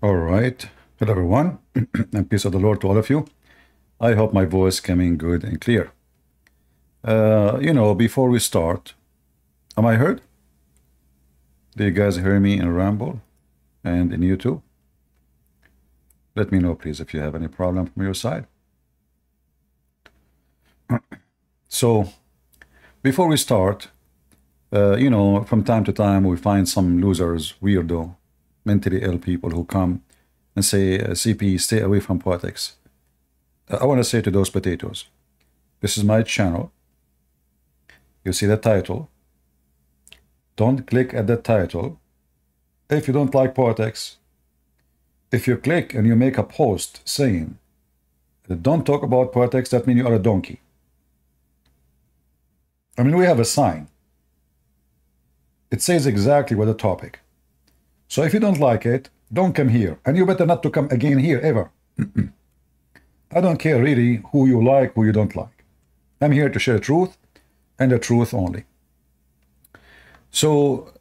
All right. Hello, everyone, and peace of the Lord to all of you. I hope my voice coming good and clear. Before we start, am I heard? Do you guys hear me in Ramble and in YouTube? Let me know, please, if you have any problem from your side. So, before we start, from time to time we find some losers, weirdo, mentally ill people who come and say, CP, stay away from politics. I want to say to those potatoes, this is my channel. You see the title. Don't click at the title if you don't like politics. If you click and you make a post saying, don't talk about politics, that means you are a donkey. I mean, we have a sign. It says exactly what the topic. So if you don't like it, don't come here. And you better not to come again here, ever. I don't care really who you like, who you don't like. I'm here to share truth, and the truth only. So,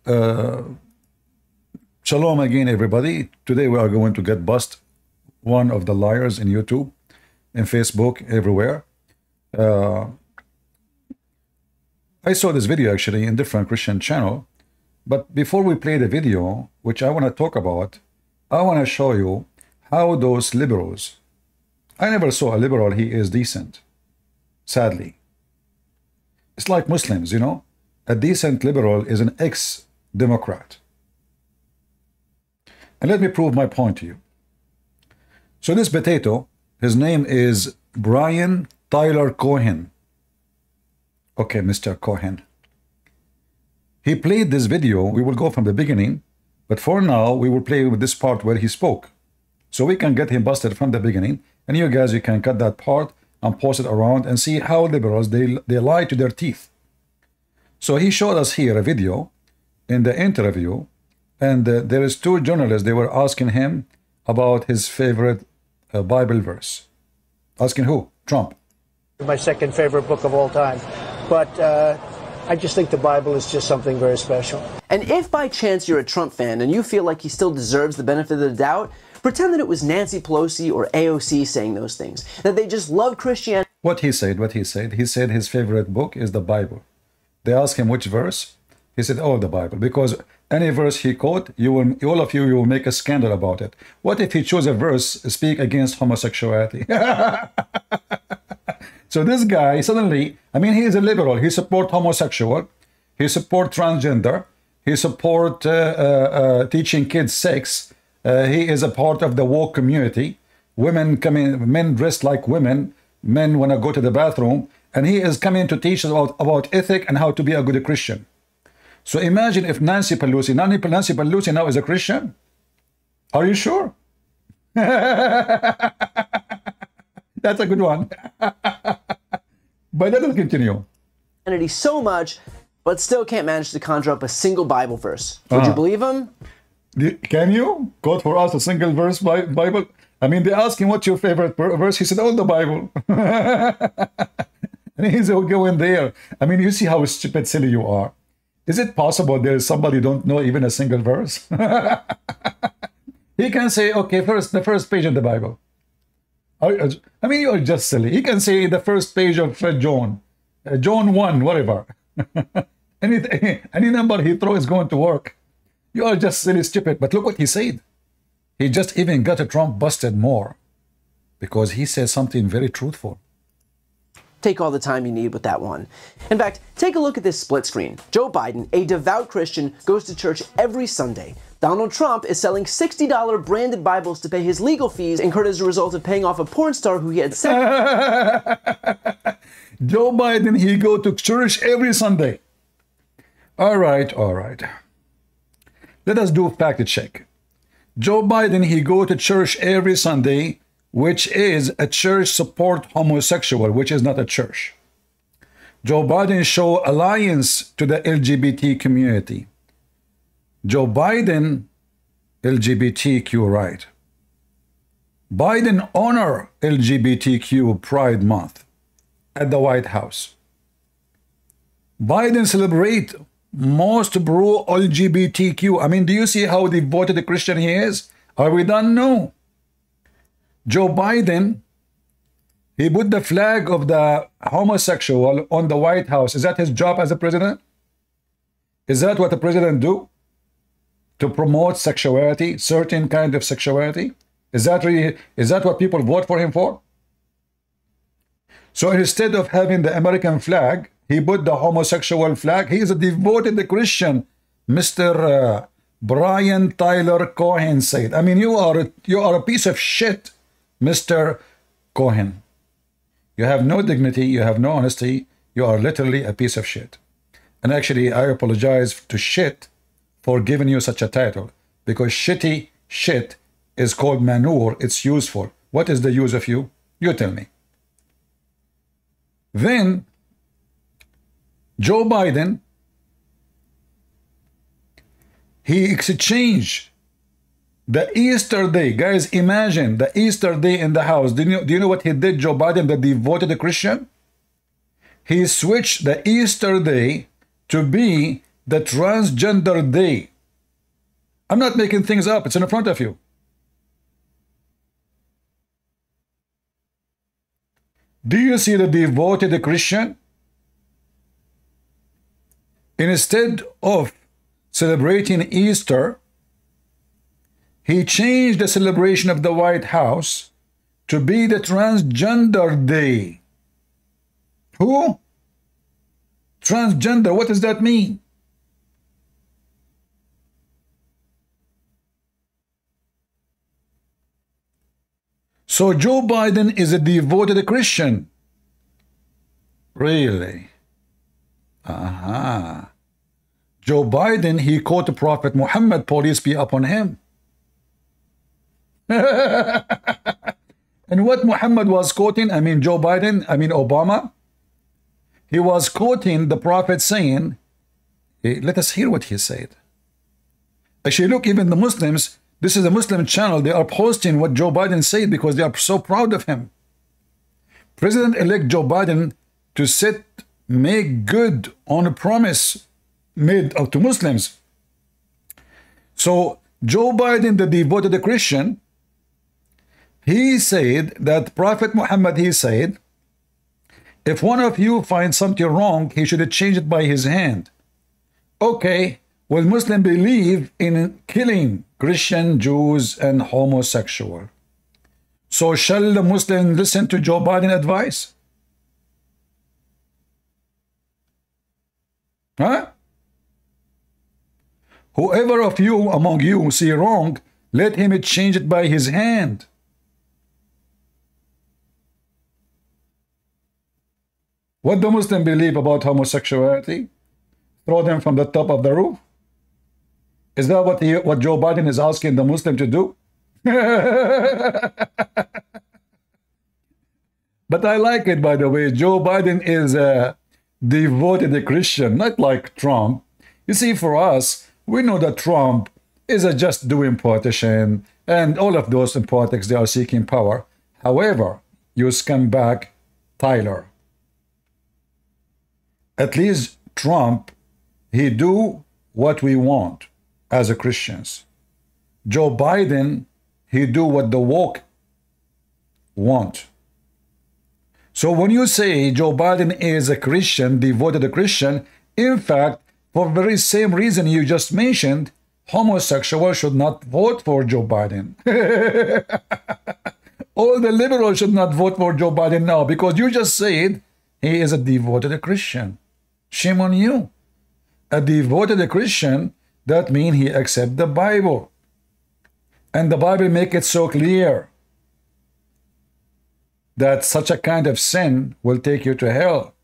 shalom again, everybody. Today we are going to get bust one of the liars in YouTube, in Facebook, everywhere. I saw this video actually in different Christian channel. But before we play the video, which I want to talk about, I want to show you how those liberals, I never saw a liberal, he is decent, sadly. It's like Muslims, you know, a decent liberal is an ex-democrat. And let me prove my point to you. So this potato, his name is Brian Tyler Cohen. Okay, Mr. Cohen. He played this video. We will go from the beginning, but for now we will play with this part where he spoke, so we can get him busted from the beginning, and you guys, you can cut that part and post it around and see how liberals, they lie to their teeth. So he showed us here a video in the interview, and there is two journalists, they were asking him about his favorite Bible verse. Asking who? Trump. My second favorite book of all time, but I just think the Bible is just something very special. And if by chance you're a Trump fan and you feel like he still deserves the benefit of the doubt, pretend that it was Nancy Pelosi or AOC saying those things, that they just love Christianity. What he said, he said his favorite book is the Bible. They asked him which verse. He said, oh, the Bible, because any verse he quote, all of you will make a scandal about it. What if he chose a verse speak against homosexuality? So this guy suddenly, I mean, he is a liberal. He supports homosexual. He supports transgender. He supports teaching kids sex. He is a part of the woke community. Women come in, men dressed like women. Men want to go to the bathroom. And he is coming to teach us about ethic and how to be a good Christian. So imagine if Nancy Pelosi now is a Christian. Are you sure? That's a good one. But let us continue. So much, but still can't manage to conjure up a single Bible verse. Would you believe him? Can you quote for us a single verse Bible? I mean, they asked him, what's your favorite verse? He said, oh, the Bible. And he's going there. I mean, you see how stupid, silly you are. Is it possible there is somebody who don't know even a single verse? He can say, okay, the first page of the Bible. I mean, you are just silly. He can say the first page of John 1, whatever. any number he throws is going to work. You are just silly, stupid. But look what he said. He just even got a Trump busted more because he said something very truthful. Take all the time you need with that one. In fact, take a look at this split screen. Joe Biden, a devout Christian, goes to church every Sunday. Donald Trump is selling $60 branded Bibles to pay his legal fees incurred as a result of paying off a porn star who he had sex. Joe Biden, he go to church every Sunday. All right. Let us do a fact check. Joe Biden, he go to church every Sunday, which is a church support homosexual, which is not a church. Joe Biden show alliance to the LGBT community. Joe Biden, LGBTQ right. Biden honor LGBTQ Pride Month at the White House. Biden celebrate most pro LGBTQ. I mean, do you see how devoted a Christian he is? Are we done? No. Joe Biden, he put the flag of the homosexual on the White House. Is that his job as a president? Is that what the president do? To promote sexuality, certain kind of sexuality? Is that what people vote for him for? So instead of having the American flag, he put the homosexual flag. He is a devoted Christian, Mr. Brian Tyler Cohen said. I mean, you are a piece of shit, Mr. Cohen. You have no dignity, you have no honesty, you are literally a piece of shit. And actually, I apologize to shit for giving you such a title, because shitty shit is called manure. It's useful. What is the use of you? You tell me. Then Joe Biden, he exchanged the Easter day. Guys, imagine the Easter day in the house. Do you know what he did, Joe Biden, the devoted Christian? He switched the Easter day to be the transgender day. I'm not making things up. It's in front of you. Do you see the devoted Christian? Instead of celebrating Easter, he changed the celebration of the White House to be the transgender day. Who? Transgender, what does that mean? So Joe Biden is a devoted Christian. Really? Aha. Joe Biden, he quoted Prophet Muhammad, peace be upon him. And what Muhammad was quoting, I mean Joe Biden, I mean Obama, he was quoting the Prophet saying, let us hear what he said. Actually, look, even the Muslims, this is a Muslim channel, they are posting what Joe Biden said because they are so proud of him. President-elect Joe Biden to make good on a promise made to Muslims. So Joe Biden, the devoted Christian, he said that Prophet Muhammad, he said, if one of you finds something wrong, he should change it by his hand. Okay, well, Muslims believe in killing Christian, Jews, and homosexual. So shall the Muslim listen to Joe Biden's advice? Huh? Whoever of you among you see wrong, let him change it by his hand. What do Muslims believe about homosexuality? Throw them from the top of the roof? Is that what Joe Biden is asking the Muslim to do? But I like it, by the way. Joe Biden is a devoted Christian, not like Trump. You see, for us, we know that Trump is just doing politician, and all of those in politics, they are seeking power. However, you scumbag Tyler. At least Trump, he do what we want as a Christians. Joe Biden, he do what the woke want. So when you say Joe Biden is a Christian, devoted Christian, in fact, for the very same reason you just mentioned, homosexuals should not vote for Joe Biden. All the liberals should not vote for Joe Biden now because you just said he is a devoted Christian. Shame on you. A devoted Christian, that means he accepts the Bible. And the Bible make it so clear that such a kind of sin will take you to hell.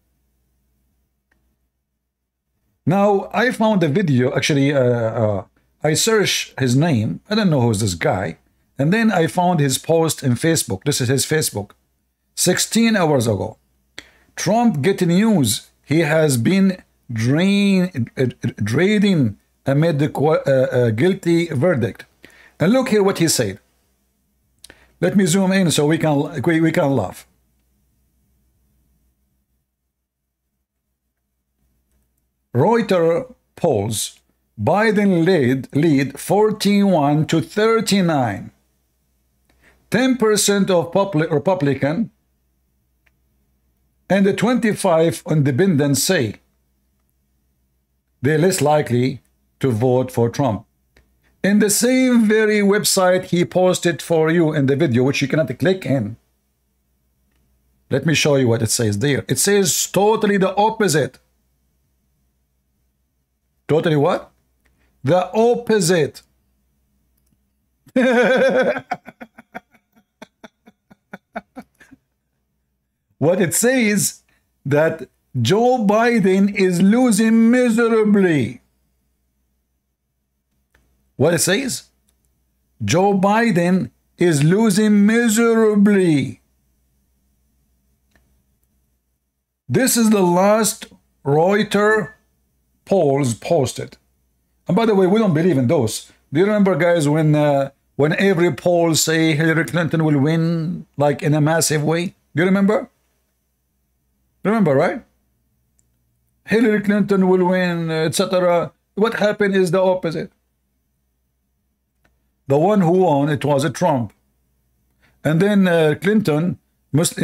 Now, I found a video, actually, I searched his name. I don't know who's this guy. And then I found his post in Facebook. This is his Facebook. 16 hours ago. Trump getting news. He has been drained amid the guilty verdict. And look here what he said. Let me zoom in so we can laugh. Reuters polls Biden lead 41 to 39. 10% of Republican and the 25 independents say they're less likely to vote for Trump. In the same very website he posted for you in the video, which you cannot click in. Let me show you what it says there. It says totally the opposite. Totally what? The opposite. What it says that Joe Biden is losing miserably. What it says? Joe Biden is losing miserably. This is the last Reuters polls posted. And by the way, we don't believe in those. Do you remember, guys, when every poll say Hillary Clinton will win, like in a massive way? Do you remember? Remember, right? Hillary Clinton will win, etc. What happened is the opposite. The one who won, it was a Trump. And then Clinton, those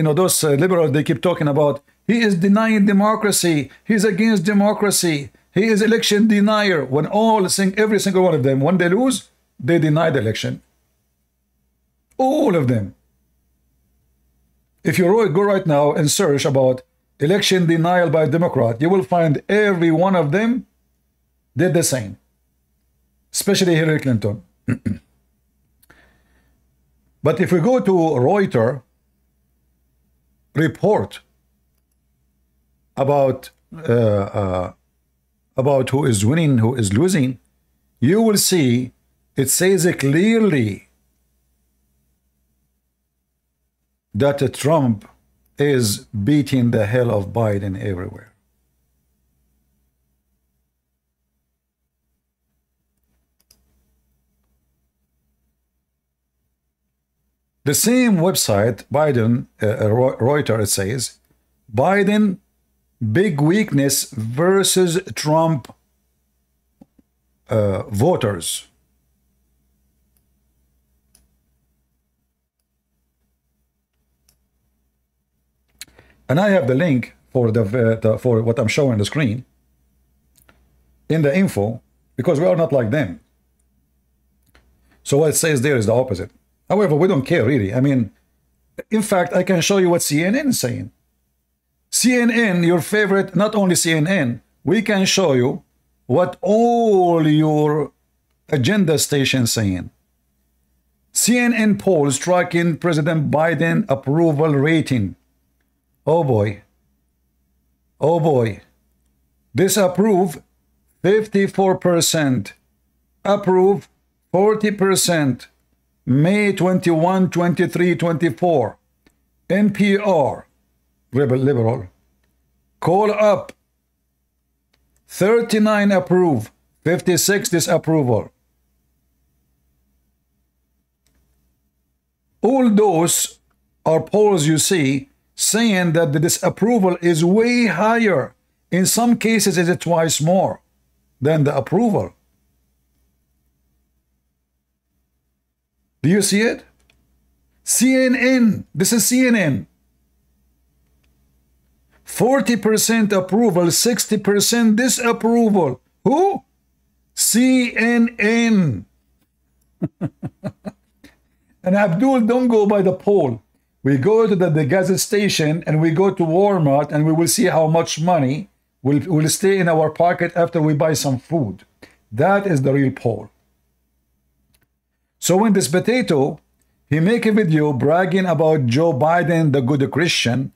liberals, they keep talking about, he is denying democracy. He's against democracy. He is election denier. When every single one of them, when they lose, they deny the election. All of them. If you go right now and search about election denial by Democrat, you will find every one of them did the same. Especially Hillary Clinton. But if we go to Reuters report about who is winning, who is losing, you will see it says clearly that Trump is beating the hell of Biden everywhere. The same website, Biden, Reuters, it says, Biden big weakness versus Trump voters. And I have the link for for what I'm showing on the screen in the info, because we are not like them. So what it says there is the opposite. However, we don't care really. I mean, in fact, I can show you what CNN is saying. CNN, your favorite, not only CNN, we can show you what all your agenda stations saying. CNN polls tracking President Biden approval rating. Oh boy. Oh boy. Disapprove 54%. Approve 40%. May 21, 23, 24. NPR. Liberal. Call up. 39 approve. 56 disapproval. All those are polls you see saying that the disapproval is way higher. In some cases, it's twice more than the approval. Do you see it? CNN. This is CNN. 40% approval, 60% disapproval. Who? CNN. And Abdul, don't go by the poll. We go to the gas station and we go to Walmart and we will see how much money will stay in our pocket after we buy some food. That is the real poll. So when this potato, he make a video bragging about Joe Biden, the good Christian,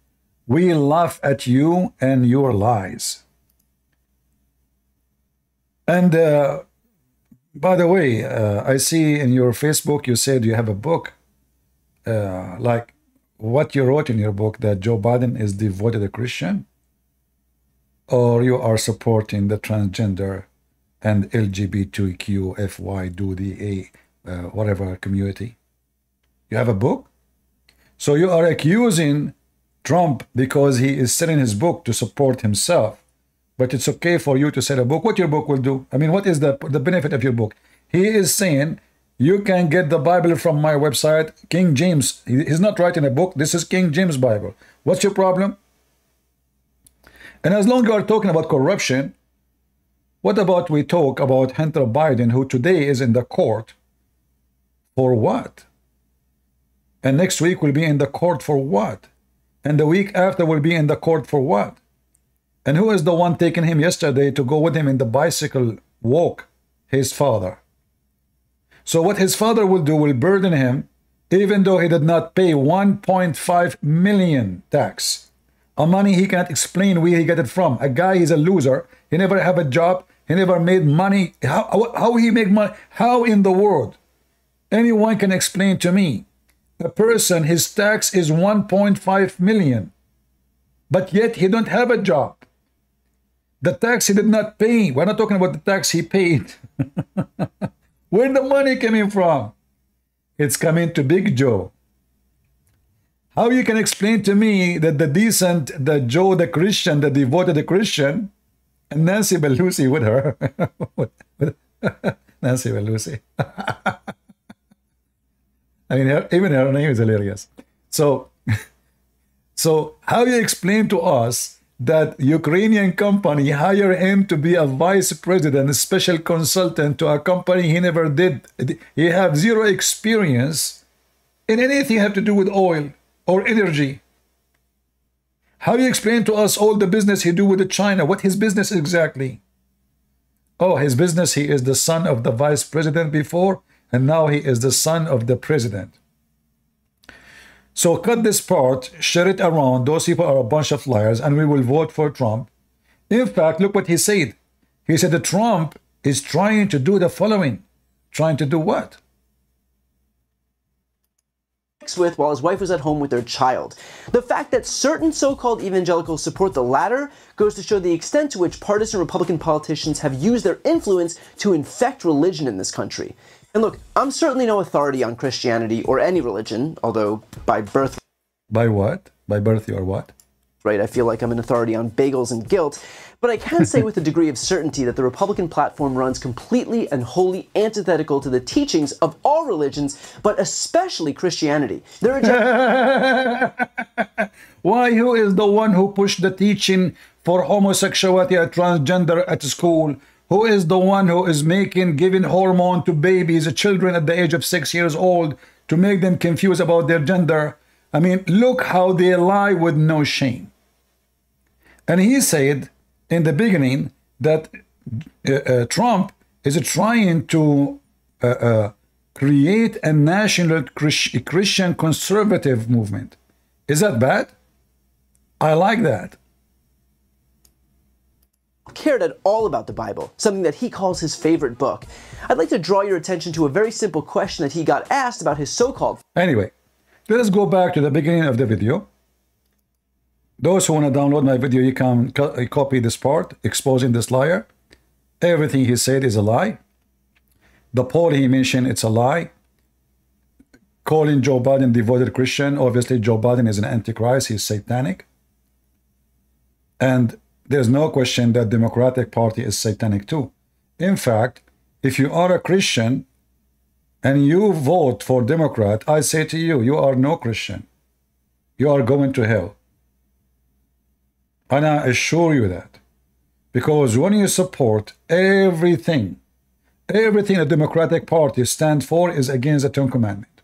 we laugh at you and your lies. And by the way, I see in your Facebook you said you have a book, like what you wrote in your book, that Joe Biden is devoted a Christian, or you are supporting the transgender and LGBTQFY do the whatever community. You have a book? So you are accusing Trump because he is selling his book to support himself, but it's okay for you to sell a book. What your book will do? I mean, what is the benefit of your book? He is saying you can get the Bible from my website, King James. He's not writing a book. This is King James Bible. What's your problem? And as long as you are talking about corruption, what about we talk about Hunter Biden, who today is in the court for what? And next week will be in the court for what? And the week after will be in the court for what? And who is the one taking him yesterday to go with him in the bicycle walk? His father. So what his father will do will burden him, even though he did not pay 1.5 million tax. A money he can't explain where he got it from. A guy is a loser. He never have a job. He never made money. How he make money? How in the world? Anyone can explain to me. A person, his tax is 1.5 million. But yet he don't have a job. The tax he did not pay. We're not talking about the tax he paid. Where the money coming from? It's coming to Big Joe. How you can explain to me that the decent, the Joe the Christian, the devoted Christian, and Nancy Pelosi with her, Nancy Pelosi. I mean, even her name is hilarious. So how you explain to us that Ukrainian company hire him to be a vice president, a special consultant to a company he never did? He have zero experience in anything have to do with oil or energy. How you explain to us all the business he do with China? What his business exactly? Oh, his business, he is the son of the vice president before, and now he is the son of the president. So cut this part, share it around. Those people are a bunch of liars, and we will vote for Trump. In fact, look what he said. He said that Trump is trying to do the following. Trying to do what? With while his wife was at home with their child. The fact that certain so-called evangelicals support the latter goes to show the extent to which partisan Republican politicians have used their influence to infect religion in this country. And look, I'm certainly no authority on Christianity or any religion, although by birth... By what? By birth you are what? Right, I feel like I'm an authority on bagels and guilt, but I can say with a degree of certainty that the Republican platform runs completely and wholly antithetical to the teachings of all religions, but especially Christianity. Why, who is the one who pushed the teaching for homosexuality and transgender at school? Who is the one who is giving hormone to babies, children at the age of 6 years old to make them confused about their gender? I mean, look how they lie with no shame. And he said in the beginning that Trump is trying to create a national Christian conservative movement. Is that bad? I like that. Cared at all about the Bible, something that he calls his favorite book. I'd like to draw your attention to a very simple question that he got asked about his so-called... Anyway, let us go back to the beginning of the video. Those who want to download my video, you can copy this part, exposing this liar. Everything he said is a lie. The poll he mentioned, it's a lie. Calling Joe Biden devoted Christian. Obviously, Joe Biden is an antichrist. He's satanic. And there's no question that Democratic Party is satanic too. In fact, if you are a Christian and you vote for Democrat, I say to you, you are no Christian. You are going to hell. And I assure you that. Because when you support everything the Democratic Party stands for is against the Ten Commandments.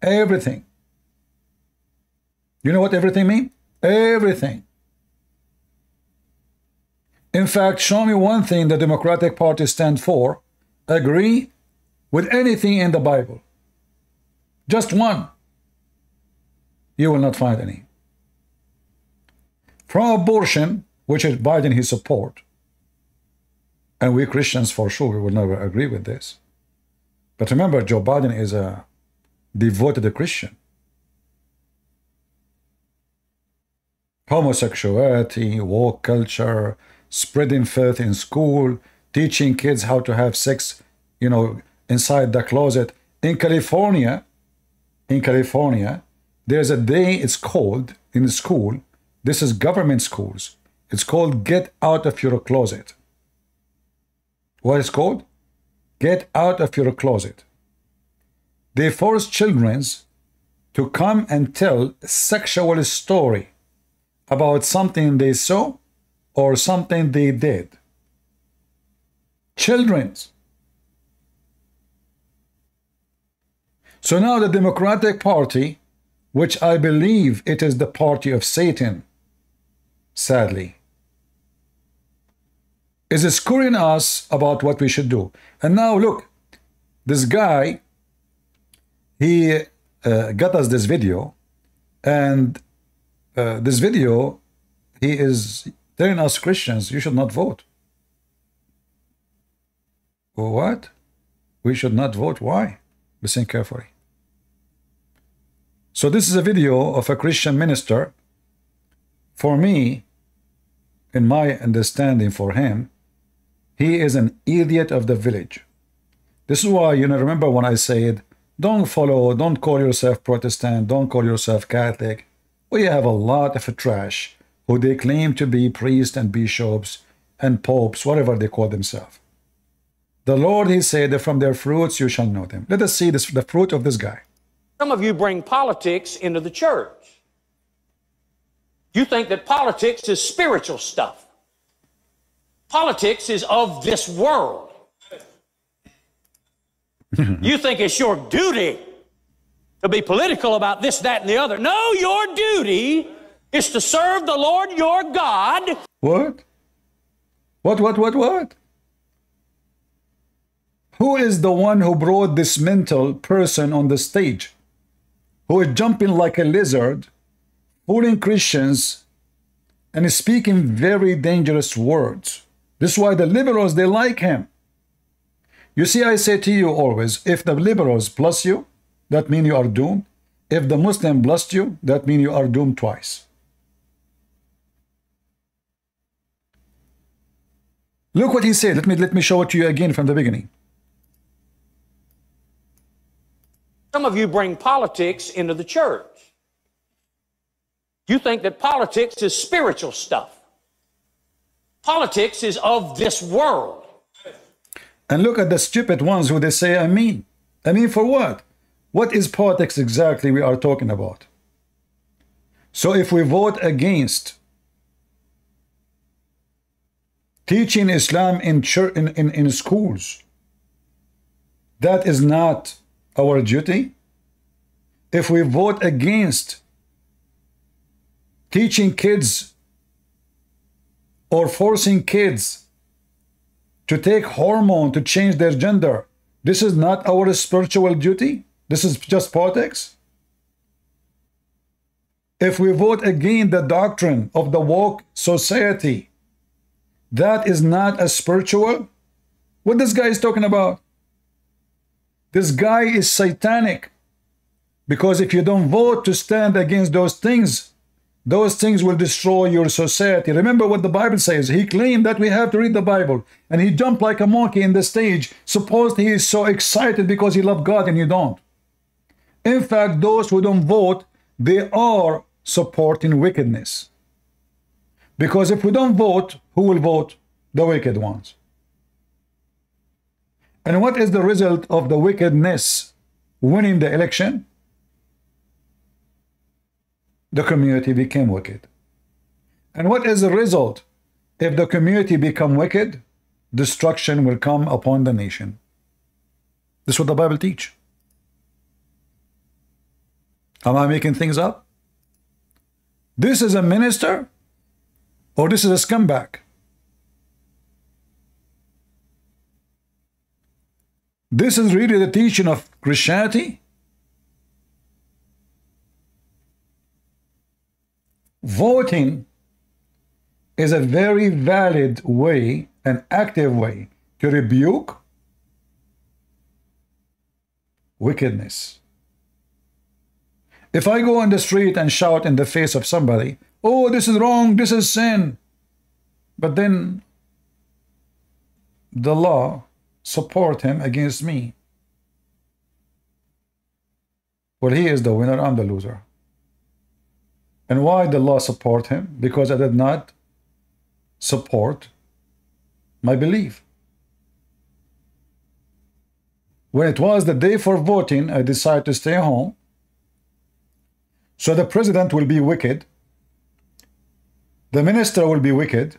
Everything. You know what everything means? Everything. In fact, show me one thing the Democratic Party stands for, agree with anything in the Bible. Just one. You will not find any. From abortion, which is Biden his support, and we Christians for sure, we will never agree with this. But remember, Joe Biden is a devoted Christian. Homosexuality, woke culture, spreading faith in school, teaching kids how to have sex, inside the closet. In California, there's a day it's called in school. This is government schools. It's called Get Out of Your Closet. What is called? Get Out of Your Closet. They force children to come and tell a sexual story about something they saw or something they did. Children. So now the Democratic Party, which I believe it is the party of Satan, sadly, is screwing us about what we should do. And now look, this guy, he got us this video, and this video, he is telling us Christians, you should not vote. What? We should not vote? Why? Listen carefully. So this is a video of a Christian minister. For me, in my understanding for him, he is an idiot of the village. This is why, you know, remember when I said, don't follow, don't call yourself Protestant, don't call yourself Catholic. We have a lot of trash who they claim to be priests and bishops and popes, whatever they call themselves. The Lord, he said, that from their fruits you shall know them. Let us see this, the fruit of this guy. Some of you bring politics into the church. You think that politics is spiritual stuff. Politics is of this world. You think it's your duty to be political about this, that, and the other. No, your duty is to serve the Lord your God. What? What? Who is the one who brought this mental person on the stage? Who is jumping like a lizard, fooling Christians, and is speaking very dangerous words. This is why the liberals, they like him. You see, I say to you always, if the liberals bless you, that means you are doomed. If the Muslim blessed you, that means you are doomed twice. Look what he said. Let me show it to you again from the beginning. Some of you bring politics into the church. You think that politics is spiritual stuff. Politics is of this world. And look at the stupid ones who they say, I mean for what? What is politics exactly we are talking about? So if we vote against teaching Islam in church, in schools, that is not our duty. If we vote against teaching kids or forcing kids to take hormone to change their gender, this is not our spiritual duty. This is just politics. If we vote against the doctrine of the woke society, that is not a spiritual. What this guy is talking about? This guy is satanic. Because if you don't vote to stand against those things will destroy your society. Remember what the Bible says. He claimed that we have to read the Bible. And he jumped like a monkey in the stage. Suppose he is so excited because he loves God and you don't. In fact, those who don't vote, they are supporting wickedness. Because if we don't vote, who will vote? The wicked ones. And what is the result of the wickedness winning the election? The community became wicked. And what is the result? If the community become wicked, destruction will come upon the nation. This is what the Bible teach. Am I making things up? This is a minister or this is a scumbag? This is really the teaching of Christianity? Voting is a very valid way, an active way to rebuke wickedness. If I go on the street and shout in the face of somebody, oh, this is wrong, this is sin, but then the law support him against me, well, he is the winner, I'm the loser. And why the law support him? Because I did not support my belief. When it was the day for voting, I decided to stay home. So the president will be wicked. The minister will be wicked.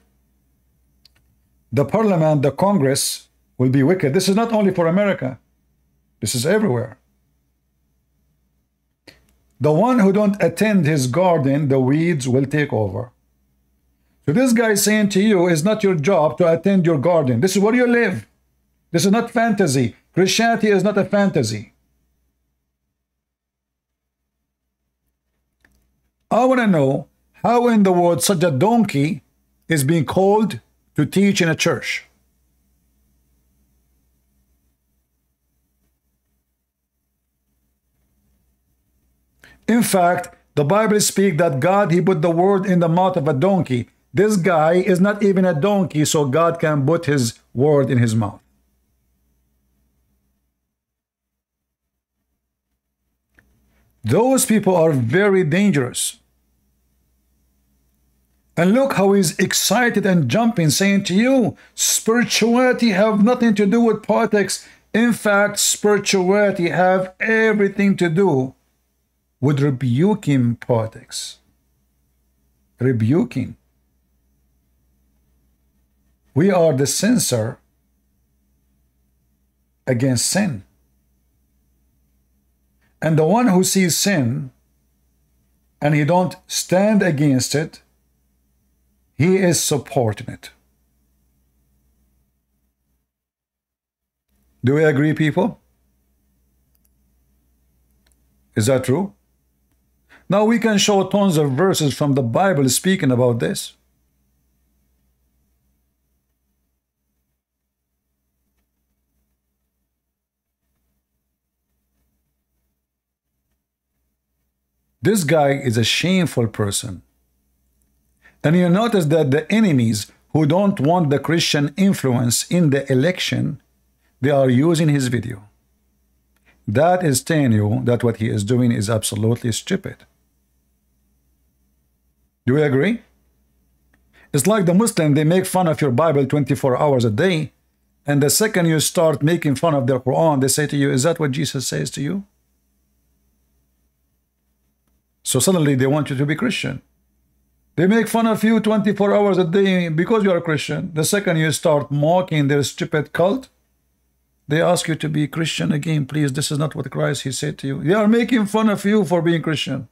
The parliament, the Congress will be wicked. This is not only for America. This is everywhere. The one who don't attend his garden, the weeds will take over. So this guy is saying to you, it's not your job to attend your garden. This is where you live. This is not fantasy. Christianity is not a fantasy. I want to know how in the world such a donkey is being called to teach in a church. In fact, the Bible speaks that God, he put the word in the mouth of a donkey. This guy is not even a donkey, so God can put his word in his mouth. Those people are very dangerous. And look how he's excited and jumping, saying to you, spirituality have nothing to do with politics. In fact, spirituality have everything to do with rebuking politics. Rebuking. We are the censor against sin. And the one who sees sin and he don't stand against it, he is supporting it. Do we agree, people? Is that true? Now we can show tons of verses from the Bible speaking about this. This guy is a shameful person. And you notice that the enemies who don't want the Christian influence in the election, they are using his video. That is telling you that what he is doing is absolutely stupid. Do we agree? It's like the Muslim, they make fun of your Bible 24 hours a day, and the second you start making fun of their Quran, they say to you, is that what Jesus says to you? So suddenly they want you to be Christian. They make fun of you 24 hours a day because you are a Christian. The second you start mocking their stupid cult, they ask you to be Christian again. Please, this is not what Christ he said to you. They are making fun of you for being Christian.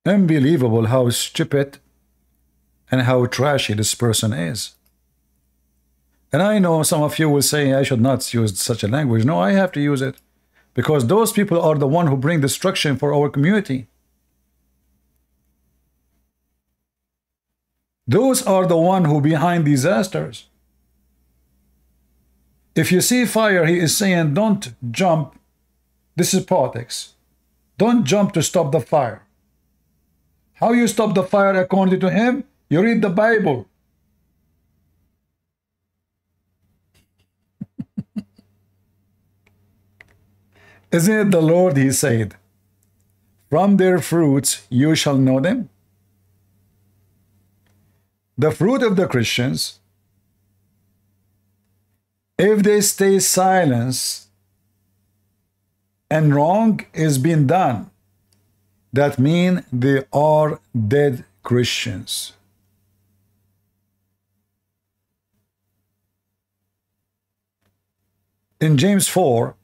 Unbelievable how stupid and how trashy this person is. And I know some of you will say I should not use such a language. No, I have to use it because those people are the one who bring destruction for our community. Those are the one who behind disasters. If you see fire, he is saying don't jump. This is politics. Don't jump to stop the fire. How you stop the fire according to him? You read the Bible. Isn't it the Lord, he said, from their fruits you shall know them? The fruit of the Christians, if they stay silent and wrong is being done, that means they are dead Christians. In James 4,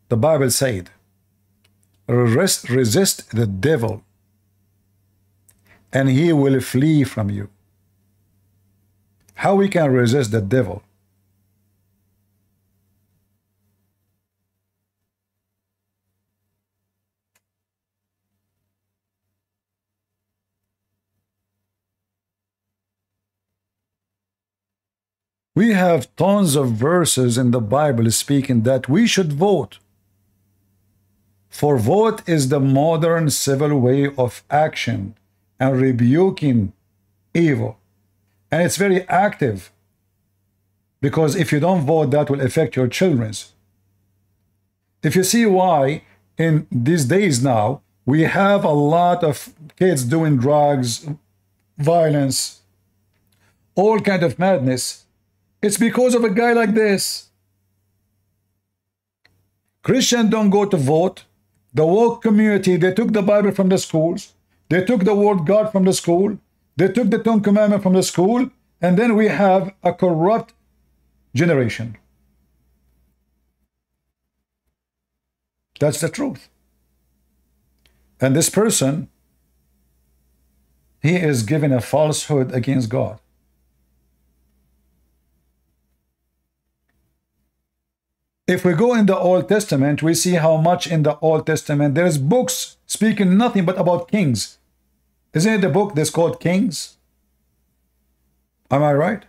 the Bible said, resist the devil, and he will flee from you. How we can resist the devil? We have tons of verses in the Bible speaking that we should vote. For vote is the modern civil way of action and rebuking evil. And it's very active, because if you don't vote, that will affect your children's. If you see why in these days now, we have a lot of kids doing drugs, violence, all kind of madness, it's because of a guy like this. Christians don't go to vote. The woke community, they took the Bible from the schools. They took the word God from the school. They took the Ten Commandments from the school. And then we have a corrupt generation. That's the truth. And this person, he is given a falsehood against God. If we go in the Old Testament, we see how much in the Old Testament there's books speaking nothing but about kings. Isn't it the book that's called Kings? Am I right?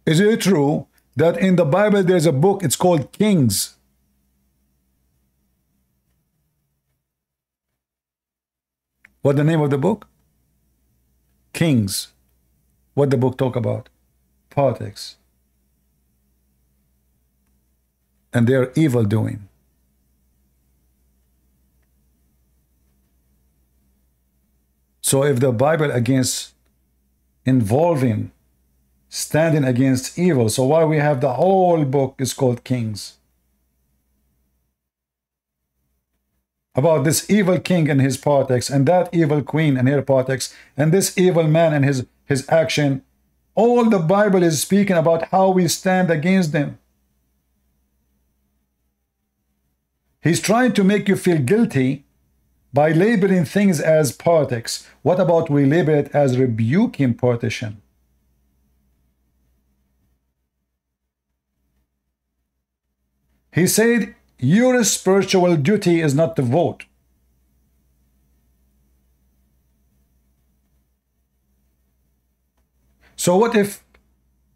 Is it true that in the Bible there's a book, it's called Kings? What the name of the book? Kings. What the book talk about? Politics. And their evil doing. So if the Bible against involving, standing against evil, so why we have the whole book is called Kings? About this evil king and his politics, and that evil queen and her politics, and this evil man and his action. All the Bible is speaking about how we stand against them. He's trying to make you feel guilty by labeling things as politics. What about we label it as rebuking politician? He said, your spiritual duty is not to vote. So what if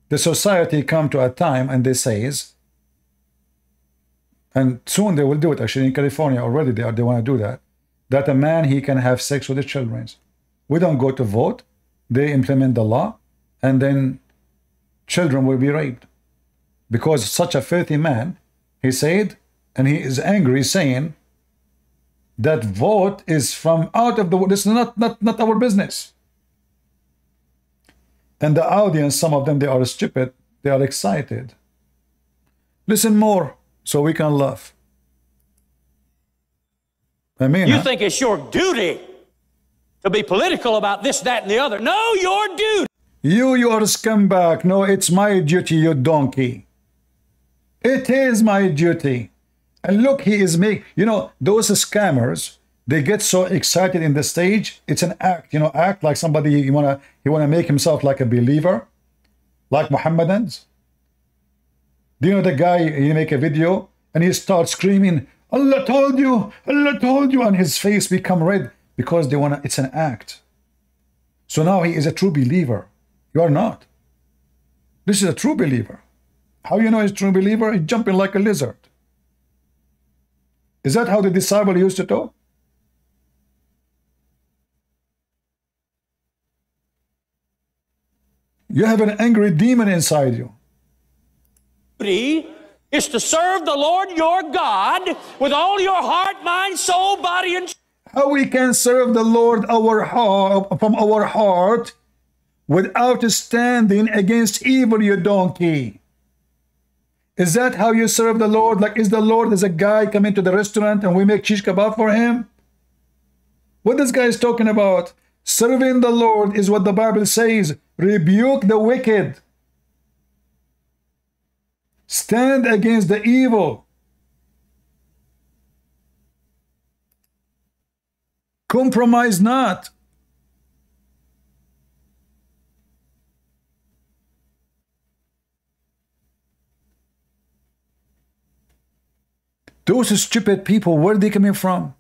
the society come to a time and they says, and soon they will do it, actually in California already they want to do that, that a man, he can have sex with his children. We don't go to vote, they implement the law, and then children will be raped. Because such a filthy man, he said, and he is angry, saying that vote is from out of the world. This is not our business. And the audience, some of them, they are stupid. They are excited. Listen more so we can laugh. I mean, you think it's your duty to be political about this, that, and the other. No, your duty. You are a scumbag. No, it's my duty, you donkey. It is my duty. And look, he is making, you know, those scammers, they get so excited in the stage. It's an act, you know, act like somebody, he wanna make himself like a believer, like Mohammedans. Do you know the guy, he make a video and he starts screaming, Allah told you, and his face become red because they wanna, it's an act. So now he is a true believer. You are not. This is a true believer. How you know he's a true believer? He's jumping like a lizard. Is that how the disciple used to talk? You have an angry demon inside you. Is to serve the Lord your God with all your heart, mind, soul, body, and... How we can serve the Lord from our heart without standing against evil, you donkey? Is that how you serve the Lord? Like, is the Lord as a guy come into the restaurant and we make shish kebab for him? What this guy is talking about? Serving the Lord is what the Bible says. Rebuke the wicked. Stand against the evil. Compromise not. Those stupid people, where are they coming from?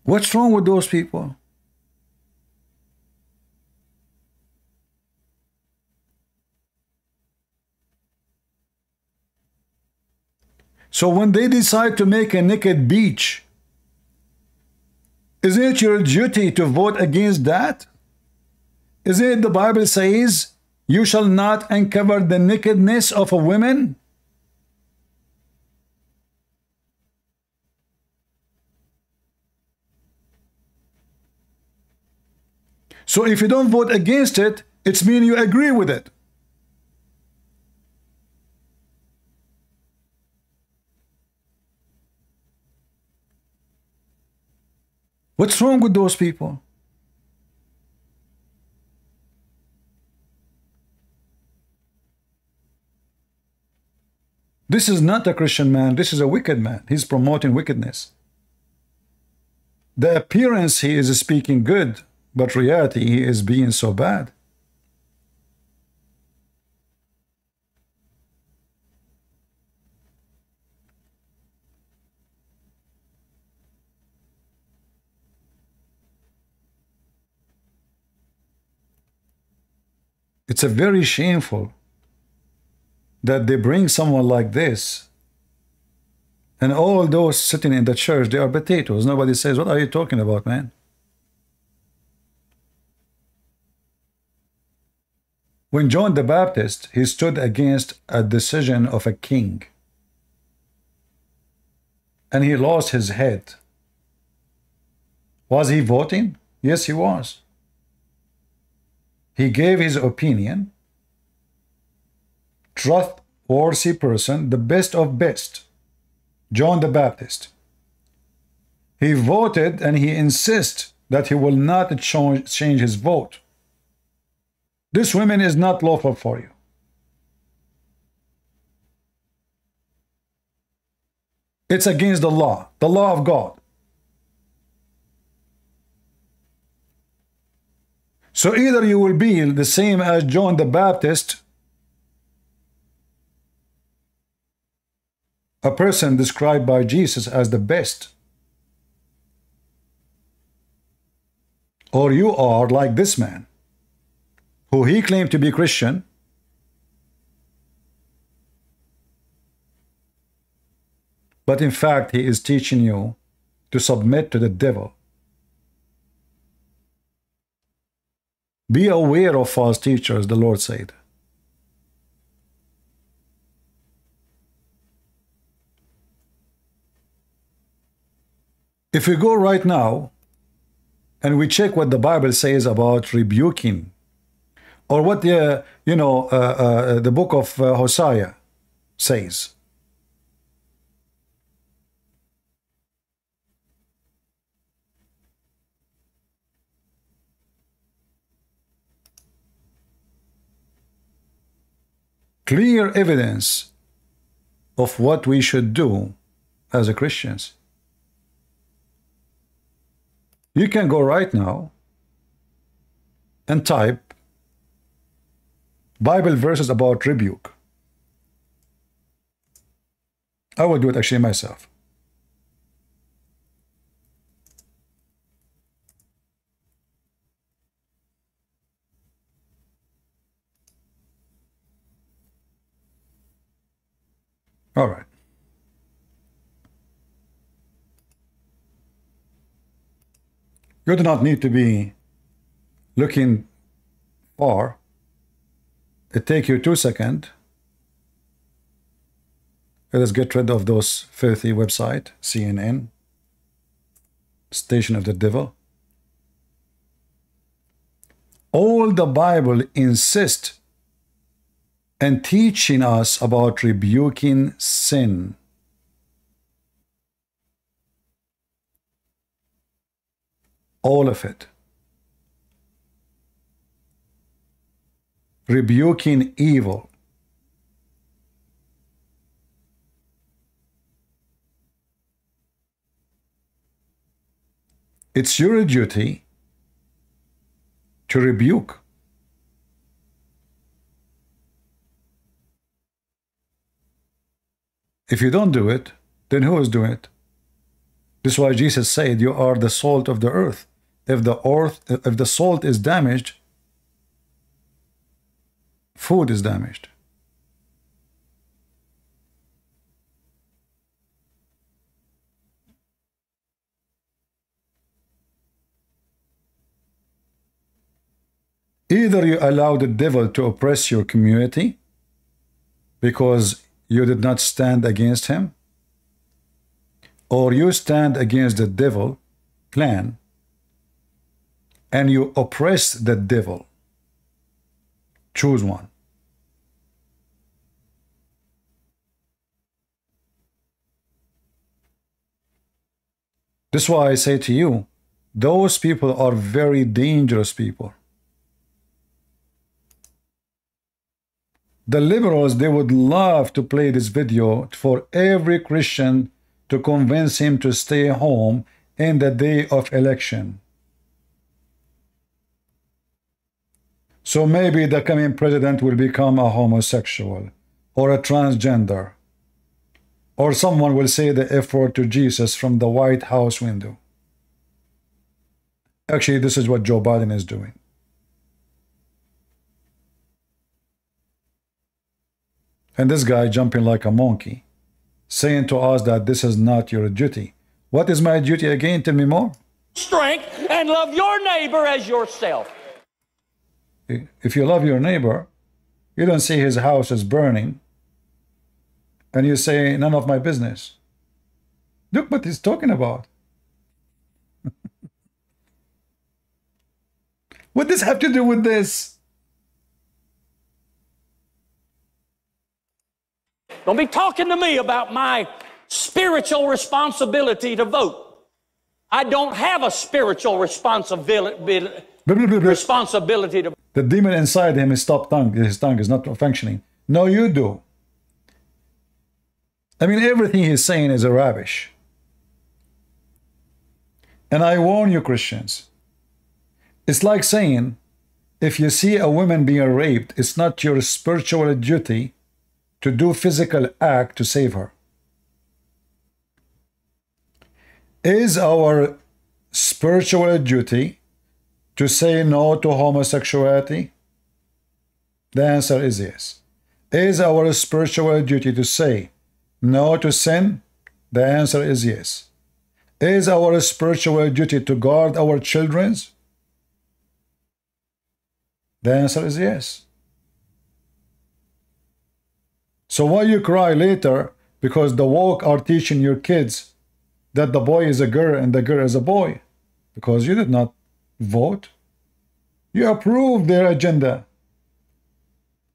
What's wrong with those people? So when they decide to make a naked beach, isn't it your duty to vote against that? Isn't it the Bible says, you shall not uncover the nakedness of a woman? So if you don't vote against it, it's mean you agree with it. What's wrong with those people? This is not a Christian man. This is a wicked man. He's promoting wickedness. The appearance he is speaking good, but reality he is being so bad. It's a very shameful that they bring someone like this, and all those sitting in the church, they are potatoes. Nobody says, what are you talking about, man? When John the Baptist, he stood against a decision of a king, and he lost his head. Was he voting? Yes, he was. He gave his opinion. Trustworthy person, the best of best, John the Baptist. He voted and he insists that he will not change his vote. This woman is not lawful for you. It's against the law of God. So either you will be the same as John the Baptist, a person described by Jesus as the best, or you are like this man, who he claimed to be Christian, but in fact he is teaching you to submit to the devil. Be aware of false teachers, the Lord said. If we go right now and we check what the Bible says about rebuking, or what the the book of Hosea says. Clear evidence of what we should do as a Christians. You can go right now and type Bible verses about rebuke. I will do it actually myself. All right. You do not need to be looking far. It takes you 2 seconds. Let us get rid of those filthy websites, CNN, Station of the Devil. All the Bible insists and teaching us about rebuking sin. All of it. Rebuking evil. It's your duty to rebuke. If you don't do it, then who is doing it? This is why Jesus said, you are the salt of the earth. If the salt is damaged, food is damaged. Either you allow the devil to oppress your community because you did not stand against him, or you stand against the devil plan and you oppress the devil. Choose one. This is why I say to you, those people are very dangerous people. The liberals, they would love to play this video for every Christian to convince him to stay home in the day of election. So maybe the coming president will become a homosexual or a transgender, or someone will say the F word to Jesus from the White House window. Actually, this is what Joe Biden is doing. And this guy jumping like a monkey, saying to us that this is not your duty. What is my duty again? Tell me more. Strength and love your neighbor as yourself. If you love your neighbor, you don't see his house is burning, and you say, none of my business. Look what he's talking about. What does this have to do with this? Don't be talking to me about my spiritual responsibility to vote. I don't have a spiritual responsibility to. The demon inside him is stopped tongue. His tongue is not functioning. No, you do. I mean, everything he's saying is a rubbish. And I warn you, Christians. It's like saying, if you see a woman being raped, it's not your spiritual duty to do physical act to save her. Is our spiritual duty to say no to homosexuality? The answer is yes. Is our spiritual duty to say no to sin? The answer is yes. Is our spiritual duty to guard our children? The answer is yes. So why you cry later because the woke are teaching your kids that the boy is a girl and the girl is a boy? Because you did not vote. You approved their agenda.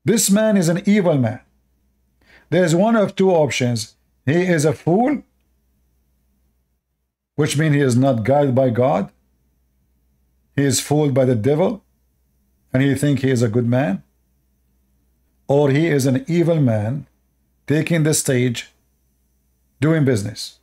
This man is an evil man. There's one of two options. He is a fool, which means he is not guided by God. He is fooled by the devil, and he thinks he is a good man. Or he is an evil man taking the stage, doing business.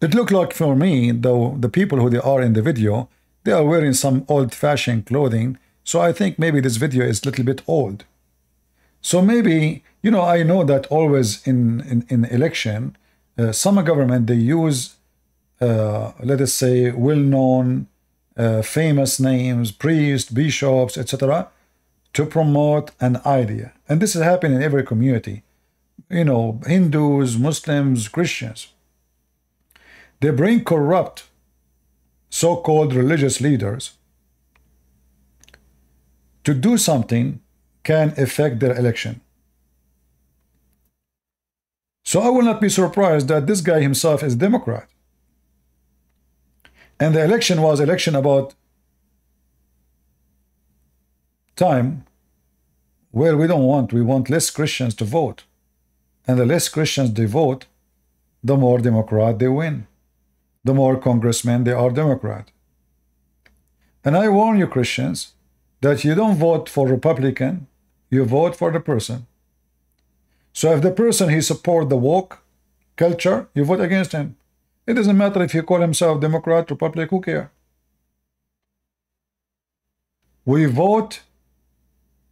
It looked like for me, though, the people who they are in the video, they are wearing some old-fashioned clothing. So I think maybe this video is a little bit old. So maybe, you know, I know that always in election, some government, they use, let us say, well-known, famous names, priests, bishops, etc., to promote an idea. And this is happening in every community. You know, Hindus, Muslims, Christians. They bring corrupt so-called religious leaders to do something can affect their election. So I will not be surprised that this guy himself is Democrat. And the election was election about time where we want less Christians to vote. And the less Christians they vote, the more Democrat they win. The more congressmen they are Democrat. And I warn you, Christians, that you don't vote for Republican, you vote for the person. So if the person, he support the woke culture, you vote against him. It doesn't matter if he call himself Democrat, Republican, who cares? We vote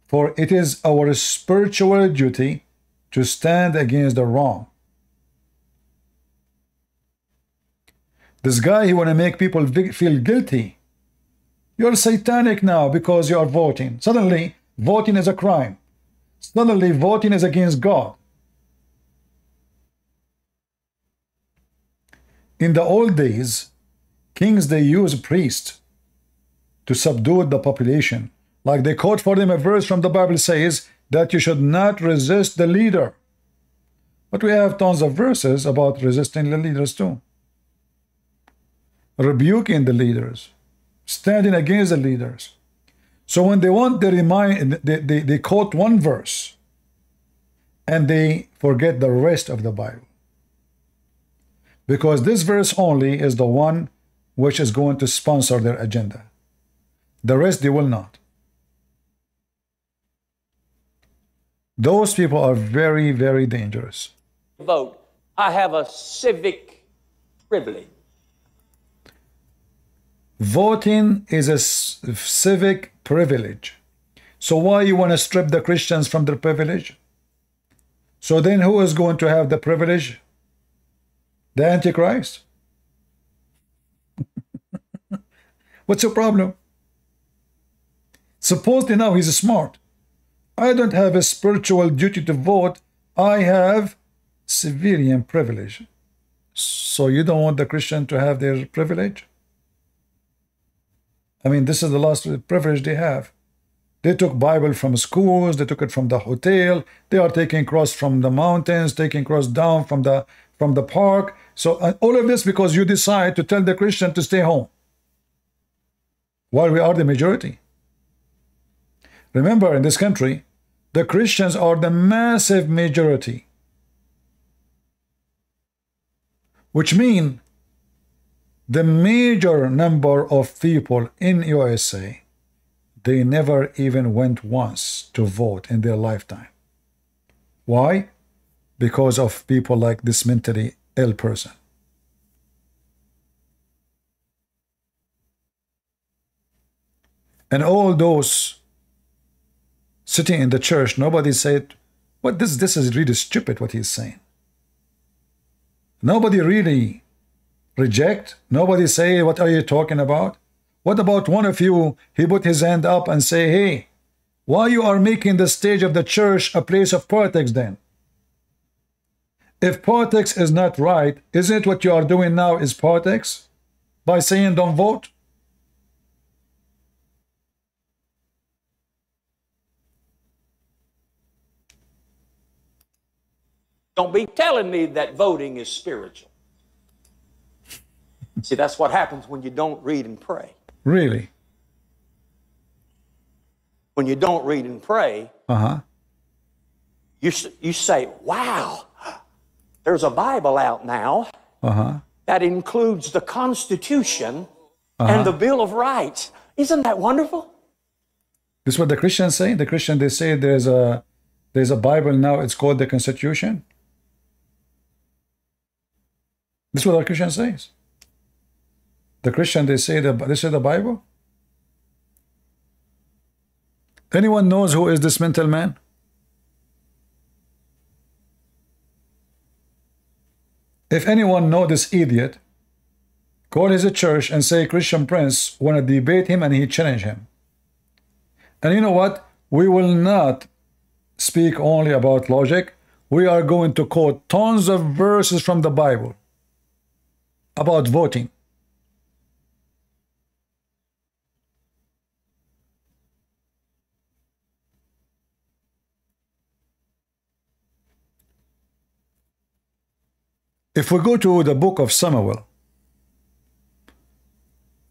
for it is our spiritual duty to stand against the wrong. This guy, he want to make people feel guilty. You're satanic now because you are voting. Suddenly, voting is a crime. Suddenly, voting is against God. In the old days, Kings, they use priests to subdue the population. Like they quote for them a verse from the Bible says that you should not resist the leader. But we have tons of verses about resisting the leaders too. Rebuking the leaders. Standing against the leaders. So when they want, they quote one verse and they forget the rest of the Bible. Because this verse only is the one which is going to sponsor their agenda. The rest they will not. Those people are very, very dangerous. Vote. I have a civic privilege. Voting is a civic privilege. So why you want to strip the Christians from their privilege? So then who is going to have the privilege? The Antichrist? What's your problem? Supposedly now he's smart. I don't have a spiritual duty to vote. I have civilian privilege. So you don't want the Christian to have their privilege? I mean, this is the last privilege they have. They took Bible from schools, they took it from the hotel, they are taking cross from the mountains, taking cross down from the park. So all of this because you decide to tell the Christian to stay home. While we are the majority. Remember, in this country, the Christians are the massive majority. Which means the major number of people in USA, they never even went once to vote in their lifetime. Why? Because of people like this mentally ill person. And all those sitting in the church, nobody said, "What this is really stupid what he's saying." Nobody really reject. Nobody say, "What are you talking about?" What about one of you? He put his hand up and say, "Hey, why you are making the stage of the church a place of politics then? If politics is not right, isn't it what you are doing now is politics? By saying don't vote?" Don't be telling me that voting is spiritual. See, that's what happens when you don't read and pray. Really? When you don't read and pray, you say, wow, there's a Bible out now that includes the Constitution and the Bill of Rights. Isn't that wonderful? This is what the Christians say. The Christian, they say there's a Bible now, it's called the Constitution. This is what our Christian says. The Christian, they say that this is the Bible. Anyone knows who is this mental man? If anyone know this idiot, call his church and say Christian Prince want to debate him and he challenge him. And you know what? We will not speak only about logic. We are going to quote tons of verses from the Bible about voting. If we go to the book of Samuel,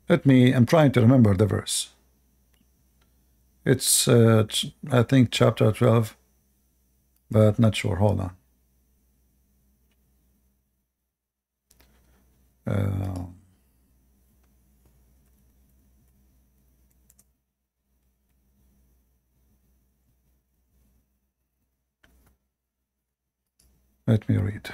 I'm trying to remember the verse. It's, I think, chapter 12, but not sure. Hold on. Let me read.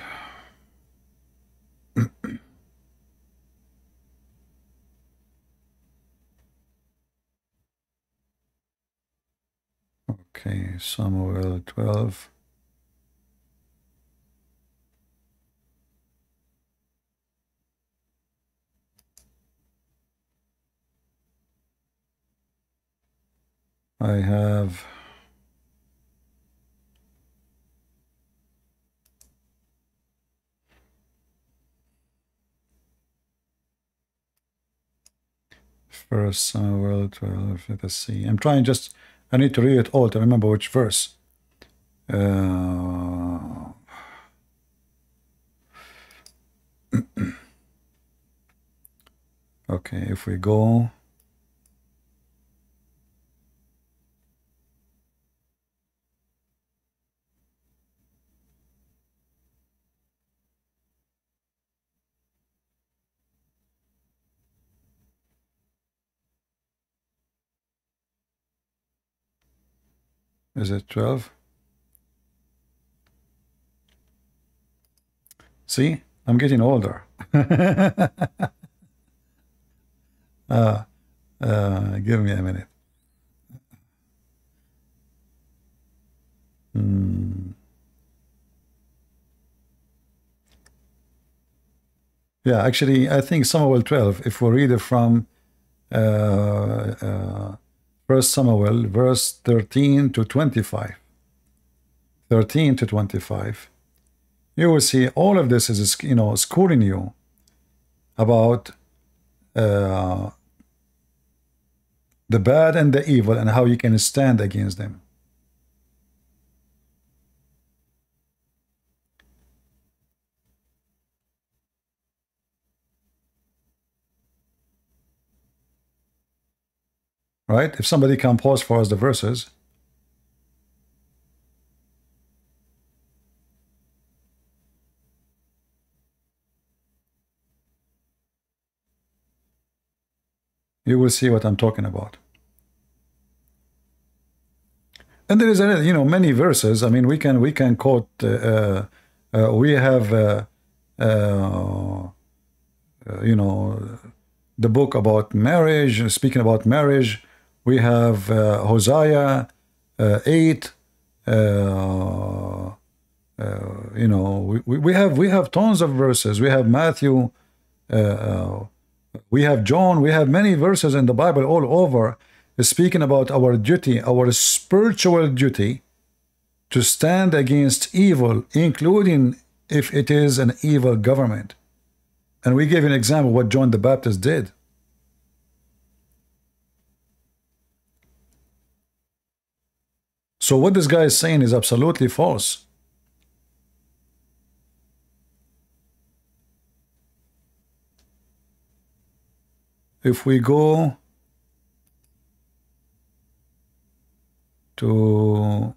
Okay, Samuel 12. I have First Samuel 12, let us see. I'm trying just, I need to read it all to remember which verse. Okay, if we go... Is it 12? See, I'm getting older. Give me a minute. Yeah, actually, I think Samuel 12, if we read it from 1 Samuel, verse 13 to 25. 13 to 25. You will see all of this is, you know, schooling you about the bad and the evil and how you can stand against them. Right? If somebody can pause for us the verses. You will see what I'm talking about. And there is, you know, many verses. I mean, we can quote. We have, you know, the book about marriage. Speaking about marriage, we have Hosea 8. You know, we have tons of verses. We have Matthew. We have John. We have many verses in the Bible all over speaking about our duty, our spiritual duty to stand against evil, including if it is an evil government. And we gave an example of what John the Baptist did. So what this guy is saying is absolutely false. If we go to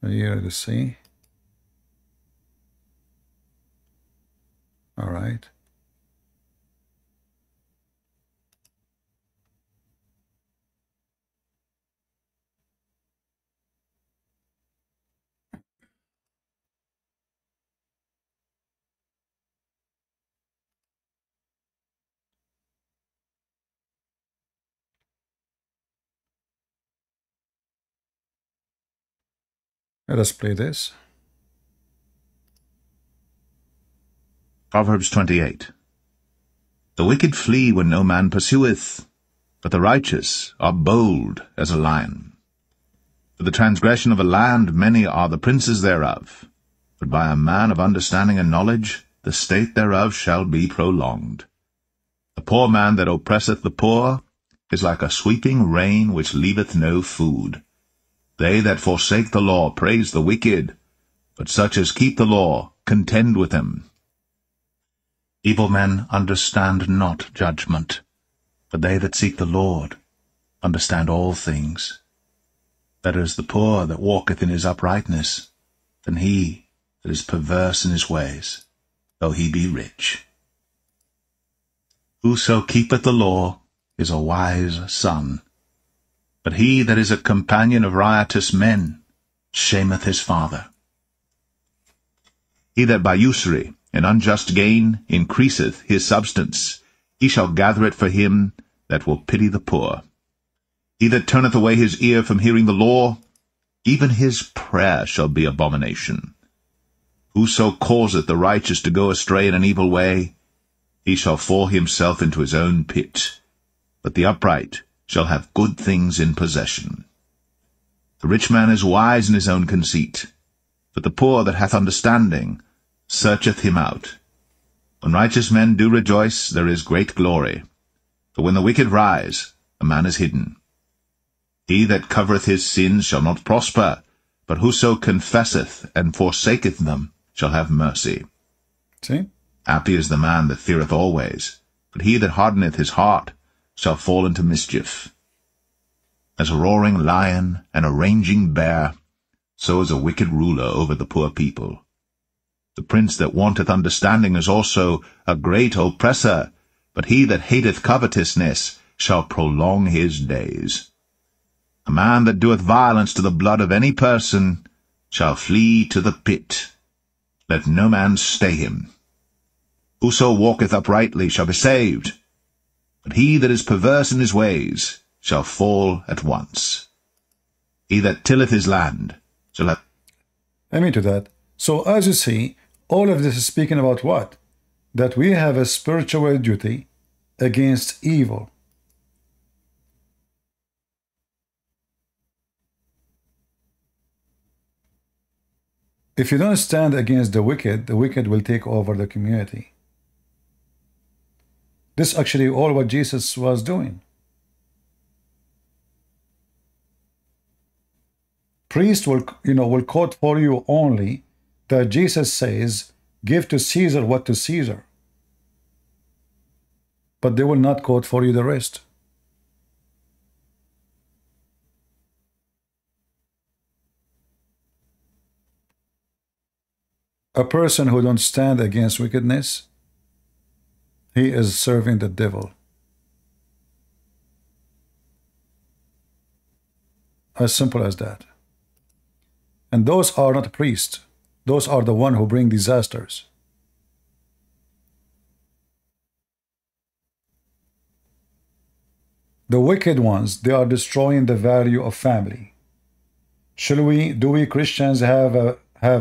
here to see. All right. Let us play this. Proverbs 28. The wicked flee when no man pursueth, but the righteous are bold as a lion. For the transgression of a land many are the princes thereof, but by a man of understanding and knowledge the state thereof shall be prolonged. The poor man that oppresseth the poor is like a sweeping rain which leaveth no food. They that forsake the law praise the wicked, but such as keep the law contend with them. Evil men understand not judgment, but they that seek the Lord understand all things. Better is the poor that walketh in his uprightness than he that is perverse in his ways, though he be rich. Whoso keepeth the law is a wise son, but he that is a companion of riotous men shameth his father. He that by usury and unjust gain increaseth his substance, he shall gather it for him that will pity the poor. He that turneth away his ear from hearing the law, even his prayer shall be abomination. Whoso causeth the righteous to go astray in an evil way, he shall fall himself into his own pit, but the upright shall have good things in possession. The rich man is wise in his own conceit, but the poor that hath understanding searcheth him out. When righteous men do rejoice, there is great glory. For when the wicked rise, a man is hidden. He that covereth his sins shall not prosper, but whoso confesseth and forsaketh them shall have mercy. See? Happy is the man that feareth always, but he that hardeneth his heart shall fall into mischief. As a roaring lion and a raging bear, so is a wicked ruler over the poor people. The prince that wanteth understanding is also a great oppressor, but he that hateth covetousness shall prolong his days. A man that doeth violence to the blood of any person shall flee to the pit. Let no man stay him. Whoso walketh uprightly shall be saved, but he that is perverse in his ways shall fall at once. He that tilleth his land shall have... Amen to that. So as you see, all of this is speaking about what? That we have a spiritual duty against evil. If you don't stand against the wicked will take over the community. This is actually all what Jesus was doing. Priest will quote for you only that Jesus says, give to Caesar what to Caesar. But they will not quote for you the rest. A person who don't stand against wickedness, he is serving the devil. As simple as that. And those are not priests. Those are the one who bring disasters. The wicked ones, they are destroying the value of family. Do we Christians have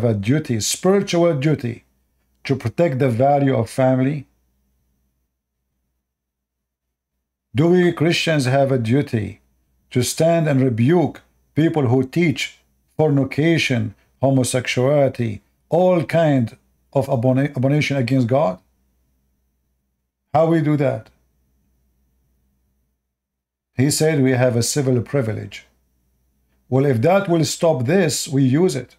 a duty, spiritual duty, to protect the value of family? Do we Christians have a duty to stand and rebuke people who teach fornication, homosexuality, all kind of abomination against God? How we do that? He said we have a civil privilege. Well, if that will stop this, we use it.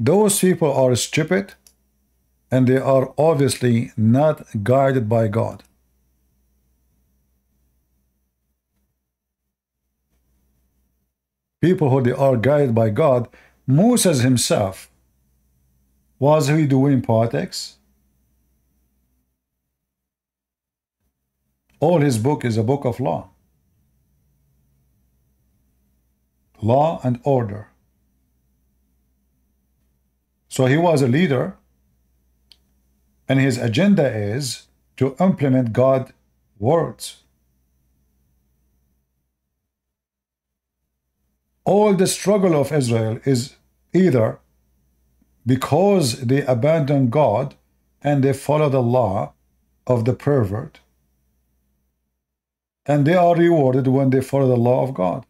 Those people are stupid, and they are obviously not guided by God. People who they are guided by God, Moses himself, was he doing politics? All his book is a book of law. Law and order. So he was a leader, and his agenda is to implement God's words. All the struggle of Israel is either because they abandon God and they follow the law of the pervert, and they are rewarded when they follow the law of God.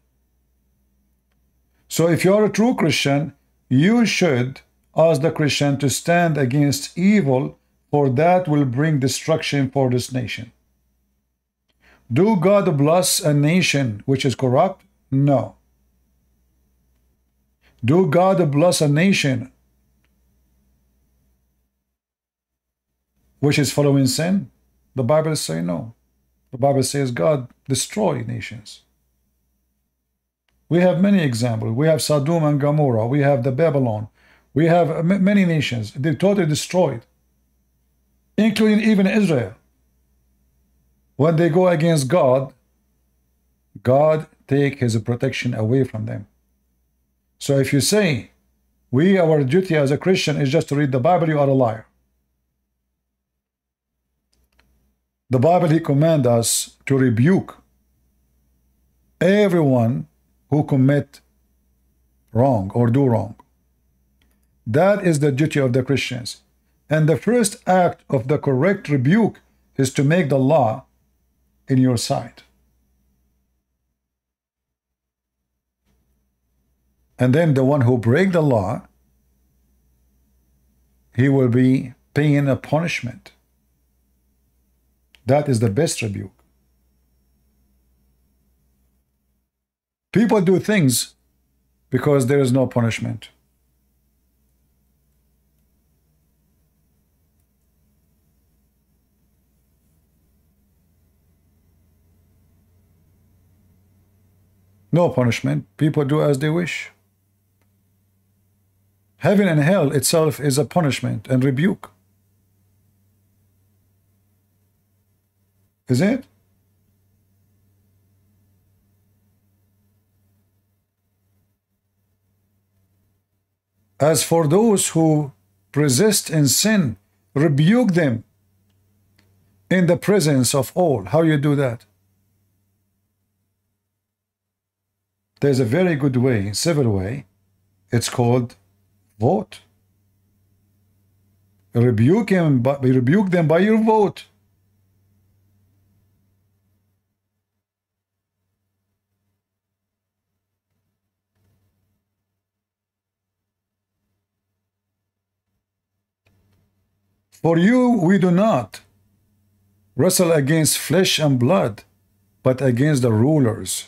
So if you are a true Christian, you should, as the Christian, to stand against evil, for that will bring destruction for this nation. Do God bless a nation which is corrupt? No. Do God bless a nation which is following sin? The Bible says no. The Bible says God destroys nations. We have many examples. We have Sodom and Gomorrah. We have the Babylon. We have many nations. They're totally destroyed, including even Israel. When they go against God, God take his protection away from them. So if you say, our duty as a Christian is just to read the Bible, you are a liar. The Bible, he commands us to rebuke everyone who commit wrong or do wrong. That is the duty of the Christians. And the first act of the correct rebuke is to make the law in your sight. And then the one who break the law, he will be paying a punishment. That is the best rebuke. People do things because there is no punishment. No punishment. People do as they wish. Heaven and hell itself is a punishment and rebuke. Is it? As for those who persist in sin, rebuke them in the presence of all. How you do that? There's a very good way, civil way. It's called vote. Rebuke them by your vote. For you we do not wrestle against flesh and blood, but against the rulers,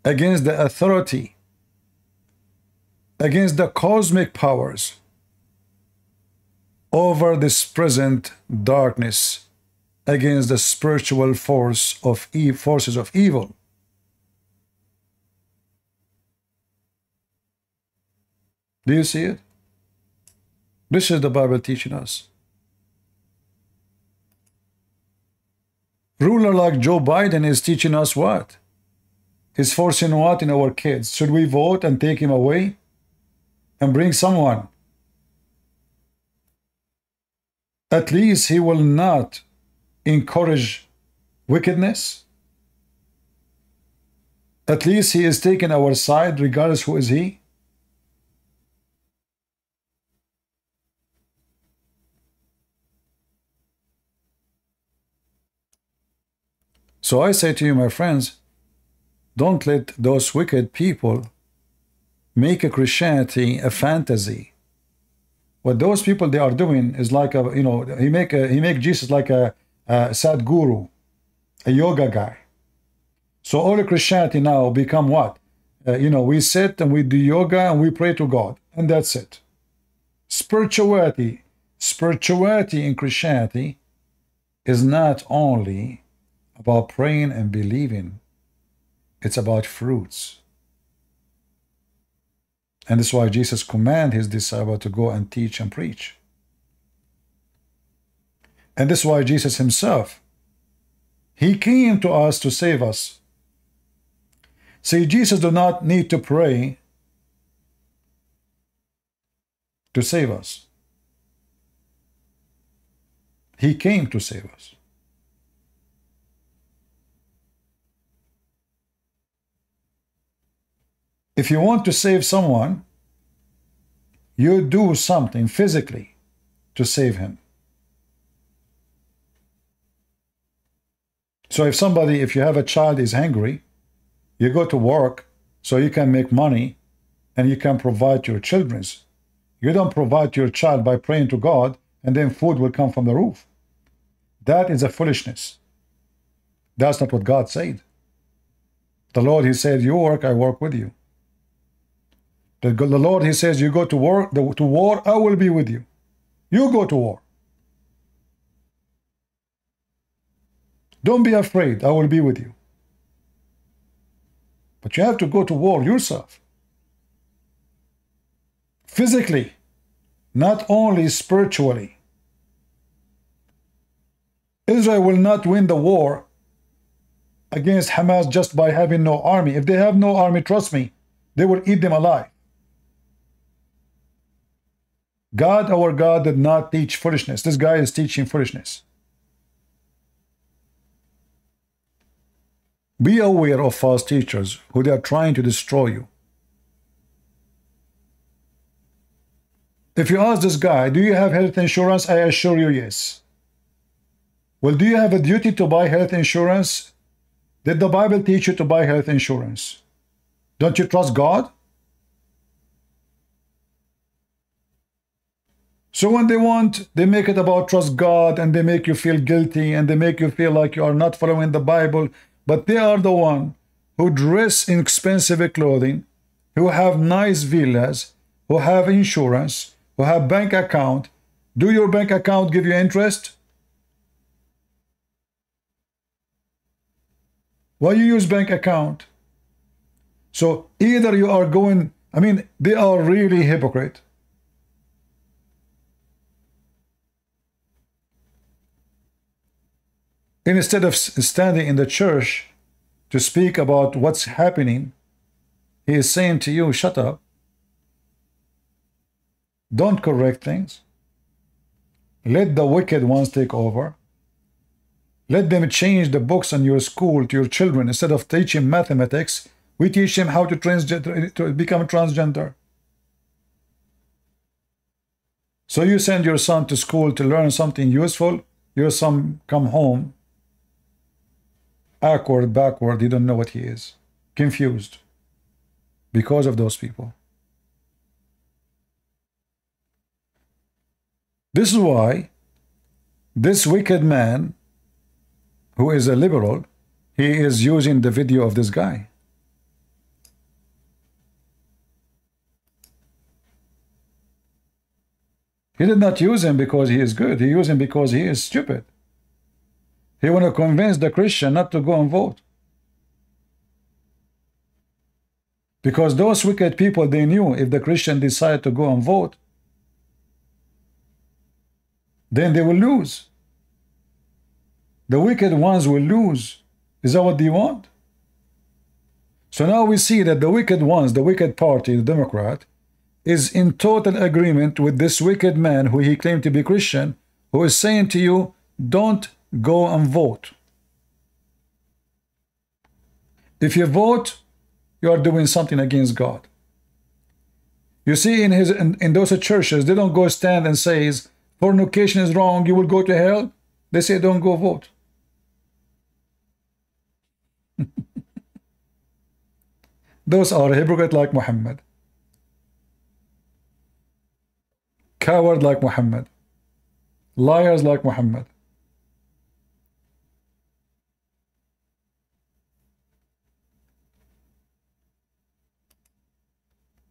against the authority, against the cosmic powers over this present darkness, against the spiritual forces of evil. Do you see it? This is the Bible teaching us. Ruler like Joe Biden is teaching us what? He's forcing what in our kids? Should we vote and take him away and bring someone? At least he will not encourage wickedness. At least he is taking our side regardless who is he. So I say to you, my friends, don't let those wicked people make a Christianity a fantasy. What those people they are doing is like a, he make Jesus like a Sadhguru, a yoga guy. So all the Christianity now become what? We sit and we do yoga and we pray to God, and that's it. Spirituality in Christianity is not only about praying and believing. It's about fruits. And that's why Jesus commanded his disciples to go and teach and preach. And that's why Jesus himself, he came to us to save us. See, Jesus do not need to pray to save us. He came to save us. If you want to save someone, you do something physically to save him. So if you have a child is hungry, you go to work so you can make money and you can provide your children's. You don't provide your child by praying to God and then food will come from the roof. That is a foolishness. That's not what God said. The Lord, he said, you work, I work with you. The Lord, he says, you go to war, I will be with you. You go to war. Don't be afraid, I will be with you. But you have to go to war yourself. Physically, not only spiritually. Israel will not win the war against Hamas just by having no army. If they have no army, trust me, they will eat them alive. God, our God, did not teach foolishness. This guy is teaching foolishness. Be aware of false teachers who they are trying to destroy you. If you ask this guy, do you have health insurance? I assure you, yes. Well, do you have a duty to buy health insurance? Did the Bible teach you to buy health insurance? Don't you trust God? So when they want, they make it about trust God, and they make you feel guilty, and they make you feel like you are not following the Bible. But they are the one who dress in expensive clothing, who have nice villas, who have insurance, who have bank account. Do your bank account give you interest? Why you use bank account? So either you are going, I mean, they are really hypocrite. Instead of standing in the church to speak about what's happening, he is saying to you, shut up. Don't correct things. Let the wicked ones take over. Let them change the books in your school to your children. Instead of teaching mathematics, we teach them how to become transgender. So you send your son to school to learn something useful. Your son come home awkward, backward. He don't know what he is. Confused. Because of those people. This is why this wicked man, who is a liberal, he is using the video of this guy. He did not use him because he is good. He used him because he is stupid. He want to convince the Christian not to go and vote. Because those wicked people, they knew if the Christian decide to go and vote, then they will lose. The wicked ones will lose. Is that what they want? So now we see that the wicked ones, the wicked party, the Democrat, is in total agreement with this wicked man who he claimed to be Christian, who is saying to you, don't go and vote. If you vote, you are doing something against God. You see, in those churches, they don't go stand and say, fornication is wrong, you will go to hell. They say, don't go vote. Those are hypocrites like Muhammad. Coward like Muhammad. Liars like Muhammad.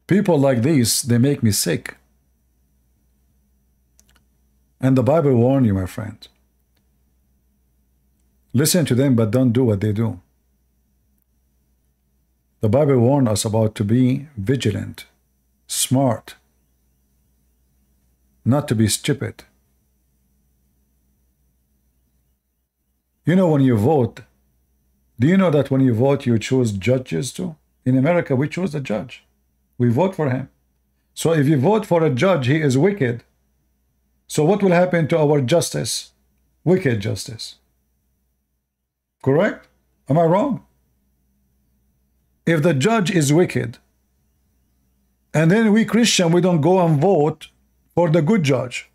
People like these, they make me sick. And the Bible warns you, my friend. Listen to them, but don't do what they do. The Bible warns us about to be vigilant, smart, not to be stupid. You know, when you vote, do you know that when you vote, you choose judges too? In America, we choose the judge. We vote for him. So if you vote for a judge, he is wicked. So what will happen to our justice? Wicked justice. Correct? Am I wrong? If the judge is wicked, and then we Christian, we don't go and vote for the good judge,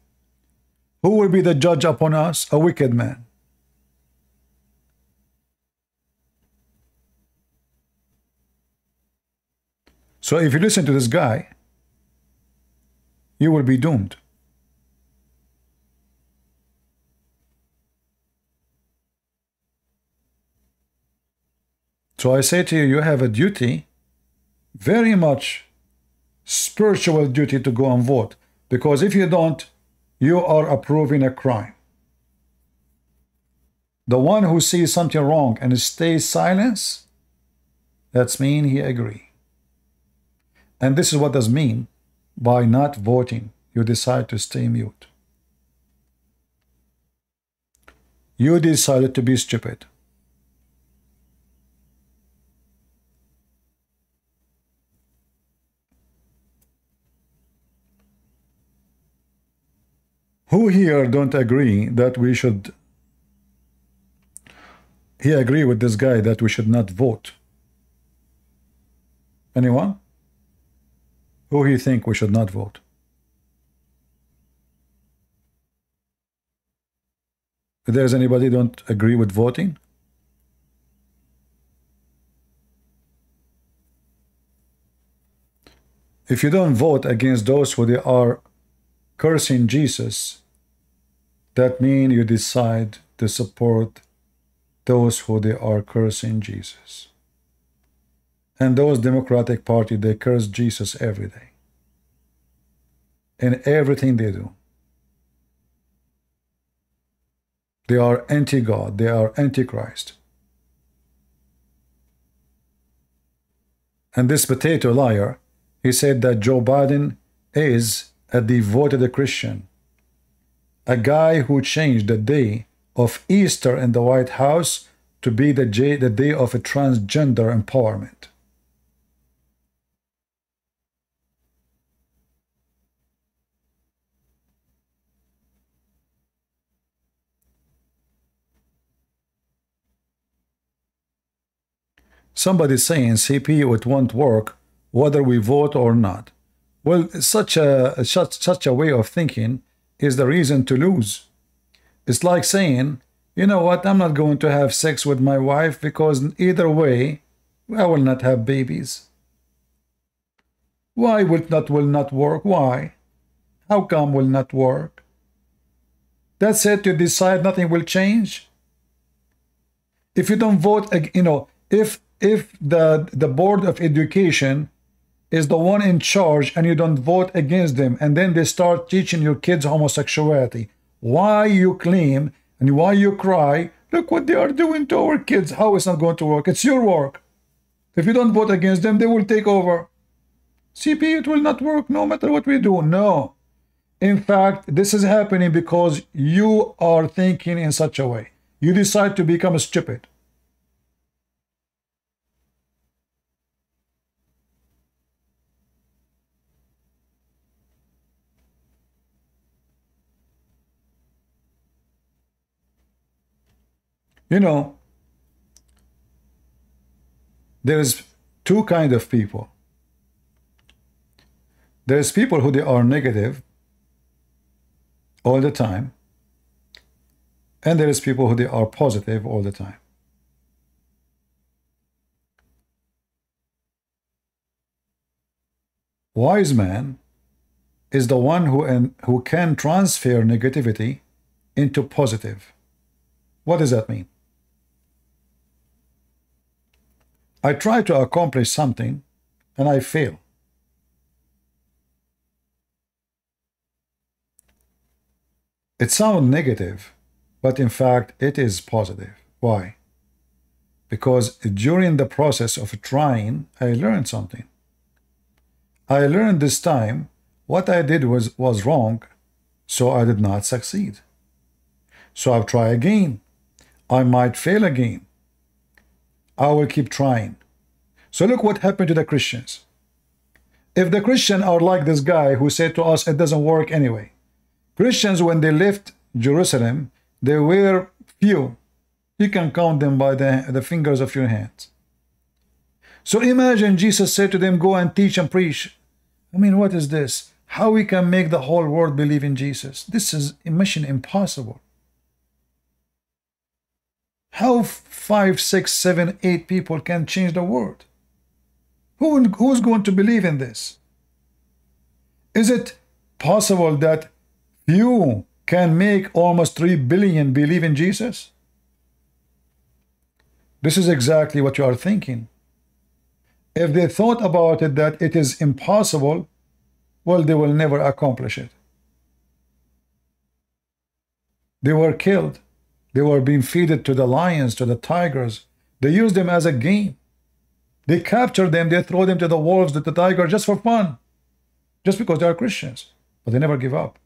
who will be the judge upon us? A wicked man. So if you listen to this guy, you will be doomed. So I say to you, you have a duty, very much spiritual duty, to go and vote. Because if you don't, you are approving a crime. The one who sees something wrong and stays silent, that's mean he agree. And this is what does mean by not voting. You decide to stay mute. You decided to be stupid. Who here don't agree that we should... He agree with this guy that we should not vote? Anyone? Who he think we should not vote? If there's anybody don't agree with voting? If you don't vote against those who they are cursing Jesus, that means you decide to support those who they are cursing Jesus. And those Democratic Party, they curse Jesus every day. In everything they do. They are anti-God. They are anti-Christ. And this potato liar, he said that Joe Biden is a devoted Christian. A guy who changed the day of Easter in the White House to be the day of a transgender empowerment. Somebody's saying CP, it won't work whether we vote or not. Well, such a way of thinking is the reason to lose. It's like saying, you know what, I'm not going to have sex with my wife because either way, I will not have babies. Why will not work? Why? How come will not work? That's it, you decide nothing will change? If you don't vote, you know, if the Board of Education is the one in charge and you don't vote against them, and then they start teaching your kids homosexuality, why you claim and why you cry, look what they are doing to our kids, how it's not going to work? It's your work. If you don't vote against them, they will take over. CP, it will not work no matter what we do. No. In fact, this is happening because you are thinking in such a way. You decide to become stupid. You know, there's two kinds of people. There's people who they are negative all the time, and there is people who they are positive all the time. Wise man is the one who can transfer negativity into positive. What does that mean? I try to accomplish something and I fail. It sounds negative, but in fact it is positive. Why? Because during the process of trying, I learned something. I learned this time what I did was wrong, so I did not succeed. So I'll try again. I might fail again. I will keep trying. So look what happened to the Christians. If the Christians are like this guy who said to us, it doesn't work anyway. Christians, when they left Jerusalem, they were few. You can count them by the fingers of your hands. So imagine Jesus said to them, go and teach and preach. I mean, what is this? How we can make the whole world believe in Jesus? This is a mission impossible. How 5, 6, 7, 8 people can change the world? Who's going to believe in this? Is it possible that few can make almost 3 billion believe in Jesus? This is exactly what you are thinking. If they thought about it that it is impossible, well, they will never accomplish it. They were killed. They were being fed to the lions, to the tigers. They used them as a game. They captured them, they throw them to the wolves, to the tiger, just for fun. Just because they are Christians. But they never give up.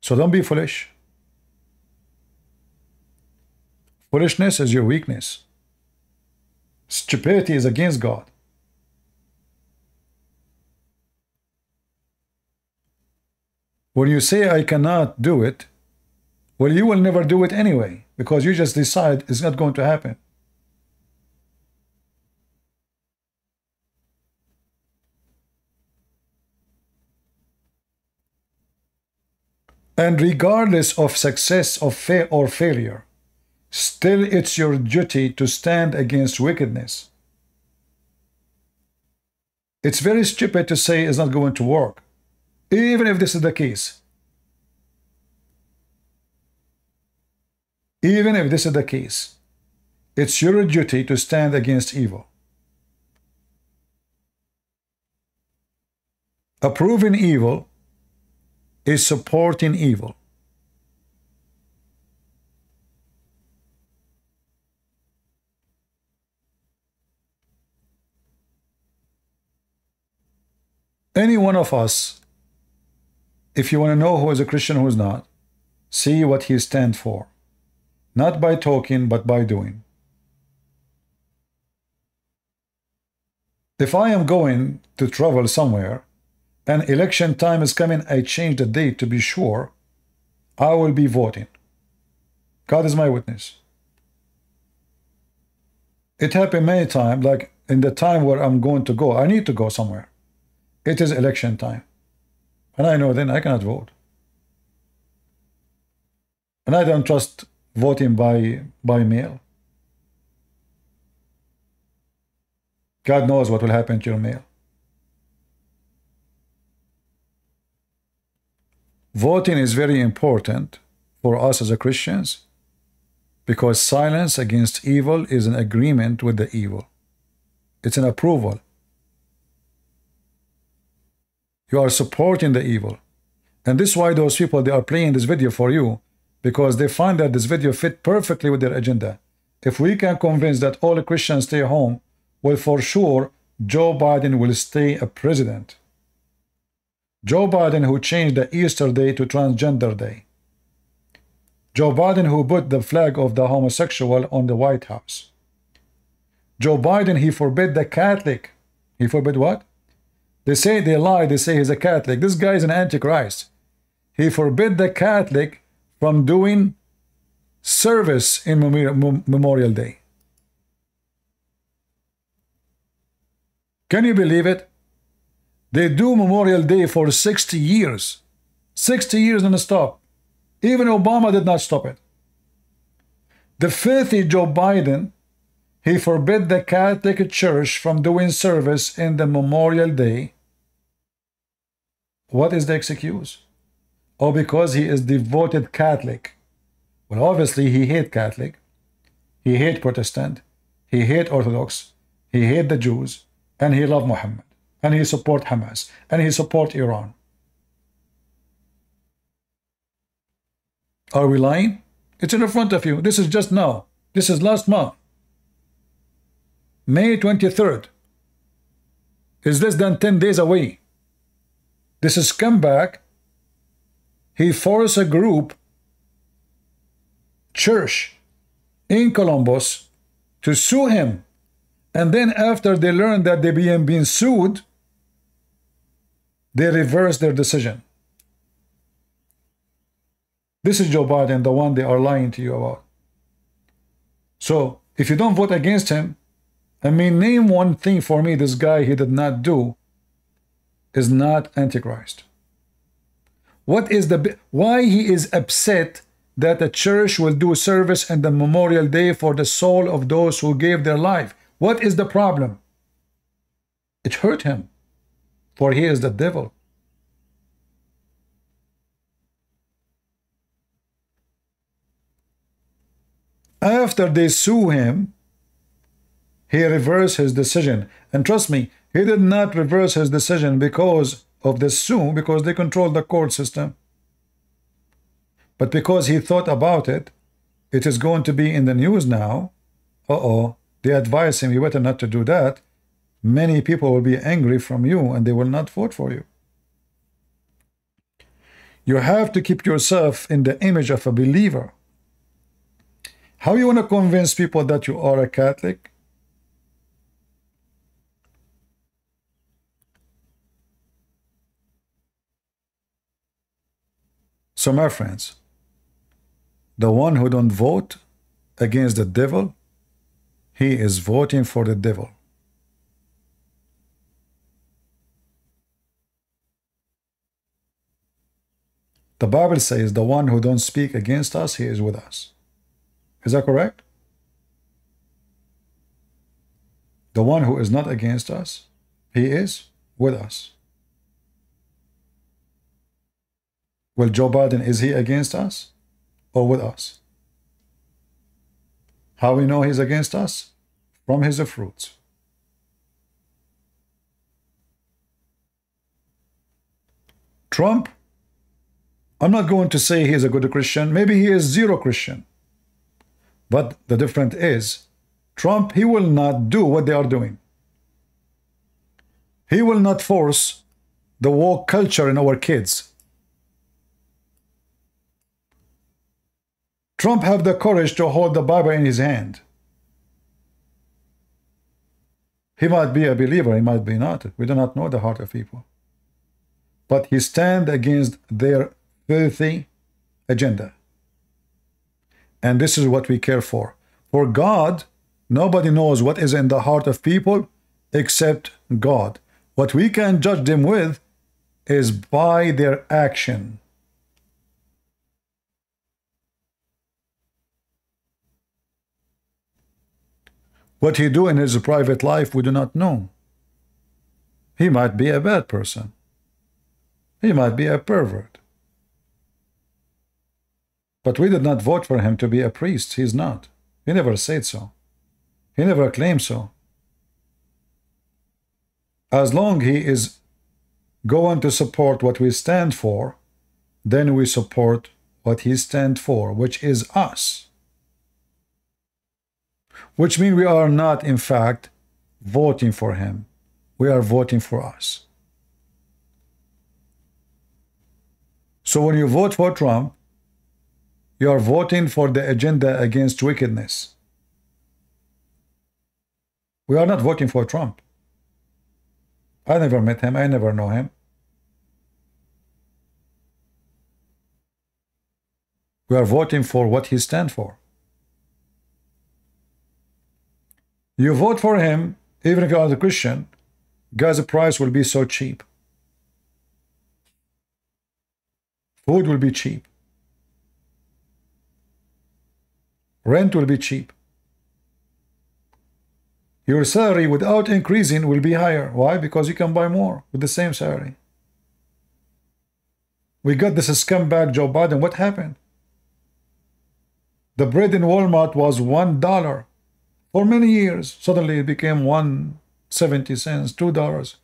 So don't be foolish. Foolishness is your weakness. Stupidity is against God. When you say I cannot do it, well, you will never do it anyway, because you just decide it's not going to happen. And regardless of success or failure, still it's your duty to stand against wickedness. It's very stupid to say it's not going to work, even if this is the case. Even if this is the case, it's your duty to stand against evil. Approving evil is supporting evil. Any one of us, if you want to know who is a Christian, who is not, see what he stands for. Not by talking, but by doing. If I am going to travel somewhere, and election time is coming, I change the date to be sure, I will be voting. God is my witness. It happened many times, like in the time where I'm going to go, I need to go somewhere. It is election time. And I know then I cannot vote. And I don't trust voting by mail. God knows what will happen to your mail. Voting is very important for us as a Christians because silence against evil is an agreement with the evil. It's an approval. You are supporting the evil. And this is why those people, they are playing this video for you, because they find that this video fit perfectly with their agenda. If we can convince that all Christians stay home, well, for sure, Joe Biden will stay a president. Joe Biden who changed the Easter day to transgender day. Joe Biden who put the flag of the homosexual on the White House. Joe Biden, he forbid the Catholic. He forbid what? They say they lie, they say he's a Catholic. This guy is an antichrist. He forbid the Catholic from doing service in Memorial Day. Can you believe it? They do Memorial Day for 60 years. 60 years non-stop. Even Obama did not stop it. The filthy Joe Biden, he forbid the Catholic Church from doing service in the Memorial Day. What is the excuse? Oh, because he is devoted Catholic. Well, obviously he hate Catholic. He hate Protestant. He hate Orthodox. He hate the Jews. And he love Muhammad. And he support Hamas. And he support Iran. Are we lying? It's in front of you. This is just now. This is last month. May 23rd. Is less than 10 days away. This is scumbag. He forced a group, church, in Columbus to sue him. And then after they learned that they being sued, they reversed their decision. This is Joe Biden, the one they are lying to you about. So, if you don't vote against him, I mean, name one thing for me this guy he did not do is not Antichrist. What is why he is upset that the church will do service in the Memorial Day for the soul of those who gave their life? What is the problem? It hurt him, for he is the devil. After they sue him, he reversed his decision. And trust me, he did not reverse his decision because of the sue, because they control the court system. But because he thought about it, it is going to be in the news now. They advise him, you better not to do that. Many people will be angry from you and they will not vote for you. You have to keep yourself in the image of a believer. How you want to convince people that you are a Catholic? So my friends, the one who don't vote against the devil, he is voting for the devil. The Bible says the one who don't speak against us, he is with us. Is that correct? The one who is not against us, he is. with us. Well, Joe Biden, is he against us or with us? How we know he's against us? From his fruits. Trump, I'm not going to say he is a good Christian. Maybe he is zero Christian. But the difference is, Trump, he will not do what they are doing. He will not force the woke culture in our kids. Trump have the courage to hold the Bible in his hand. He might be a believer, he might be not. We do not know the heart of people. But he stands against their filthy agenda. And this is what we care for. For God, nobody knows what is in the heart of people except God. What we can judge them with is by their action. What he do in his private life, we do not know. He might be a bad person. He might be a pervert. But we did not vote for him to be a priest. He's not. He never said so. He never claimed so. As long he is going to support what we stand for, then we support what he stands for, which is us. Which means we are not, in fact, voting for him. We are voting for us. So when you vote for Trump, you are voting for the agenda against wickedness. We are not voting for Trump. I never met him. I never know him. We are voting for what he stands for. You vote for him, even if you are a Christian, gas price will be so cheap. Food will be cheap. Rent will be cheap. Your salary without increasing will be higher. Why? Because you can buy more with the same salary. We got this scumbag Joe Biden. What happened? The bread in Walmart was $1 for many years. Suddenly it became 1.70 cents, $2.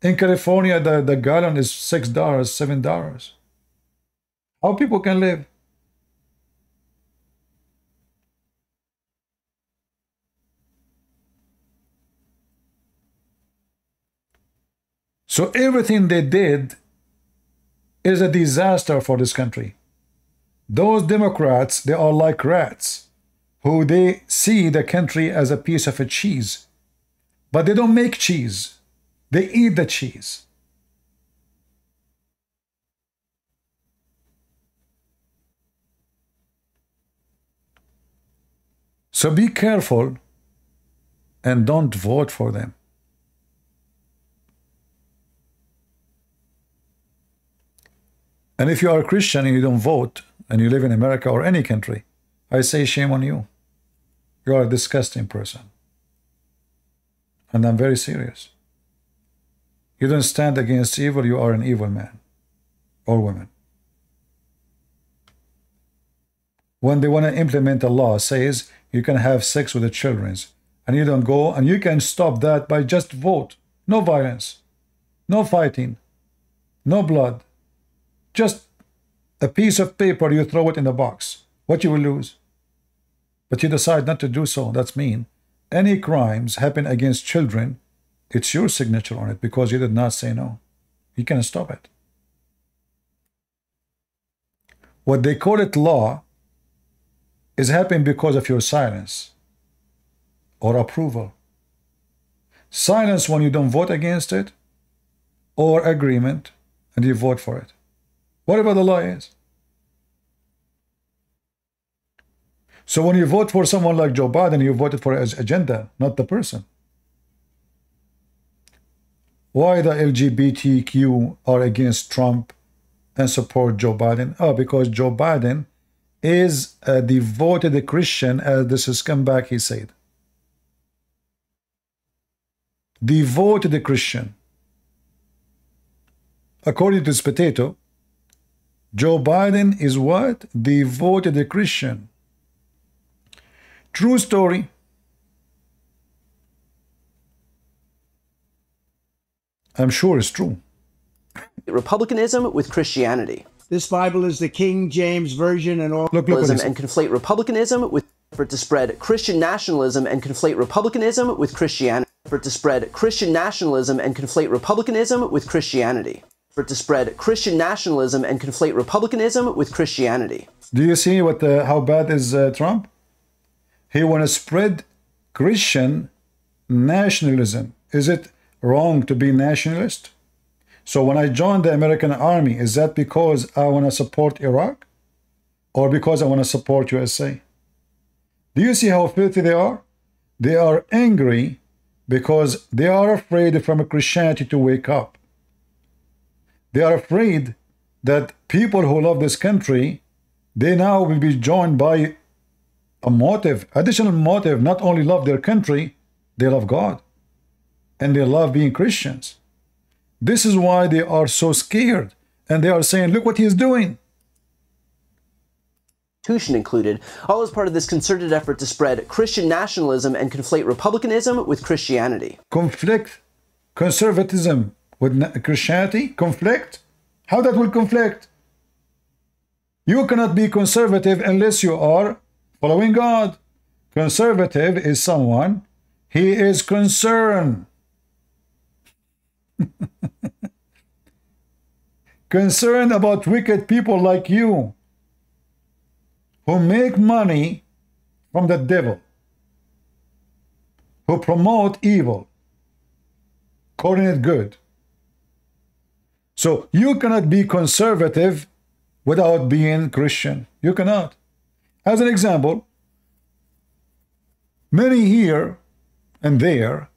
In California, the gallon is $6, $7. How people can live? So everything they did is a disaster for this country. Those Democrats, they are like rats, who they see the country as a piece of a cheese. But they don't make cheese. They eat the cheese. So be careful and don't vote for them. And if you are a Christian and you don't vote, and you live in America or any country, I say shame on you. You are a disgusting person. And I'm very serious. You don't stand against evil, you are an evil man or woman. When they want to implement a law, says you can have sex with the children, and you don't go, and you can stop that by just vote. No violence, no fighting, no blood. Just a piece of paper, you throw it in the box. What you will lose? But you decide not to do so. That's mean. Any crimes happen against children, it's your signature on it because you did not say no. You can stop it. What they call it law is happening because of your silence or approval. Silence when you don't vote against it, or agreement and you vote for it. Whatever the law is. So when you vote for someone like Joe Biden, you voted for his agenda, not the person. Why the LGBTQ are against Trump and support Joe Biden? Oh, because Joe Biden is a devoted Christian, as this scumbag he said. Devoted Christian. according to this potato, Joe Biden is what? Devoted a Christian. True story. I'm sure it's true. Republicanism with Christianity. This Bible is the King James Version and all. Look what And conflate republicanism with effort to spread Christian nationalism and conflate republicanism with Christianity. Effort to spread Christian nationalism and conflate republicanism with Christianity. Effort to spread Christian nationalism and conflate republicanism with Christianity. Do you see what how bad is Trump? He want to spread Christian nationalism. Is it wrong to be nationalist? So when I joined the American Army, is that because I want to support Iraq? Or because I want to support USA? Do you see how filthy they are? They are angry because they are afraid from Christianity to wake up. They are afraid that people who love this country, they now will be joined by a motive, additional motive, not only love their country, they love God. And they love being Christians. This is why they are so scared. And they are saying, look what he is doing. Included, all as part of this concerted effort to spread Christian nationalism and conflate republicanism with Christianity. Conflict conservatism with Christianity? Conflict? How that will conflict? You cannot be conservative unless you are following God. Conservative is someone, he is concerned. Concerned about wicked people like you who make money from the devil, who promote evil, calling it good. So you cannot be conservative without being Christian. You cannot. As an example, many here and there,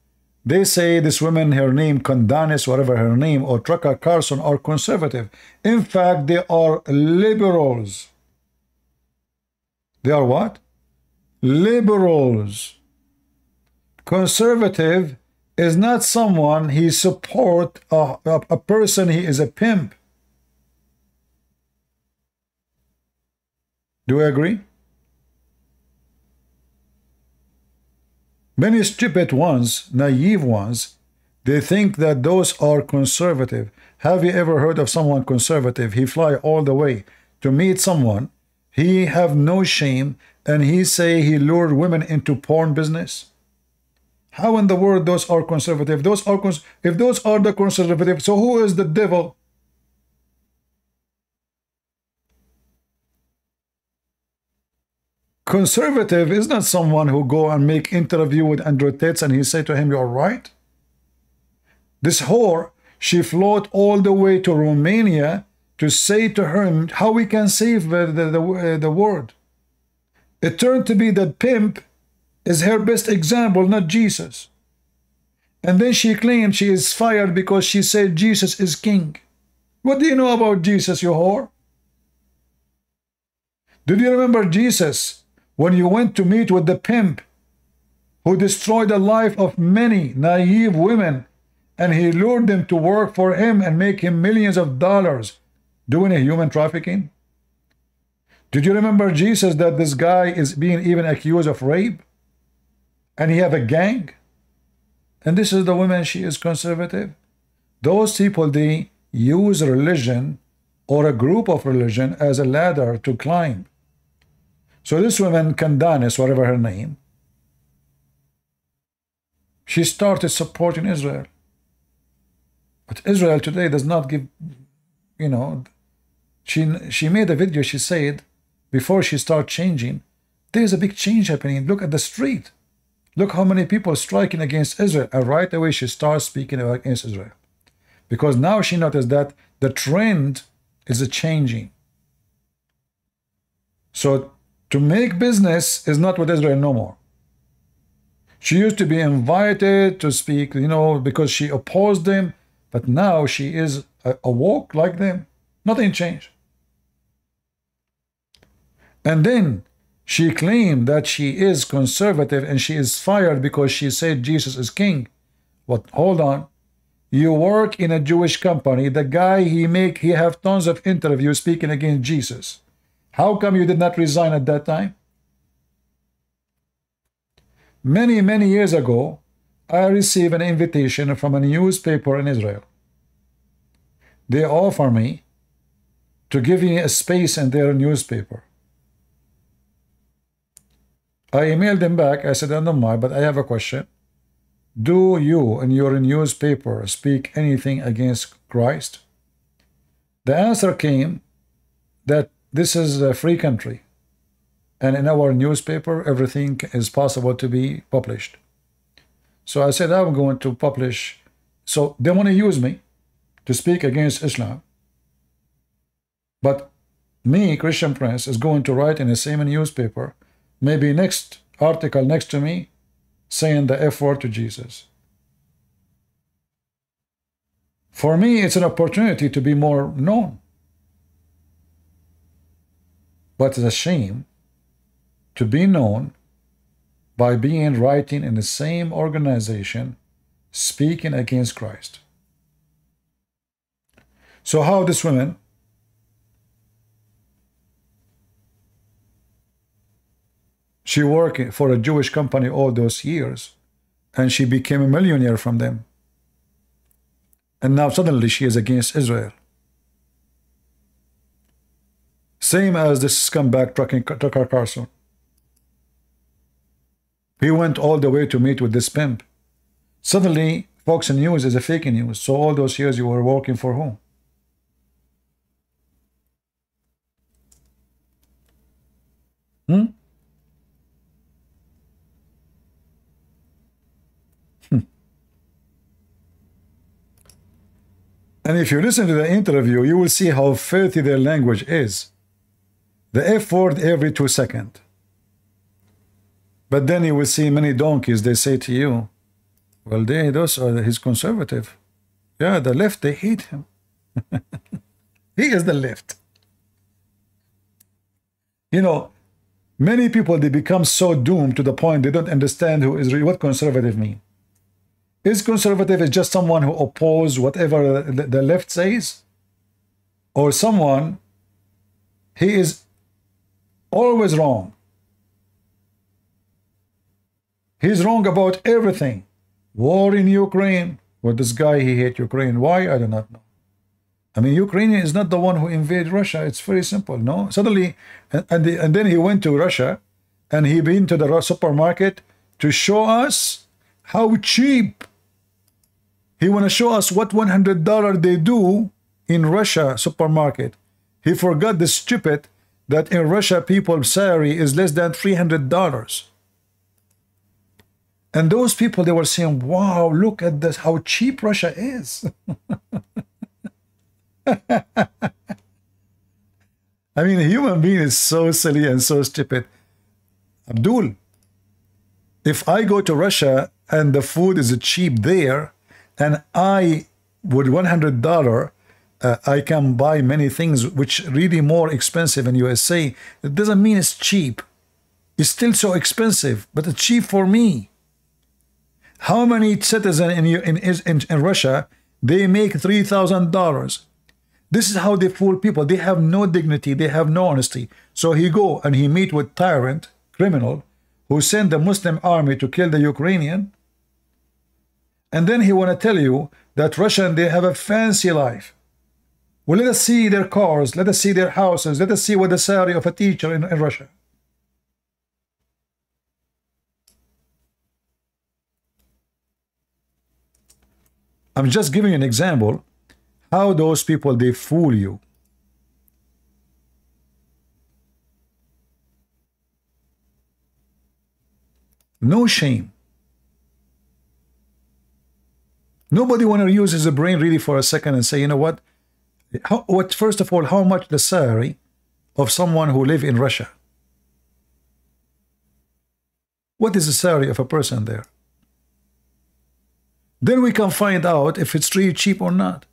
they say this woman, her name Condanis, whatever her name, or Tucker Carlson, are conservative. In fact, they are liberals. They are what? Liberals. Conservative is not someone he support a person, he is a pimp. Do you agree? Many stupid ones, naive ones, they think that those are conservative. Have you ever heard of someone conservative? He fly all the way to meet someone. He have no shame, and he say he lured women into porn business. How in the world those are conservative? Those are if those are the conservative, so who is the devil? Conservative is not someone who go and make interview with Andrew Tate and he say to him, you're right. This whore, she float all the way to Romania to say to him how we can save the world. It turned to be that pimp is her best example, not Jesus. And then she claimed she is fired because she said Jesus is king. What do you know about Jesus, you whore? Did you remember Jesus when you went to meet with the pimp who destroyed the life of many naive women, and he lured them to work for him and make him millions of dollars doing a human trafficking? Did you remember Jesus that this guy is being even accused of rape? And he have a gang? And this is the woman, she is conservative. Those people, they use religion or a group of religion as a ladder to climb. So this woman, Candace, whatever her name, she started supporting Israel. But Israel today does not give, you know, she made a video, she said, before she started changing, there's a big change happening. Look at the street. Look how many people striking against Israel. And right away she starts speaking against Israel. Because now she noticed that the trend is changing. So to make business is not with Israel no more. She used to be invited to speak, you know, because she opposed them. But now she is awoke like them. Nothing changed. And then she claimed that she is conservative and she is fired because she said Jesus is king. But hold on. You work in a Jewish company. The guy, he have tons of interviews speaking against Jesus. How come you did not resign at that time? Many, many years ago, I received an invitation from a newspaper in Israel. They offer me to give me a space in their newspaper. I emailed them back. I said, I don't mind, but I have a question. Do you in your newspaper speak anything against Christ? The answer came that this is a free country, and in our newspaper everything is possible to be published. So I said, I'm going to publish. So they want to use me to speak against Islam, but me, Christian Prince, is going to write in the same newspaper, maybe next article next to me, saying the F word to Jesus. For me, it's an opportunity to be more known. But it's a shame to be known by being writing in the same organization, speaking against Christ. So how this woman, she worked for a Jewish company all those years, and she became a millionaire from them. And now suddenly she is against Israel. Same as this scumbag Tucker Carlson. He went all the way to meet with this pimp. Suddenly, Fox News is a fake news. So all those years you were working for whom? And if you listen to the interview, you will see how filthy their language is. The F word every 2 seconds. But then you will see many donkeys, they say to you, well, those are his conservative. Yeah, the left, they hate him. He is the left. You know, many people, they become so doomed to the point they don't understand what conservative means. Is conservative is just someone who opposes whatever the left says? Or someone, he is always wrong. He's wrong about everything. War in Ukraine. Well, this guy, he hates Ukraine. Why? I do not know. I mean, Ukraine is not the one who invaded Russia. It's very simple, no? Suddenly, and then he went to Russia, and he been to the supermarket to show us how cheap. He want to show us what $100 they do in Russia supermarket. He forgot the stupid that in Russia people's salary is less than $300. And those people, they were saying, wow, look at this, how cheap Russia is. I mean, a human being is so silly and so stupid. Abdul, if I go to Russia and the food is cheap there, and I, with $100, I can buy many things which really more expensive in USA. It doesn't mean it's cheap. It's still so expensive, but it's cheap for me. How many citizens in Russia, they make $3,000? This is how they fool people. They have no dignity. They have no honesty. So he go and he meet with tyrant, criminal, who sent the Muslim army to kill the Ukrainian. And then he want to tell you that Russian, they have a fancy life. Well, let us see their cars. Let us see their houses. Let us see what the salary of a teacher in Russia. I'm just giving you an example how those people, they fool you. No shame. Nobody want to use his brain really for a second and say, you know what? First of all, how much the salary of someone who live in Russia? What is the salary of a person there? Then we can find out if it's really cheap or not.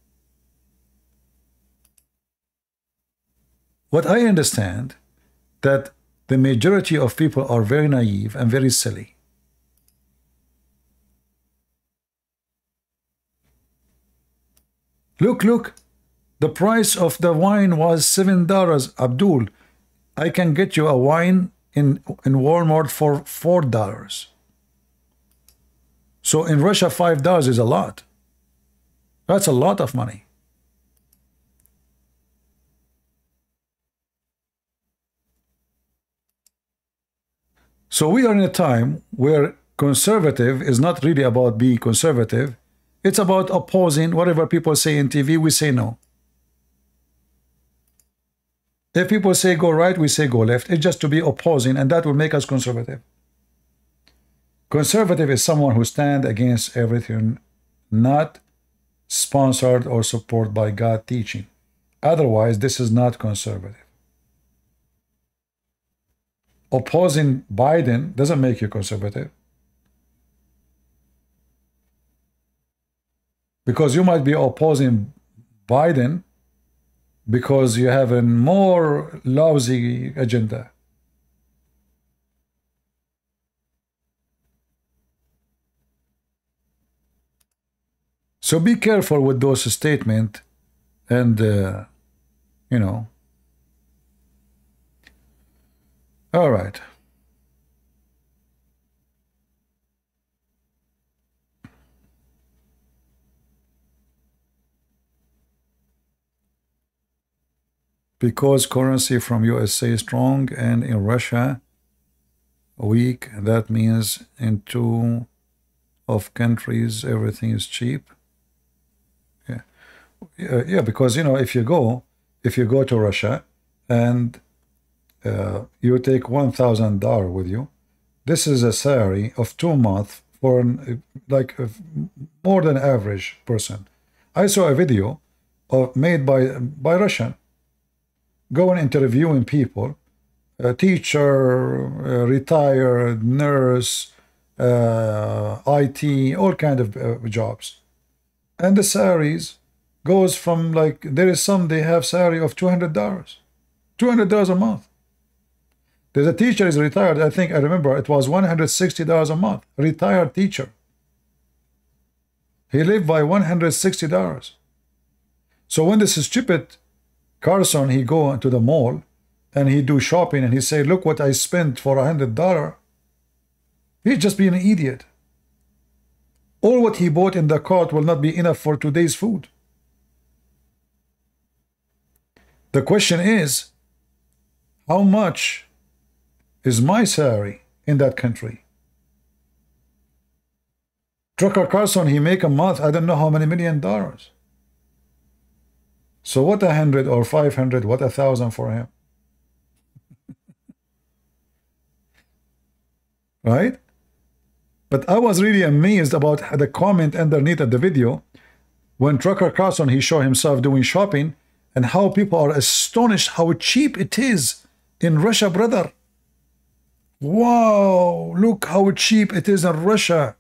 What I understand, that the majority of people are very naive and very silly. Look, the price of the wine was $7. Abdul, I can get you a wine in Walmart for $4. So in Russia, $5 is a lot. That's a lot of money. So we are in a time where conservative is not really about being conservative. It's about opposing whatever people say in TV. We say no. If people say go right, we say go left. It's just to be opposing, and that will make us conservative. Conservative is someone who stands against everything not sponsored or supported by God teaching. Otherwise, this is not conservative. Opposing Biden doesn't make you conservative. Because you might be opposing Biden because you have a more lousy agenda. So be careful with those statements and, you know. All right. Because currency from USA is strong and in Russia weak, that means in two of countries everything is cheap. Yeah, because you know, if you go to Russia and you take $1,000 with you, this is a salary of 2 months for like more than average person. I saw a video made by Russian going interviewing people, a teacher, retired nurse, IT, all kind of jobs, and the salaries goes from, like, there is some they have salary of $200 a month. There's a teacher is retired, I think I remember it was $160 a month, retired teacher. He lived by $160. So when this stupid Carson, he go to the mall and he do shopping and he say, look what I spent for $100. He's just being an idiot. All what he bought in the cart will not be enough for today's food. The question is, how much is my salary in that country? Trucker Carson, he make a month, I don't know how many $1 million. So what 100 or 500, what 1,000 for him? Right? But I was really amazed about the comment underneath of the video when Trucker Carson, he showed himself doing shopping, and how people are astonished how cheap it is in Russia, brother. Wow, look how cheap it is in Russia.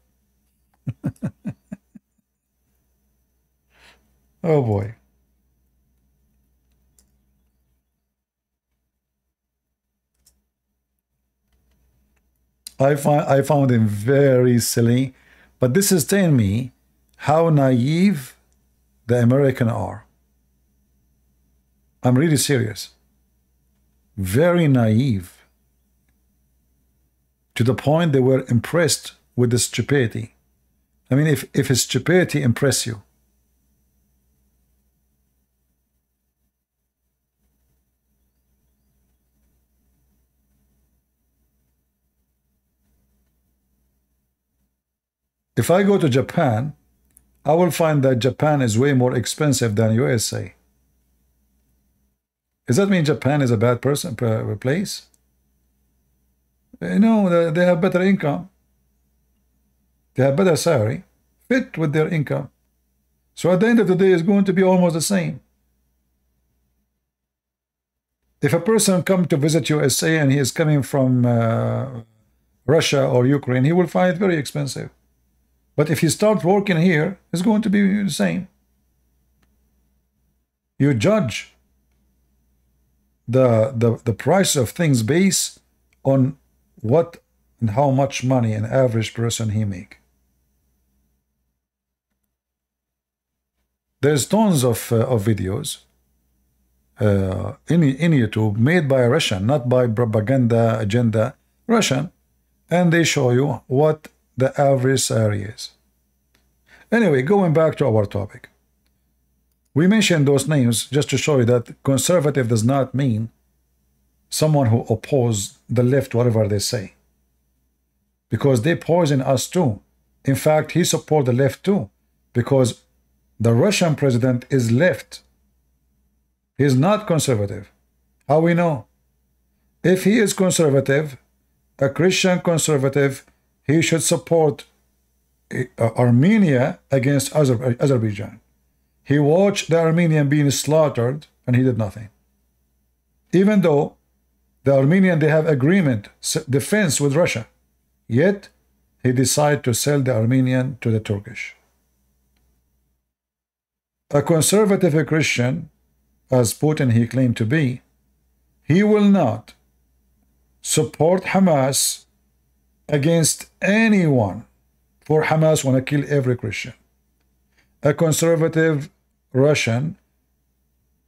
Oh boy. I found him very silly, but this is telling me how naive the Americans are. I'm really serious. Very naive. To the point they were impressed with the stupidity. I mean, if his stupidity impress you. If I go to Japan, I will find that Japan is way more expensive than USA. Does that mean Japan is a bad place? No, they have better income. They have better salary, fit with their income. So at the end of the day, it's going to be almost the same. If a person comes to visit USA and he is coming from Russia or Ukraine, he will find it very expensive. But if he starts working here, it's going to be the same. You judge the price of things based on what and how much money an average person he make. There's tons of videos in YouTube made by a Russian, not by propaganda agenda, Russian, and they show you what the adversary is. Anyway, going back to our topic. We mentioned those names just to show you that conservative does not mean someone who opposes the left, whatever they say. Because they poison us too. In fact, he supports the left too. Because the Russian president is left. He is not conservative. How we know? If he is conservative, a Christian conservative, he should support Armenia against Azerbaijan. He watched the Armenian being slaughtered and he did nothing. Even though the Armenian, they have agreement, defense with Russia. Yet, he decided to sell the Armenian to the Turkish. A conservative Christian, as Putin he claimed to be, he will not support Hamas against anyone, for Hamas want to kill every Christian. A conservative Russian,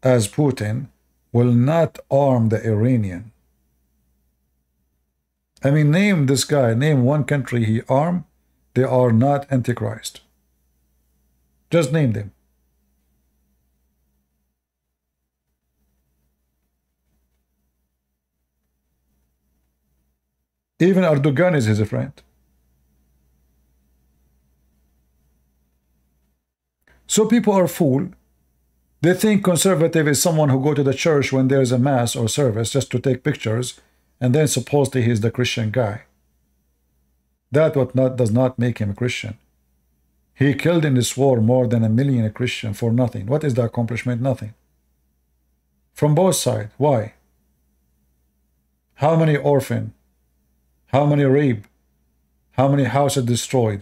as Putin, will not arm the Iranian. I mean, name this guy, name one country he armed, they are not Antichrist. Just name them. Even Erdogan is his friend. So people are fooled. They think conservative is someone who go to the church when there is a mass or service just to take pictures, and then supposedly he is the Christian guy. That does not make him a Christian. He killed in this war more than 1 million Christians for nothing. What is the accomplishment? Nothing. From both sides. Why? How many orphans? How many rape? How many houses destroyed?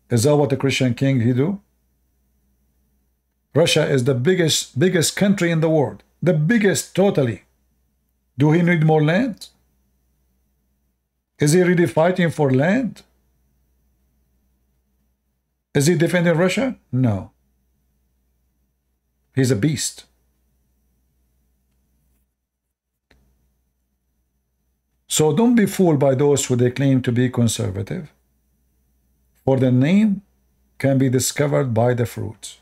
Is that what the Christian king he do? Russia is the biggest country in the world. The biggest totally. Do he need more land? Is he really fighting for land? Is he defending Russia? No. He's a beast. So don't be fooled by those who they claim to be conservative. For the name can be discovered by the fruits.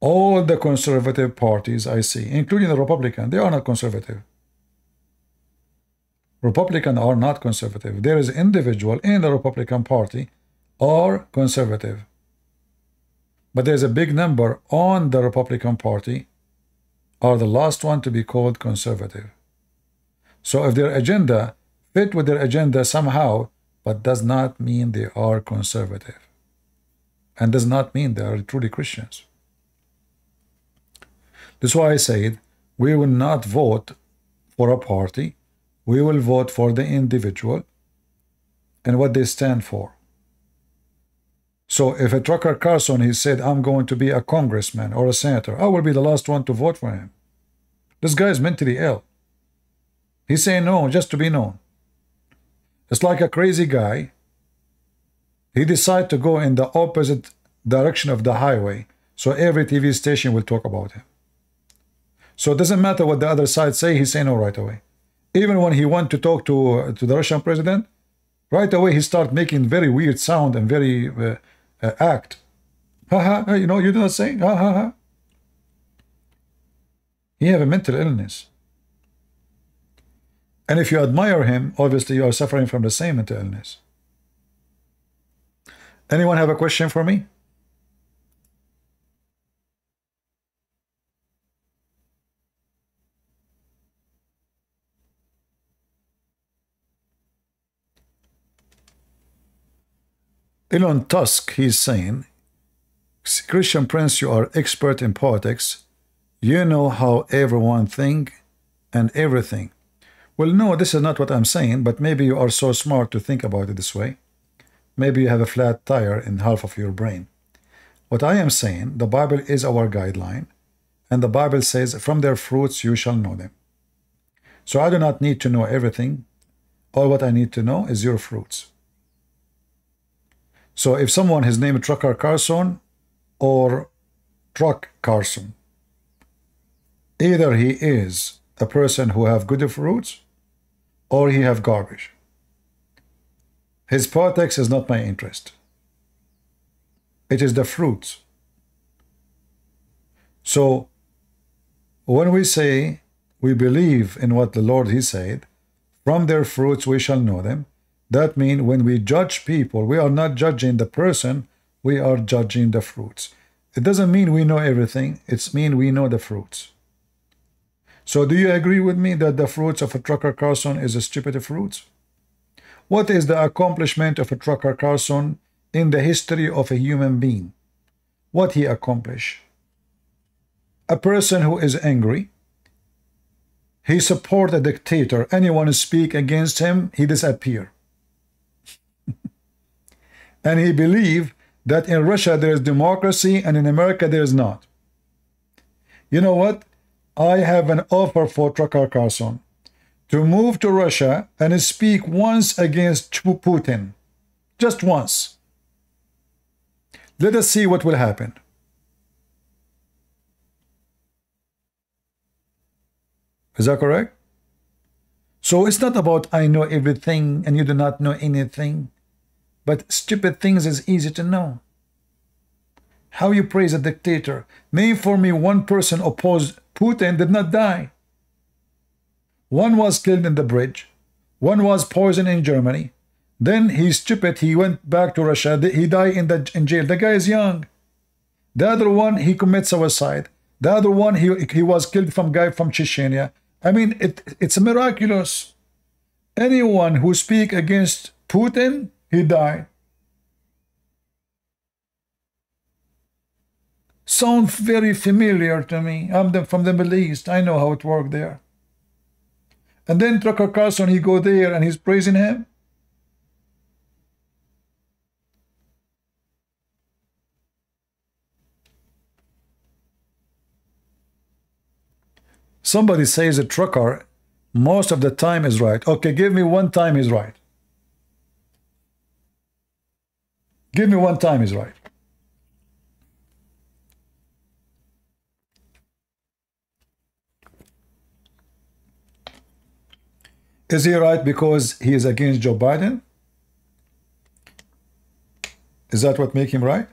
All the conservative parties I see, including the Republican, they are not conservative. Republicans are not conservative. There is individual in the Republican Party are conservative. But there's a big number on the Republican Party are the last one to be called conservative. So if their agenda fit with their agenda somehow, but does not mean they are conservative. And does not mean they are truly Christians. That's why I said, we will not vote for a party. We will vote for the individual and what they stand for. So if a Tucker Carlson, he said, I'm going to be a congressman or a senator, I will be the last one to vote for him. This guy is mentally ill. He's saying no just to be known. It's like a crazy guy. He decided to go in the opposite direction of the highway, so every TV station will talk about him. So it doesn't matter what the other side say, he's saying no right away. Even when he went to talk to the Russian president, right away he started making very weird sound and very act. Ha ha, you know, you do not say, ha ha ha. He have a mental illness. And if you admire him, obviously you are suffering from the same mental illness. Anyone have a question for me? Elon Tusk, he's saying, Christian Prince, you are expert in politics. You know how everyone think and everything. Well, no, this is not what I'm saying, but maybe you are so smart to think about it this way. Maybe you have a flat tire in half of your brain. What I am saying, the Bible is our guideline, and the Bible says, from their fruits you shall know them. So I do not need to know everything. All what I need to know is your fruits. So if someone, his name is Trucker Carson or Truck Carson, either he is a person who have good fruits or he have garbage. His politics is not my interest. It is the fruits. So when we say we believe in what the Lord he said, from their fruits we shall know them, that means when we judge people, we are not judging the person, we are judging the fruits. It doesn't mean we know everything, it means we know the fruits. So do you agree with me that the fruits of a Trucker Carson is a stupid fruits? What is the accomplishment of a Trucker Carson in the history of a human being? What he accomplished? A person who is angry, he support a dictator. Anyone who speak against him, he disappear. And he believe that in Russia there is democracy and in America there is not. You know what? I have an offer for Trucker Carson to move to Russia and speak once against Putin. Just once. Let us see what will happen. Is that correct? So it's not about I know everything and you do not know anything. But stupid things is easy to know. How you praise a dictator? Name for me one person opposed Putin did not die. One was killed in the bridge. One was poisoned in Germany. Then he's stupid. He went back to Russia. He died in jail. The guy is young. The other one, he commits suicide. The other one, he was killed from guy from Chechnya. I mean, it's miraculous. Anyone who speak against Putin, he died. Sounds very familiar to me. I'm from the Middle East. I know how it worked there. And then Trucker Carson, he go there and he's praising him. Somebody says a trucker most of the time is right. Okay, give me one time he's right. Give me one time he's right. Is he right because he is against Joe Biden? Is that what makes him right?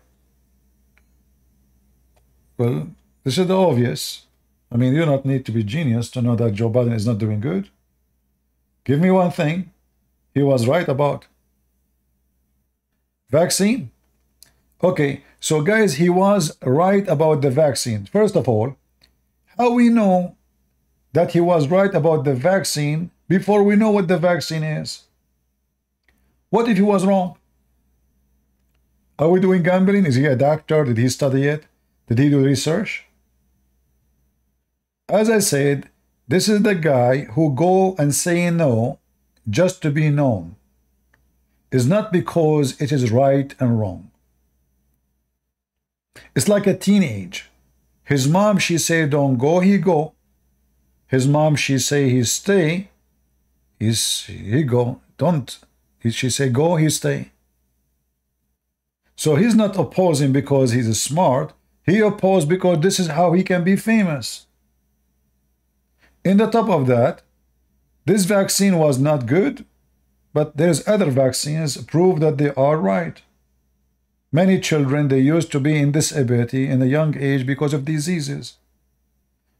Well, this is the obvious. I mean, you don't need to be genius to know that Joe Biden is not doing good. Give me one thing he was right about. Vaccine. Okay, so guys, he was right about the vaccine. First of all, how we know that he was right about the vaccine before we know what the vaccine is? What if he was wrong? Are we doing gambling? Is he a doctor? Did he study it? Did he do research? As I said, this is the guy who go and say no just to be known. It's not because it is right and wrong. It's like a teenage. His mom, she say don't go, he go. His mom, she say he stay, he go. Don't. She say go, he stay. So he's not opposing because he's smart. He opposed because this is how he can be famous. In the top of that, this vaccine was not good, but there's other vaccines prove that they are right. Many children, they used to be in disability in a young age because of diseases.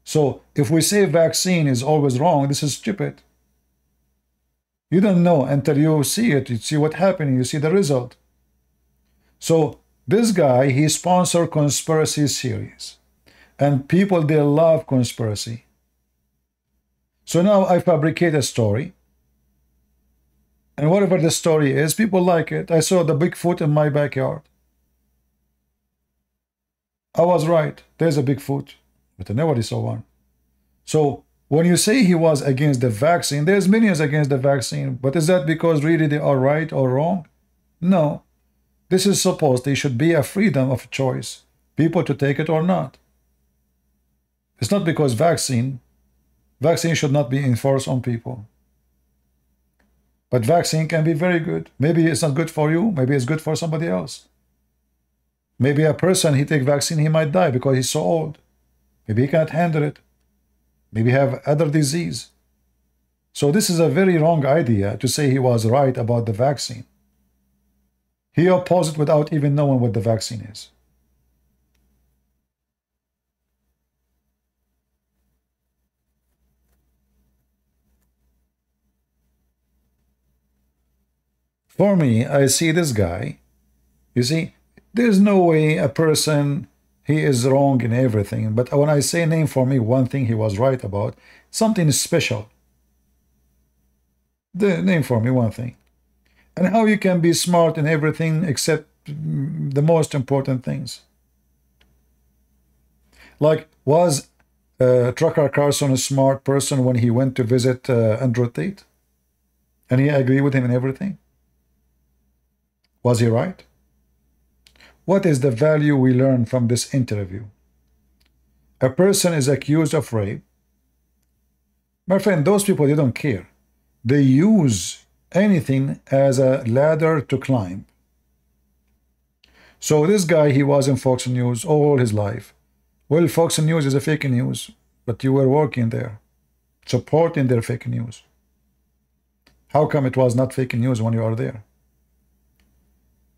So if we say vaccine is always wrong, this is stupid. You don't know until you see it, you see what happened, you see the result. So this guy, he sponsored conspiracy series. And people, they love conspiracy. So now I fabricate a story. And whatever the story is, people like it. I saw the Bigfoot in my backyard. I was right. There's a Bigfoot. But I nobody saw one. So when you say he was against the vaccine, there's millions against the vaccine. But is that because really they are right or wrong? No. This is supposed there should be a freedom of choice. People to take it or not. It's not because vaccine should not be enforced on people. But vaccine can be very good. Maybe it's not good for you. Maybe it's good for somebody else. Maybe a person, he take vaccine, he might die because he's so old. Maybe he can't handle it. Maybe have other disease. So this is a very wrong idea to say he was right about the vaccine. He opposed it without even knowing what the vaccine is. For me, I see this guy. You see, there's no way a person, he is wrong in everything. But when I say name for me, one thing he was right about, something special. The name for me one thing. And how you can be smart in everything except the most important things. Like, was Tucker Carlson a smart person when he went to visit Andrew Tate? And he agreed with him in everything? Was he right? What is the value we learn from this interview? A person is accused of rape. My friend, those people, they don't care. They use anything as a ladder to climb. So this guy, he was in Fox News all his life. Well, Fox News is a fake news, but you were working there, supporting their fake news. How come it was not fake news when you are there?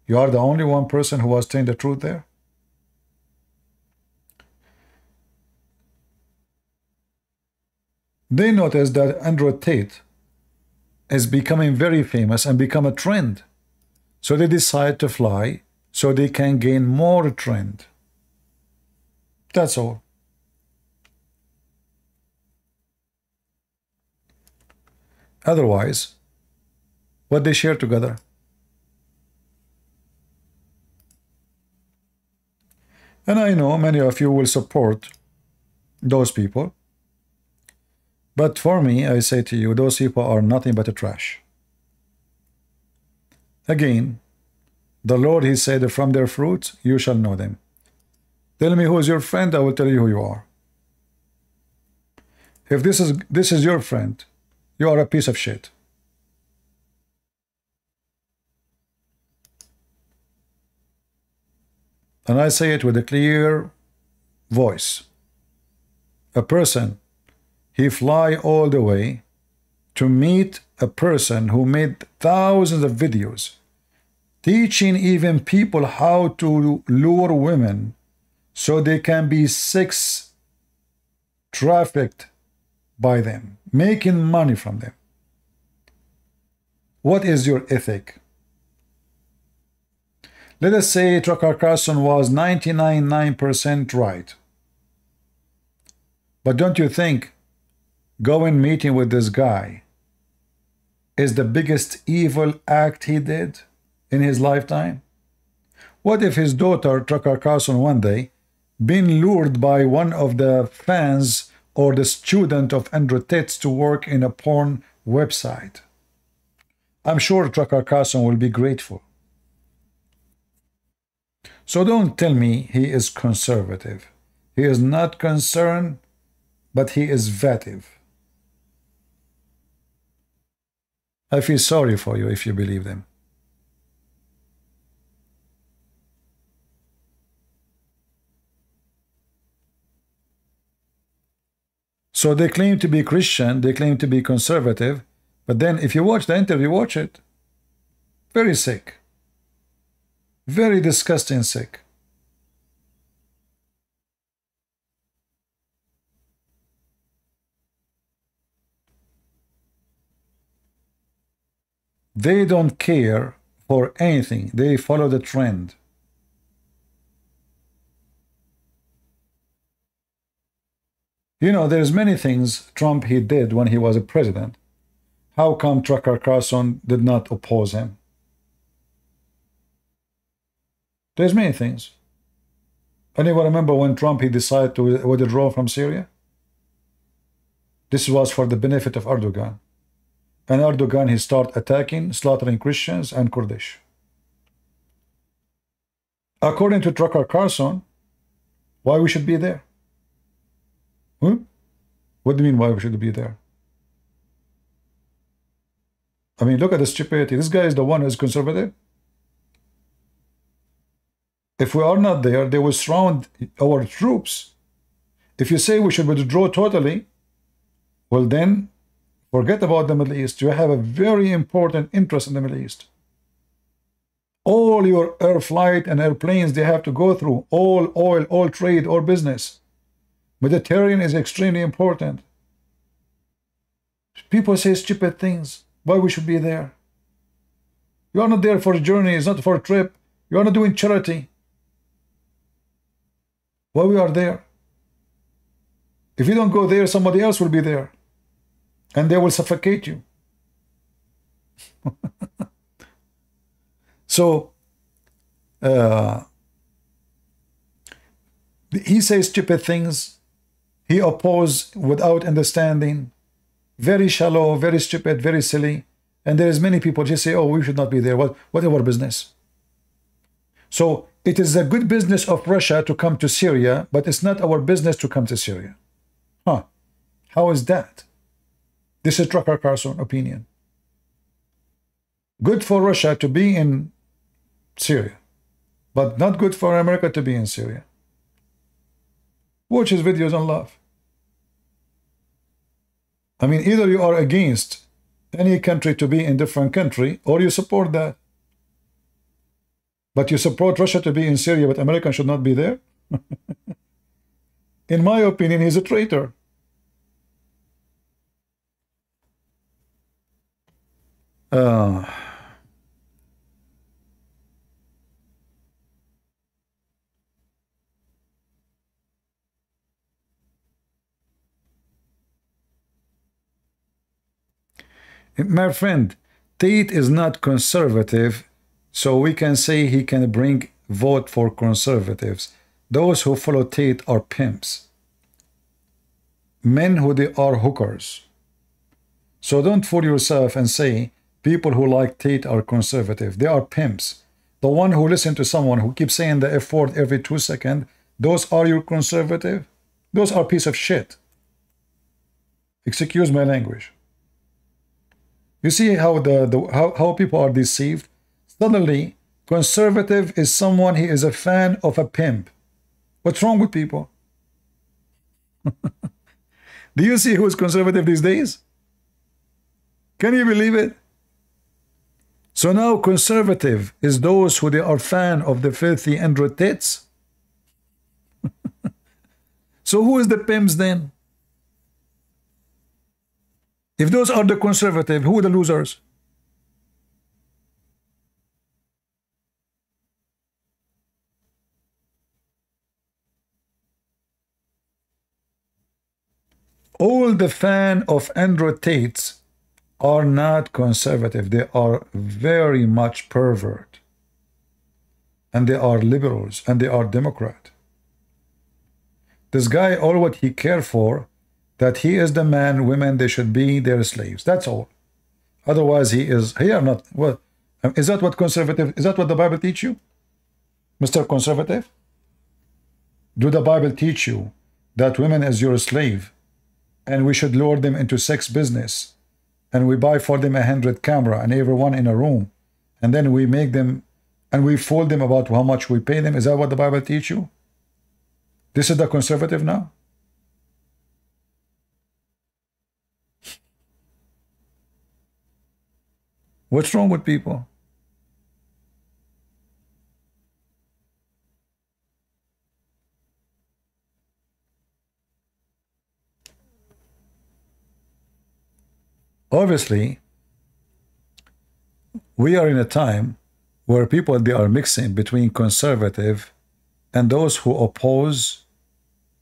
You are the only one person who was telling the truth there? They noticed that Andrew Tate is becoming very famous and become a trend. So they decide to fly so they can gain more trend. That's all. Otherwise, what they share together. And I know many of you will support those people. But for me, I say to you, those people are nothing but a trash. Again, the Lord, he said, from their fruits you shall know them. Tell me who is your friend, I will tell you who you are. If this is your friend, you are a piece of shit. And I say it with a clear voice. A person, he fly all the way to meet a person who made thousands of videos teaching even people how to lure women so they can be sex trafficked by them, making money from them. What is your ethic? Let us say Tucker Carlson was 99.9% right. But don't you think going meeting with this guy is the biggest evil act he did in his lifetime? What if his daughter, Tucker Carlson, one day been lured by one of the fans or the student of Andrew Tate to work in a porn website? I'm sure Tucker Carlson will be grateful. So don't tell me he is conservative. He is not concerned, but he is vative. I feel sorry for you if you believe them. So they claim to be Christian, they claim to be conservative, but then if you watch the interview, watch it. Very sick. Very disgusting sick. They don't care for anything. They follow the trend. You know, there's many things Trump he did when he was a president. How come Tucker Carlson did not oppose him? There's many things. Anyone remember when Trump he decided to withdraw from Syria? This was for the benefit of Erdogan. And Erdogan he started attacking, slaughtering Christians and Kurdish. According to Tucker Carlson, why we should be there? What do you mean why we should be there? I mean, look at the stupidity. This guy is the one who's conservative. If we are not there, they will surround our troops. If you say we should withdraw totally, well then, forget about the Middle East. You have a very important interest in the Middle East. All your air flight and airplanes they have to go through, all oil, all trade, all business. Mediterranean is extremely important. People say stupid things. Why we should be there? You are not there for a journey. It's not for a trip. You are not doing charity. Why we are there? If you don't go there, somebody else will be there. And they will suffocate you. So, he says stupid things. He opposes without understanding. Very shallow, very stupid, very silly. And there is many people just say, oh, we should not be there. What our business? So, it is a good business of Russia to come to Syria, but it's not our business to come to Syria. Huh. How is that? This is Tucker Carlson's opinion. Good for Russia to be in Syria, but not good for America to be in Syria. Watch his videos on love. I mean, either you are against any country to be in different country, or you support that. But you support Russia to be in Syria, but America should not be there? In my opinion, he's a traitor. My friend, Tate is not conservative, so we can say he can bring vote for conservatives. Those who follow Tate are pimps. Men who they are hookers. So don't fool yourself and say people who like Tate are conservative. They are pimps. The one who listen to someone who keeps saying the F word every 2 seconds, those are your conservative? Those are piece of shit. Excuse my language. You see how how people are deceived? Suddenly, conservative is someone he is a fan of a pimp. What's wrong with people? Do you see who is conservative these days? Can you believe it? So now conservative is those who they are fan of the filthy android tits. So who is the pimps then? If those are the conservative, who are the losers? All the fan of android tates are not conservative. They are very much pervert. And they are liberals. And they are Democrat. This guy, all what he cares for, that he is the man, women, they should be their slaves. That's all. Otherwise, he are not. Well, is that what conservative, is that what the Bible teach you? Mr. Conservative? Do the Bible teach you that women is your slave and we should lure them into sex business and we buy for them 100 camera and everyone in a room and then we make them and we fool them about how much we pay them? Is that what the Bible teach you? This is the conservative now? What's wrong with people? Obviously, we are in a time where people, they are mixing between conservative and those who oppose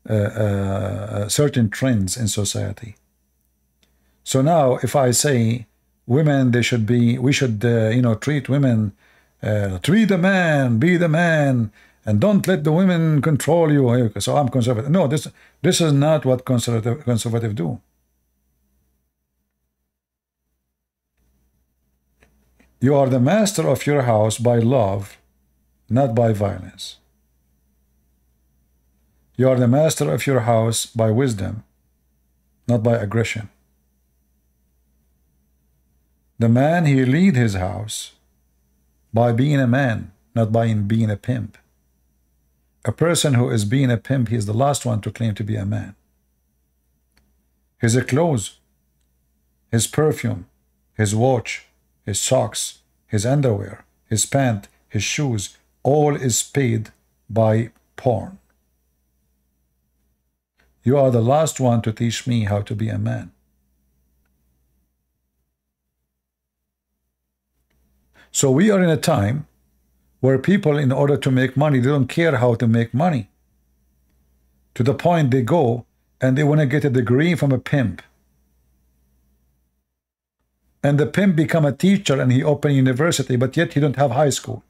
certain trends in society. So now, if I say women, they should be, we should, treat women, treat the man, be the man, and don't let the women control you. So I'm conservative. No, this is not what conservative do. You are the master of your house by love, not by violence. You are the master of your house by wisdom, not by aggression. The man, he lead his house by being a man, not by being a pimp. A person who is being a pimp, he is the last one to claim to be a man. His clothes, his perfume, his watch, his socks, his underwear, his pant, his shoes, all is paid by porn. You are the last one to teach me how to be a man. So we are in a time where people, in order to make money, they don't care how to make money. To the point they go and they want to get a degree from a pimp. And the pimp become a teacher and he open university, but yet he don't have high school.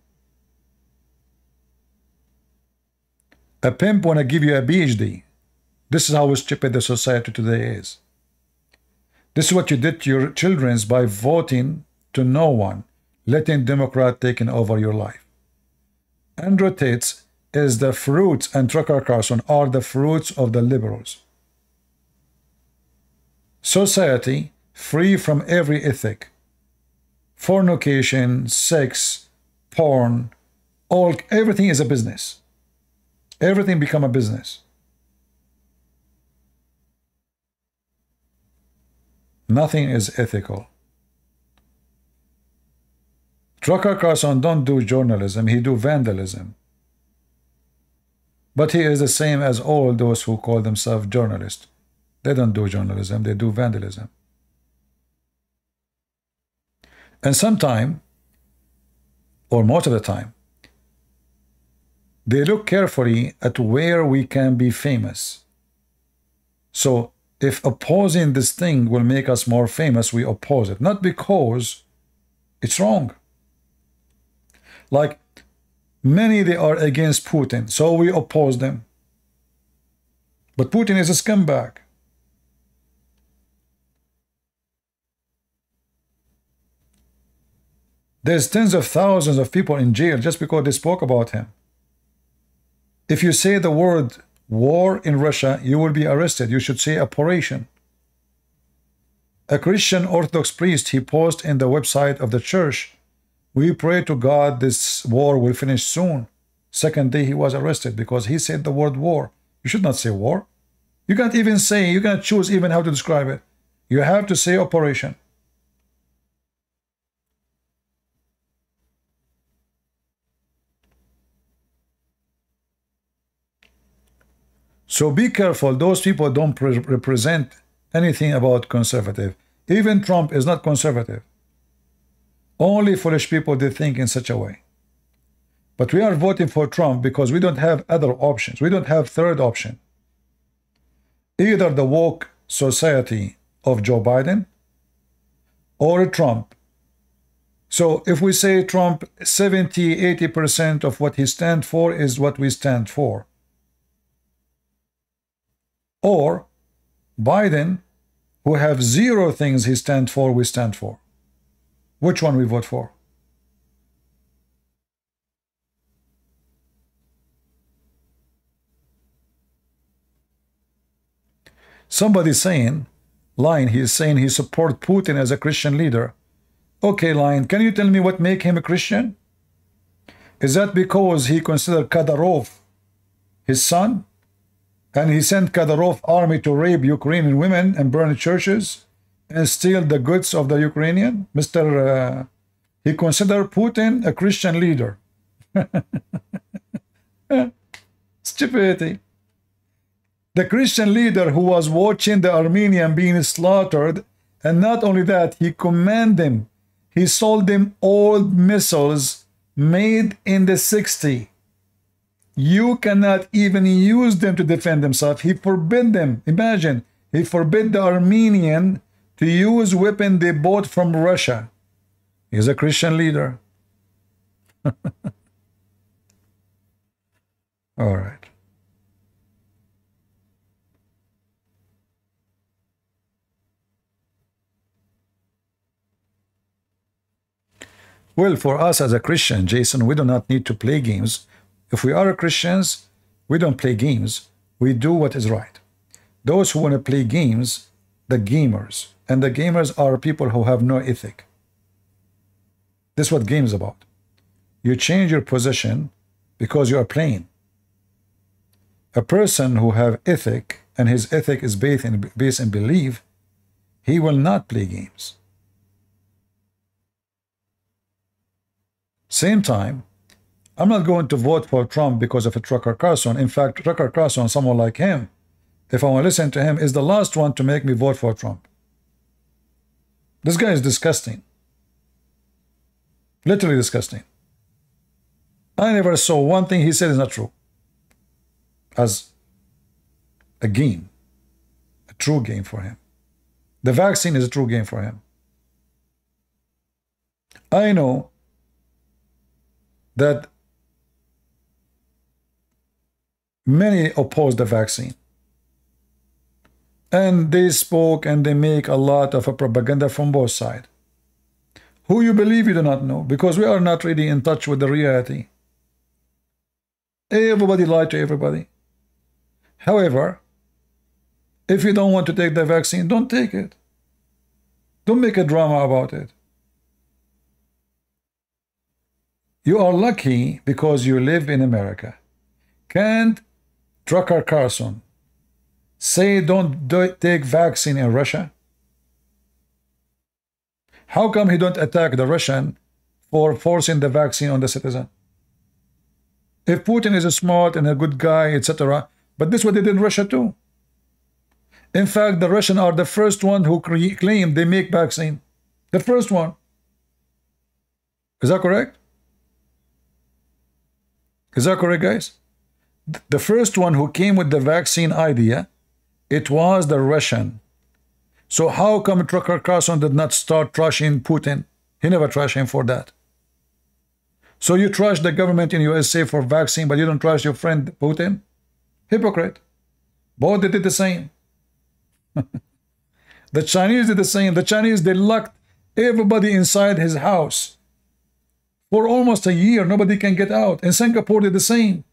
A pimp want to give you a PhD. This is how stupid the society today is. This is what you did to your children by voting to no one, letting Democrat taking over your life. Andrew Tate is the fruits, and Tucker Carlson are the fruits of the liberals. Society free from every ethic. Fornication, sex, porn, everything is a business. Everything become a business. Nothing is ethical. Tucker Carlson don't do journalism, he do vandalism. But he is the same as all those who call themselves journalists. They don't do journalism, they do vandalism. And sometime, or most of the time, they look carefully at where we can be famous. So if opposing this thing will make us more famous, we oppose it. Not because it's wrong. Like many, they are against Putin, so we oppose them. But Putin is a scumbag. There's tens of thousands of people in jail just because they spoke about him. If you say the word war in Russia, you will be arrested. You should say operation. A Christian Orthodox priest, he posted in the website of the church, "We pray to God this war will finish soon." Second day he was arrested because he said the word war. You should not say war. You can't even say, you can't choose even how to describe it. You have to say operation. So be careful, those people don't represent anything about conservative. Even Trump is not conservative. Only foolish people, they think in such a way. But we are voting for Trump because we don't have other options. We don't have third option. Either the woke society of Joe Biden or Trump. So if we say Trump, 70–80% of what he stands for is what we stand for. Or Biden, who have zero things he stands for, we stand for. Which one we vote for? Somebody saying, Line, he is saying he support Putin as a Christian leader. Okay, Line, can you tell me what make him a Christian? Is that because he considered Kadyrov his son? And he sent Kadyrov army to rape Ukrainian women and burn churches and steal the goods of the Ukrainian? He considered Putin a Christian leader. Stupidity. The Christian leader who was watching the Armenian being slaughtered, and not only that, he commanded them. He sold them old missiles made in the 60s. You cannot even use them to defend themselves. He forbid them. Imagine, he forbid the Armenian to use weapon they bought from Russia. He's a Christian leader. All right. Well, for us as a Christian, Jason, we do not need to play games. If we are Christians, we don't play games. We do what is right. Those who want to play games, the gamers. And the gamers are people who have no ethic. This is what game is about. You change your position because you are playing. A person who have ethic, and his ethic is based in belief, he will not play games. Same time, I'm not going to vote for Trump because of a Tucker Carlson. In fact, Tucker Carlson, someone like him, if I want to listen to him, is the last one to make me vote for Trump. This guy is disgusting. Literally disgusting. I never saw one thing he said is not true as a game, a true game for him. The vaccine is a true game for him. I know that many oppose the vaccine, and they spoke and they make a lot of a propaganda from both sides. Who you believe, you do not know, because we are not really in touch with the reality. Everybody lied to everybody. However, if you don't want to take the vaccine, don't take it. Don't make a drama about it. You are lucky because you live in America. Can't Tucker Carlson say don't take vaccine in Russia? How come he don't attack the Russian for forcing the vaccine on the citizen? If Putin is a smart and a good guy, etc., but this is what they did in Russia too. In fact, the Russians are the first one who claim they make vaccine. The first one. Is that correct? Is that correct, guys? The first one who came with the vaccine idea, it was the Russian. So how come Tucker Carlson did not start trashing Putin? He never trashed him for that. So you trash the government in USA for vaccine, but you don't trash your friend Putin? Hypocrite. Both did the same. The Chinese did the same. The Chinese, they locked everybody inside his house. For almost a year, nobody can get out. In Singapore, did the same.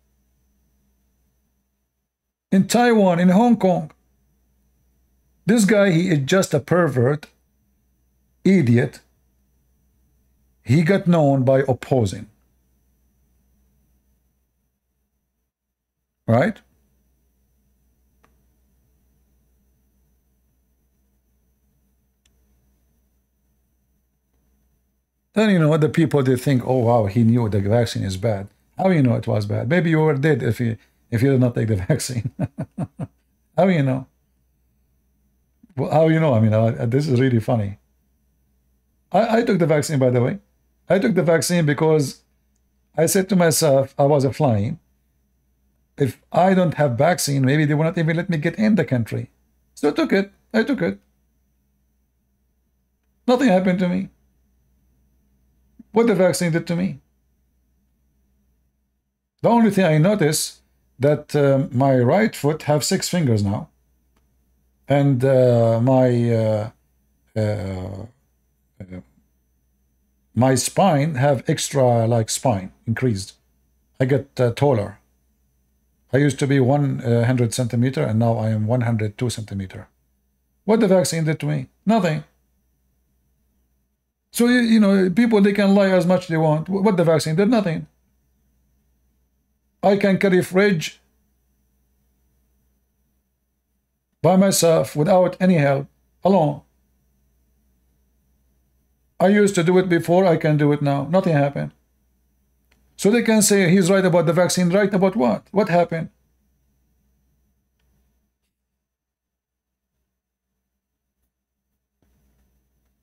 In Taiwan, in Hong Kong. This guy, he is just a pervert, idiot. He got known by opposing. Right? Then, you know, the people, they think, oh, wow, he knew the vaccine is bad. How you know it was bad? Maybe you were dead if you did not take the vaccine. How you know? Well, how you know? I mean, this is really funny. I took the vaccine, by the way. I took the vaccine because I said to myself, I was flying. If I don't have vaccine, maybe they will not even let me get in the country. So I took it. I took it. Nothing happened to me. What the vaccine did to me? The only thing I noticed that my right foot have 6 fingers now, and my spine have extra like spine increased. I get taller. I used to be 100 centimeter, and now I am 102 centimeter. What the vaccine did to me? Nothing. So, you know, people, they can lie as much as they want. What the vaccine did? Nothing. I can carry fridge by myself without any help, alone. I used to do it before, I can do it now. Nothing happened. So they can say he's right about the vaccine. Right about what? What happened?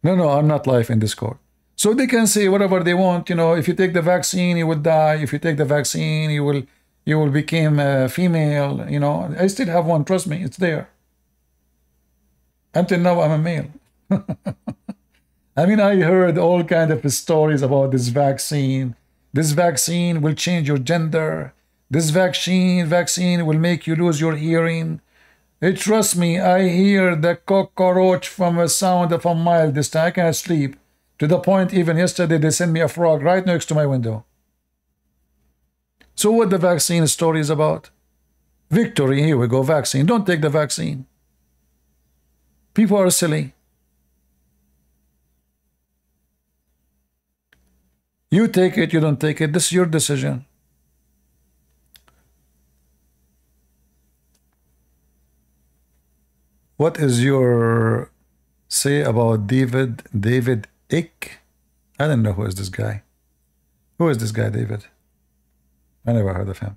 No, I'm not live in Discord. So they can say whatever they want. You know, if you take the vaccine, you will die. If you take the vaccine, you will become a female. You know, I still have one. Trust me, it's there. Until now, I'm a male. I mean, I heard all kind of stories about this vaccine. This vaccine will change your gender. This vaccine will make you lose your hearing. Trust me, I hear the cockroach from a sound of a mile distance. I cannot sleep. To the point, even yesterday, they sent me a frog right next to my window. So what the vaccine story is about? Victory, here we go, vaccine. Don't take the vaccine. People are silly. You take it, you don't take it. This is your decision. What is your say about David Icke? I don't know who is this guy. Who is this guy, David? I never heard of him.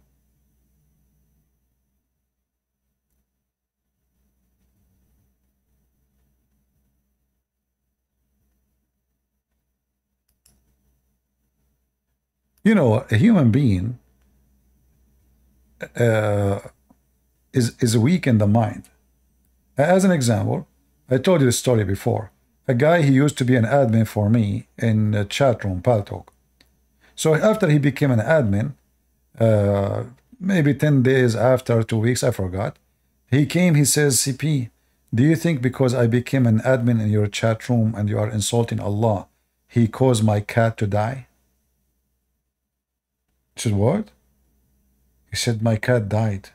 You know, a human being is weak in the mind. As an example, I told you this story before. A guy, he used to be an admin for me in a chat room, Paltalk. So after he became an admin, maybe 10 days after, 2 weeks, I forgot, he came, he says, CP, do you think because I became an admin in your chat room and you are insulting Allah, he caused my cat to die? I said, what? He said, my cat died. I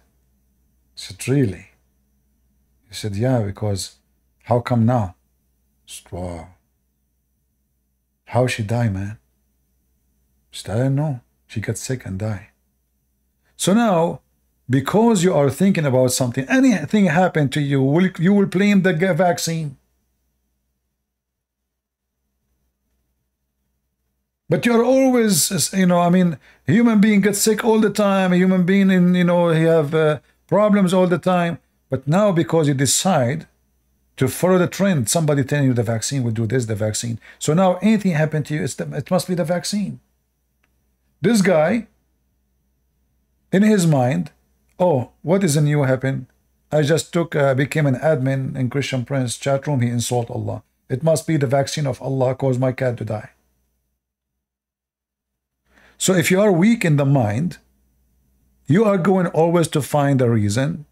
said, really? He said, yeah, because how come now? I said, wow. How she die, man? I said, I don't know. She got sick and died. So now, because you are thinking about something, anything happened to you, you will blame the vaccine. But you're always, you know, I mean, a human being gets sick all the time. A human being, you know, he have problems all the time. But now because you decide to follow the trend, somebody telling you the vaccine will do this, the vaccine. So now anything happened to you, it must be the vaccine. This guy, in his mind, oh, what is new happen? I just became an admin in Christian Prince chat room. He insulted Allah. It must be the vaccine of Allah caused my cat to die. So if you are weak in the mind, you are going always to find a reason,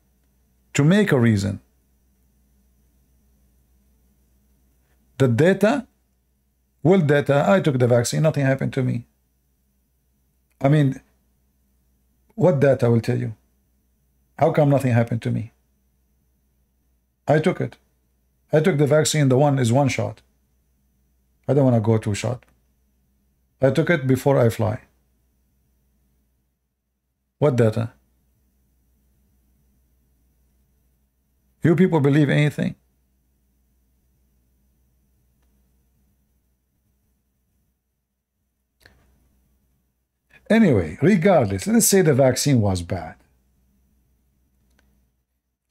to make a reason. The data, well, data, I took the vaccine, nothing happened to me. I mean, what data will tell you? How come nothing happened to me? I took it. I took the vaccine, the one is one shot. I don't want to go 2 shot. I took it before I fly. What data? You people believe anything? Anyway, regardless, let's say the vaccine was bad.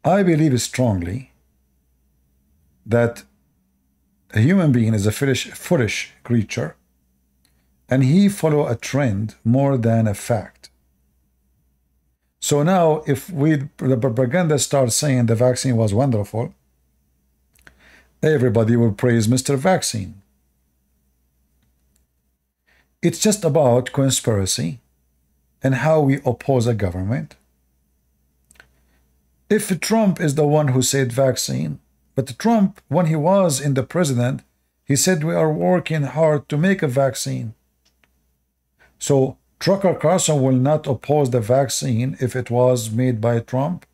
I believe strongly that a human being is a foolish creature, and he follow a trend more than a fact. So now, if the propaganda starts saying the vaccine was wonderful, everybody will praise Mr. Vaccine. It's just about conspiracy and how we oppose a government. If Trump is the one who said vaccine, but Trump, when he was in the president, he said we are working hard to make a vaccine. So Tucker Carlson will not oppose the vaccine if it was made by Trump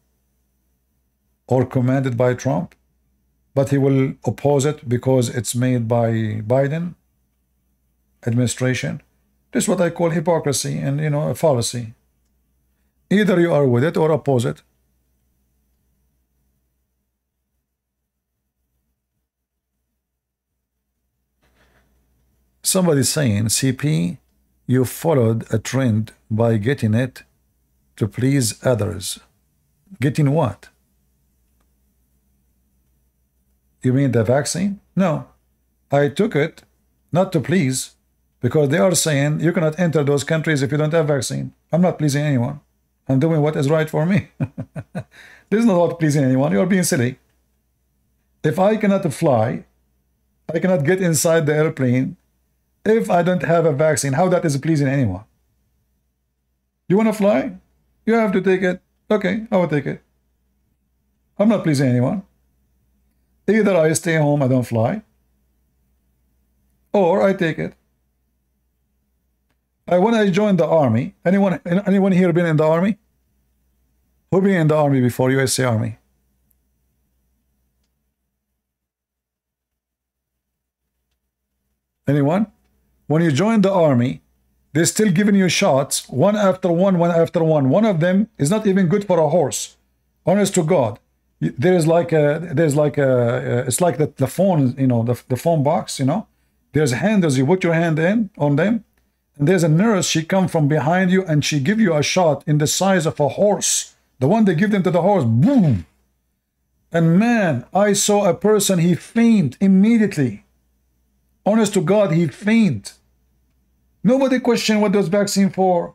or commanded by Trump, but he will oppose it because it's made by Biden administration. This is what I call hypocrisy and, you know, a fallacy. Either you are with it or oppose it. Somebody's saying, CP, you followed a trend by getting it to please others. Getting what? You mean the vaccine? No. I took it not to please, because they are saying you cannot enter those countries if you don't have vaccine. I'm not pleasing anyone. I'm doing what is right for me. This is not about pleasing anyone. You are being silly. If I cannot fly, I cannot get inside the airplane if I don't have a vaccine. How that is pleasing anyone? You want to fly? You have to take it. Okay, I will take it. I'm not pleasing anyone. Either I stay home, I don't fly, or I take it. When I joined the army, anyone here been in the army? Who been in the army before? USA Army? Anyone? When you join the army, They're still giving you shots, one after one, one after one. One of them is not even good for a horse. Honest to God. It's like the phone, you know, the phone box, you know. There's handles, you put your hand in on them, and there's a nurse, she come from behind you and she give you a shot in the size of a horse. The one they give them to the horse, boom. And man, I saw a person, he faint immediately. Honest to God, he faint. Nobody question what those vaccines for.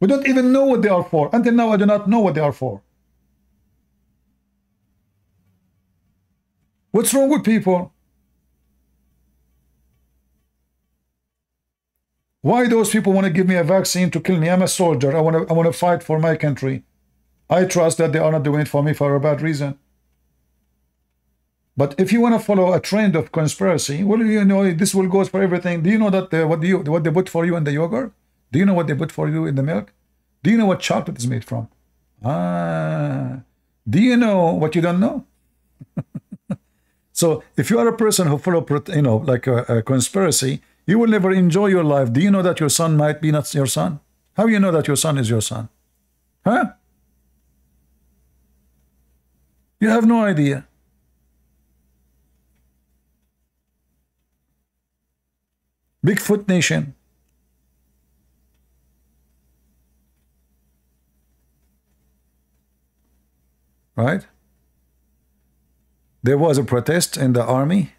We don't even know what they are for. Until now, I do not know what they are for. What's wrong with people? Why those people want to give me a vaccine to kill me? I'm a soldier. I want to fight for my country. I trust that they are not doing it for me for a bad reason. But if you want to follow a trend of conspiracy, well, you know, this will go for everything. Do you know that what they put for you in the yogurt? Do you know what they put for you in the milk? Do you know what chocolate is made from? Do you know what you don't know? So if you are a person who follow, you know, like a conspiracy, you will never enjoy your life. Do you know that your son might be not your son? How do you know that your son is your son? Huh? You have no idea. Bigfoot Nation. Right? There was a protest in the army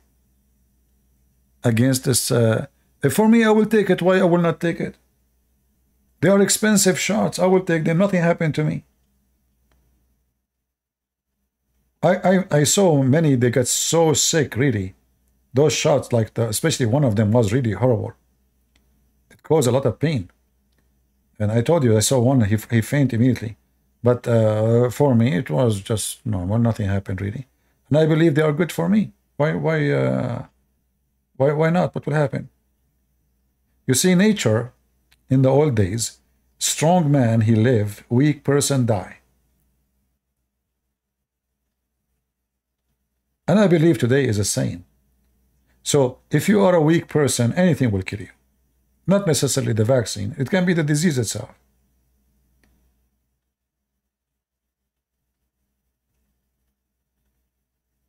against this. For me, I will take it. Why I will not take it? They are expensive shots. I will take them. Nothing happened to me. I saw many, they got so sick, really. Those shots, like especially one of them was really horrible. It caused a lot of pain. And I told you, I saw one, he fainted immediately. But for me, it was just normal. Nothing happened, really. And I believe they are good for me. Why not? What will happen? You see, nature, in the old days, strong man, he live, weak person die. And I believe today is the same. So if you are a weak person, anything will kill you. Not necessarily the vaccine. It can be the disease itself.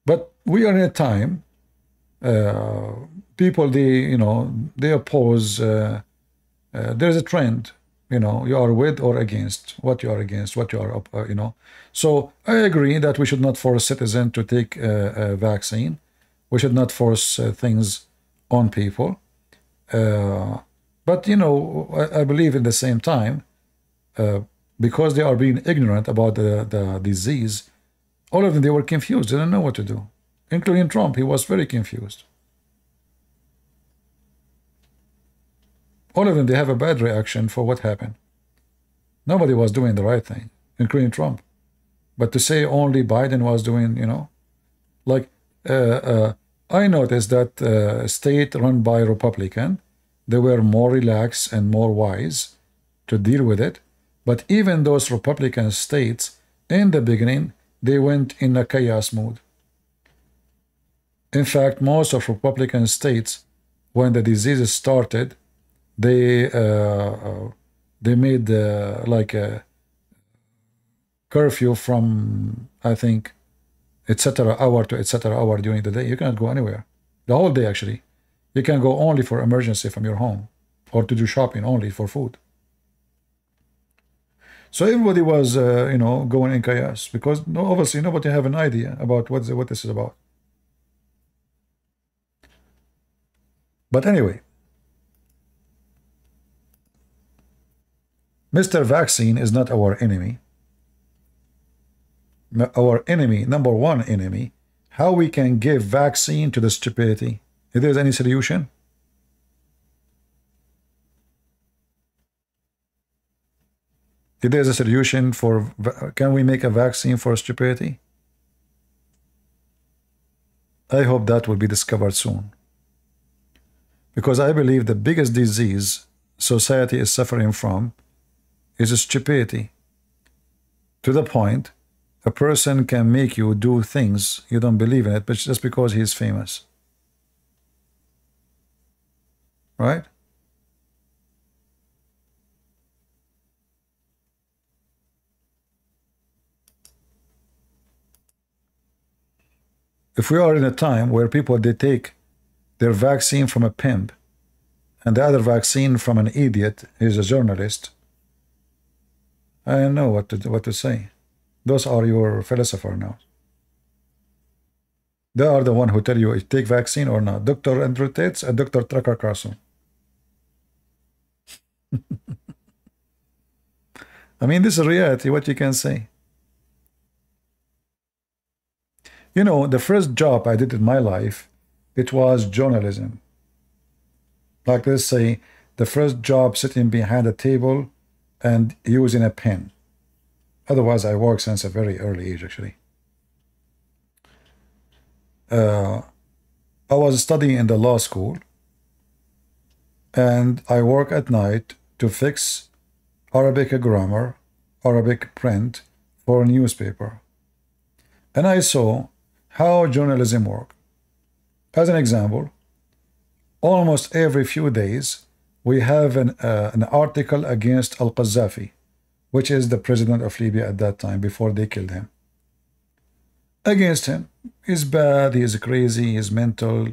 But we are in a time, people, they oppose, there's a trend, you are with or against, what you are against, what you are, So I agree that we should not force citizens to take a vaccine. We should not force things on people. But, I believe at the same time, because they are being ignorant about the disease, all of them, they were confused. They didn't know what to do. Including Trump, he was very confused. All of them, they have a bad reaction for what happened. Nobody was doing the right thing, including Trump. But to say only Biden was doing, like I noticed that state run by Republican, they were more relaxed and more wise to deal with it. But even those Republican states, in the beginning, they went in a chaos mode. In fact, most of Republican states, when the disease started, they made like a curfew from, I think, etc. hour to etc. hour during the day. You cannot go anywhere. The whole day, actually. You can go only for emergency from your home or to do shopping only for food. So everybody was, going in chaos because obviously nobody have an idea about what this is about. But anyway, Mr. Vaccine is not our enemy. Our enemy, number one enemy, how we can give vaccine to the stupidity. If there's any solution? If there's a solution for, can we make a vaccine for stupidity? I hope that will be discovered soon. Because I believe the biggest disease society is suffering from is stupidity. To the point, a person can make you do things you don't believe in it, but just because he's famous. Right? if we are in a time where people, they take their vaccine from a pimp and the other vaccine from an idiot, he's a journalist, I don't know what to say. Those are your philosopher now. They are the one who tell you take vaccine or not. Dr. Andrew Tate and Dr. Tucker Carlson. I mean, this is reality, what you can say. You know, the first job I did in my life, it was journalism. Like, let's say, the first job sitting behind a table and using a pen. Otherwise, I worked since a very early age, actually. I was studying in the law school, and I work at night to fix Arabic grammar, Arabic print for a newspaper. And I saw how journalism works. As an example, almost every few days, we have an article against Al-Qaddafi, which is the president of Libya at that time, before they killed him. Against him. He's bad, he is crazy, he is mental,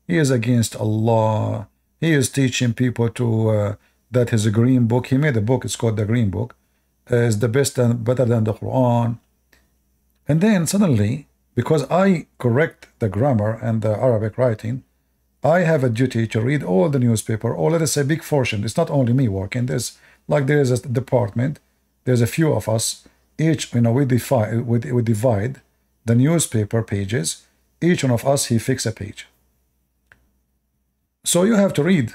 he is against Allah, he is teaching people to that his green book, he made a book, it's called the Green Book, is the best and better than the Quran. And then suddenly, because I correct the grammar and the Arabic writing, I have a duty to read all the newspaper, or let us say big portion. It's not only me working. There's a department. There's a few of us. Each, we divide the newspaper pages. Each one of us, he fix a page. So you have to read,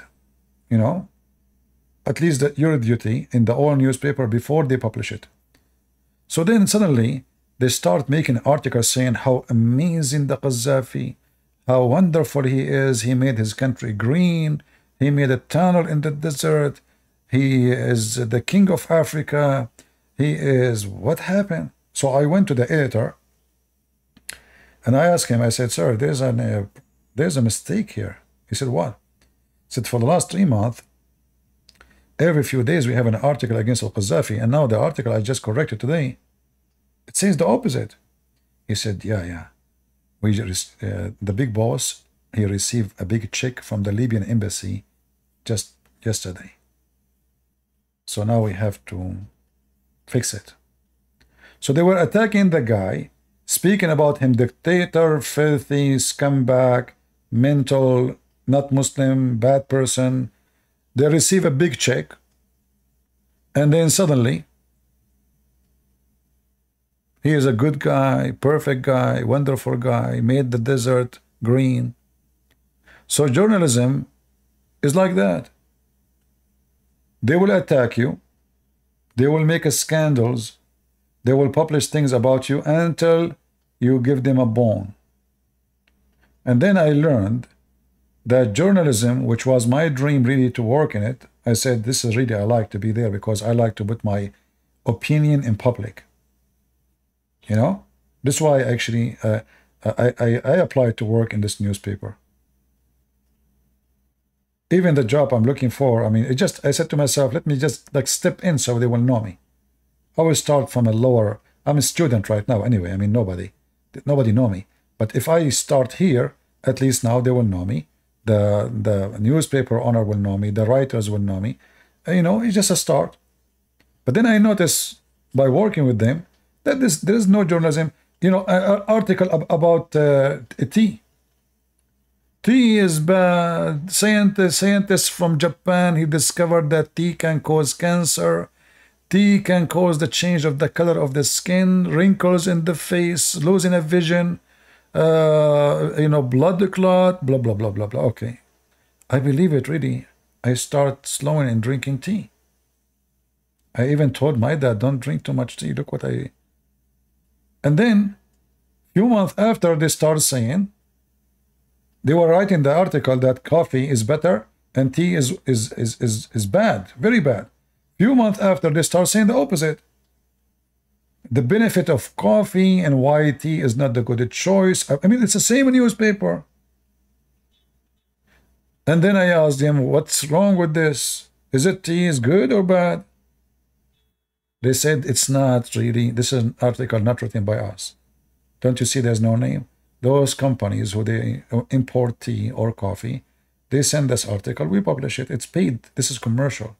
at least your duty in the all newspaper before they publish it. So then suddenly they start making articles saying how amazing the Qaddafi, how wonderful he is. He made his country green. He made a tunnel in the desert. He is the king of Africa. He is, what happened? So I went to the editor and I asked him, I said, sir, there's a mistake here. He said, what? He said, for the last 3 months, every few days we have an article against Al-Qaddafi, and now the article I just corrected today, it says the opposite. He said, yeah. The big boss, he received a big check from the Libyan embassy just yesterday. So now we have to fix it. So they were attacking the guy, speaking about him, dictator, filthy, scumbag, mental, not Muslim, bad person. They receive a big check, and then suddenly, he is a good guy, perfect guy, wonderful guy, made the desert green. So journalism is like that. They will attack you. They will make scandals. They will publish things about you until you give them a bone. And then I learned that journalism, which was my dream really to work in it, I said, this is really, I like to be there because I like to put my opinion in public. This is why actually I applied to work in this newspaper. Even the job I'm looking for, I said to myself, let me just step in so they will know me. I will start from a lower, I'm a student right now anyway, nobody know me. But if I start here, at least now they will know me. The newspaper owner will know me, the writers will know me. It's just a start. But then I notice by working with them that there is no journalism. An article about tea. Tea is bad. Scientists from Japan, he discovered that tea can cause cancer. Tea can cause the change of the color of the skin, wrinkles in the face, losing a vision, blood clot, blah, blah, blah, blah, blah. Okay. I believe it really. I start slowing and drinking tea. I even told my dad, don't drink too much tea. Look what I... And then, few months after, they started saying, they were writing the article that coffee is better and tea is bad, very bad. Few months after, they start saying the opposite. The benefit of coffee and why tea is not the good choice. It's the same newspaper. And then I asked them, what's wrong with this? Is it tea is good or bad? They said, it's not really. This is an article not written by us. Don't you see there's no name? those companies who they import tea or coffee, they send us article, we publish it. It's paid. This is commercial.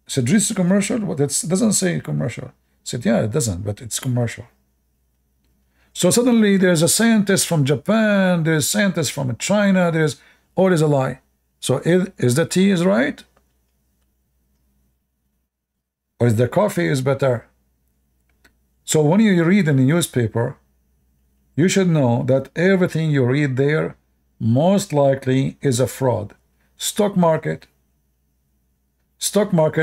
I said, this is commercial? What? It doesn't say commercial. I said, yeah, it doesn't, but it's commercial. So suddenly there's a scientist from Japan, there's scientists from China, there's a lie. So is the tea is right? Or is the coffee is better? So when you read in the newspaper, you should know that everything you read there most likely is a fraud. Stock market,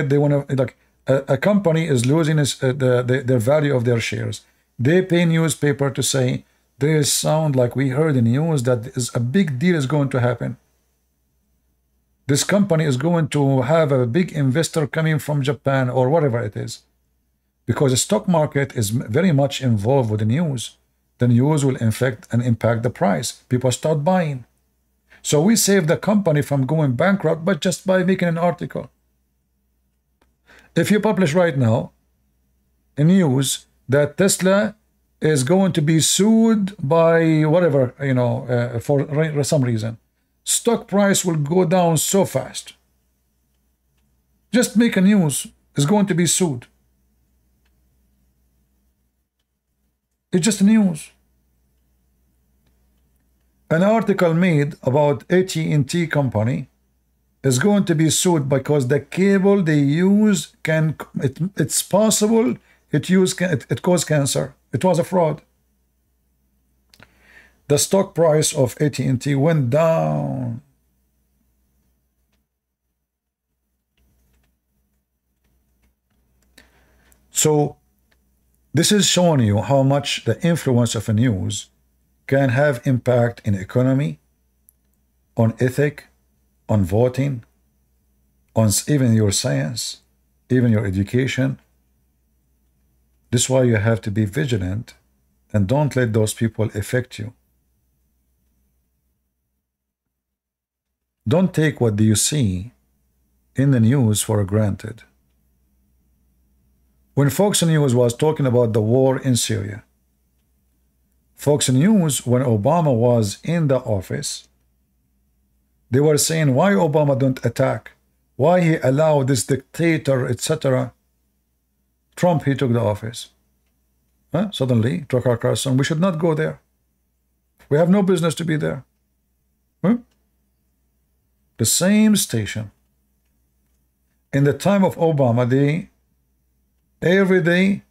they want to, like, a company is losing their value of their shares. They pay newspaper to say, there is sound like we heard in the news that is a big deal is going to happen. This company is going to have a big investor coming from Japan or whatever it is. Because the stock market is very much involved with the news. The news will impact the price. People start buying. So we save the company from going bankrupt, but just by making an article. If you publish right now a news that Tesla is going to be sued by whatever, for some reason, stock price will go down so fast. Just make a news is going to be sued. It's just news. An article made about AT&T company is going to be sued because the cable they use it's possible it caused cancer. It was a fraud. The stock price of AT&T went down. So this is showing you how much the influence of a news can have impact in economy, on ethic, on voting, on even your science, even your education. This is why you have to be vigilant and don't let those people affect you. Don't take what you see in the news for granted. When Fox News was talking about the war in Syria, Fox News, when Obama was in the office, they were saying why Obama don't attack, why he allowed this dictator, etc. Trump, he took the office. Suddenly, Tucker Carlson, we should not go there. We have no business to be there. The same station. In the time of Obama, every day,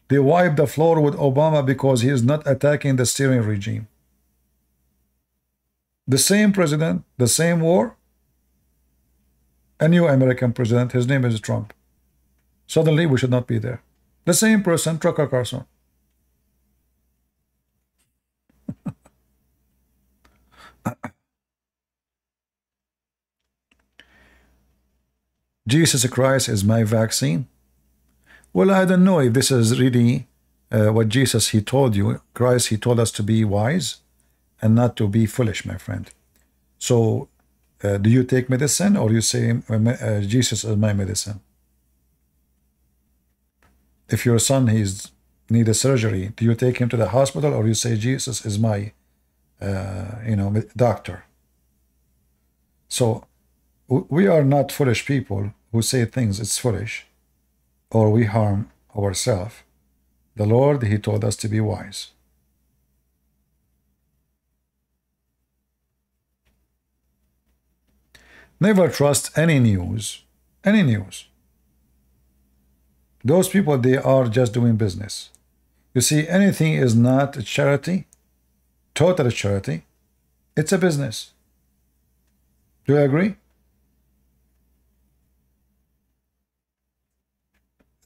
they wipe the floor with Obama because he is not attacking the Syrian regime. The same president, the same war, a new American president, his name is Trump. Suddenly, we should not be there. The same person, Tucker Carlson. Jesus Christ is my vaccine. Well, I don't know if this is really what Jesus, he told you. Christ, he told us to be wise and not to be foolish, my friend. So, do you take medicine or you say Jesus is my medicine? If your son need a surgery, do you take him to the hospital or you say Jesus is my doctor? So we are not foolish people who say things it's foolish or we harm ourselves. The Lord, he told us to be wise. Never trust any news. Any news. Those people, they are just doing business. You see, anything is not a charity, total charity. It's a business. Do you agree?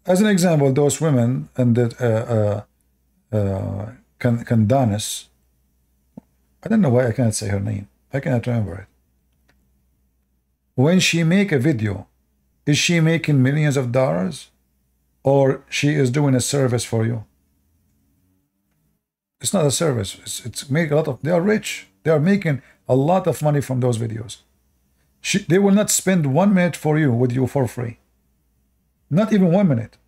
As an example, those women and that Candace, I don't know why I cannot say her name. I cannot remember it. When she make a video, is she making millions of dollars? Or she is doing a service for you? It's not a service. It's make a lot of. They are rich. They are making a lot of money from those videos. They will not spend 1 minute for you with you for free. Not even 1 minute.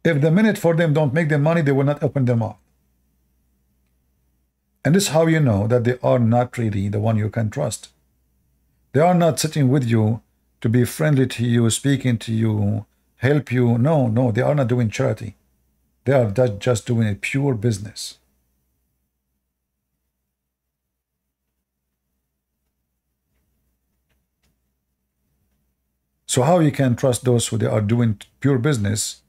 If the minute for them don't make them money, they will not open their mouth. And this is how you know that they are not really the one you can trust. They are not sitting with you to be friendly to you, speaking to you, help you. No, no, they are not doing charity. They are just doing a pure business. So how you can trust those who they are doing pure business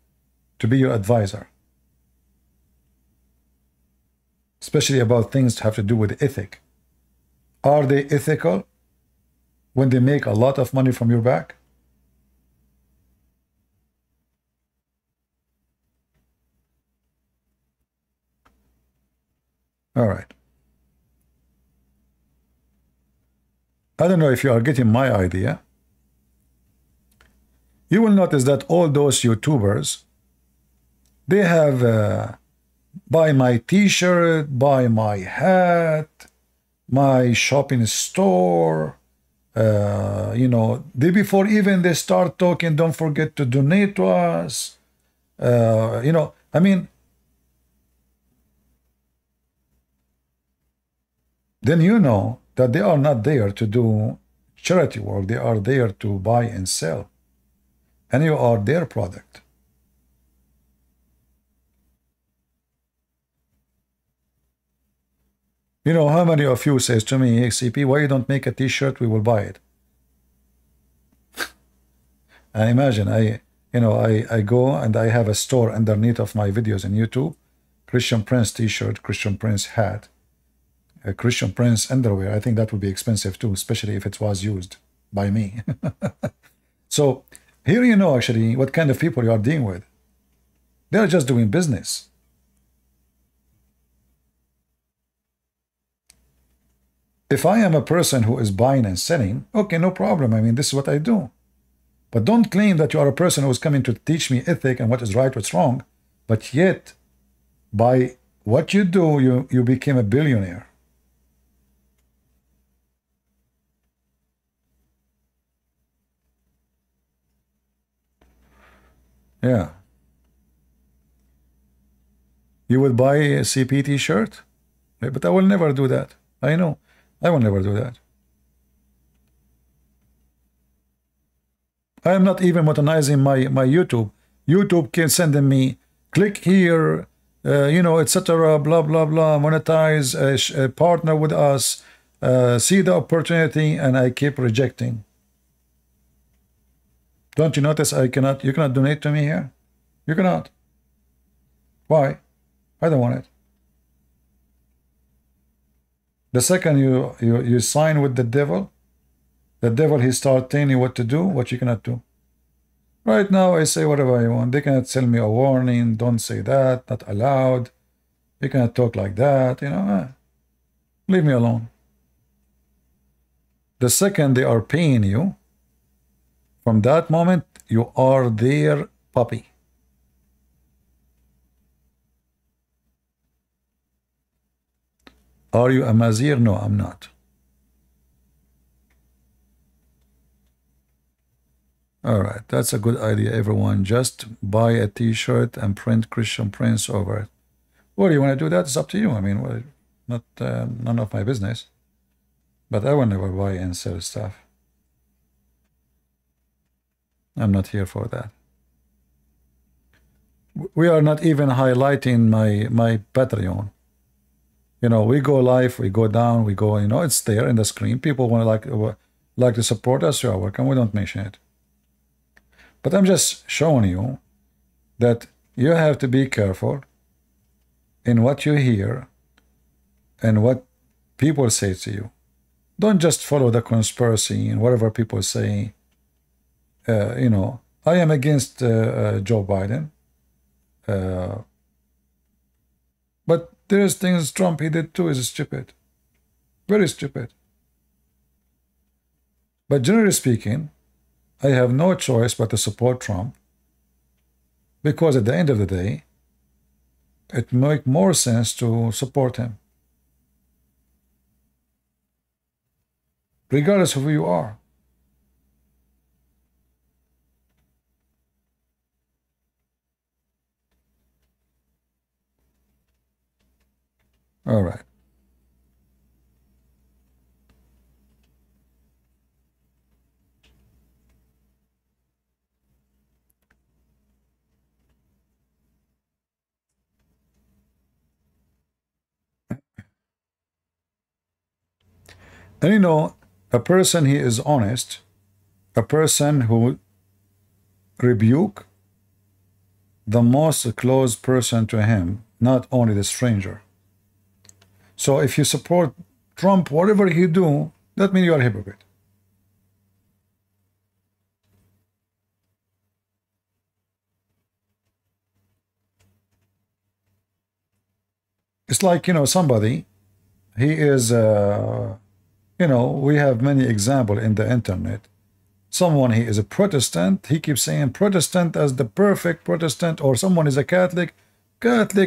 to be your advisor? Especially about things that have to do with ethic. Are they ethical when they make a lot of money from your back? All right. I don't know if you are getting my idea. You will notice that all those YouTubers, they have buy my t-shirt, buy my hat, my shopping store, you know, before even they start talking, don't forget to donate to us. You know, I mean, then you know that they are not there to do charity work. They are there to buy and sell. And you are their product. You know, how many of you says to me, hey, CP, why you don't make a t-shirt? We will buy it. I imagine I go and I have a store underneath of my videos on YouTube. Christian Prince t-shirt, Christian Prince hat, a Christian Prince underwear. I think that would be expensive too, especially if it was used by me. So here you know actually what kind of people you are dealing with. They are just doing business. If I am a person who is buying and selling, okay, no problem. I mean, this is what I do. But don't claim that you are a person who is coming to teach me ethic and what is right, what's wrong. But yet, by what you do, you became a billionaire. Yeah. You would buy a CP t-shirt? But I will never do that. I know. I will never do that. I am not even monetizing my YouTube. YouTube can send me, click here, you know, etc., blah, blah, blah, monetize, partner with us, see the opportunity, and I keep rejecting. Don't you notice you cannot donate to me here? You cannot. Why? I don't want it. The second you sign with the devil, he starts telling you what to do, what you cannot do. Right now, I say whatever I want. They cannot tell me a warning, don't say that, not allowed. You cannot talk like that, you know. Leave me alone. The second they are paying you, from that moment, you are their puppy. Are you a Mazir? No, I'm not. All right, that's a good idea, everyone. Just buy a t-shirt and print Christian Prince over it. Well, you want to do that? It's up to you. I mean, well, not none of my business. But I will never buy and sell stuff. I'm not here for that. We are not even highlighting my Patreon. You know, we go live, we go down, we go, you know, it's there in the screen. People want to like to support us, you are welcome. We don't mention it. But I'm just showing you that you have to be careful in what you hear and what people say to you. Don't just follow the conspiracy and whatever people say. You know, I am against Joe Biden. But there's things Trump he did too is stupid. Very stupid. But generally speaking, I have no choice but to support Trump, because at the end of the day, it makes more sense to support him, regardless of who you are. All right. And you know, a person he is honest, a person who rebuke the most close person to him, not only the stranger. So if you support Trump, whatever he do, that means you are a hypocrite. It's like, you know, somebody, he is, you know, we have many examples in the internet. Someone, he is a Protestant, he keeps saying Protestant as the perfect Protestant, or someone is a Catholic,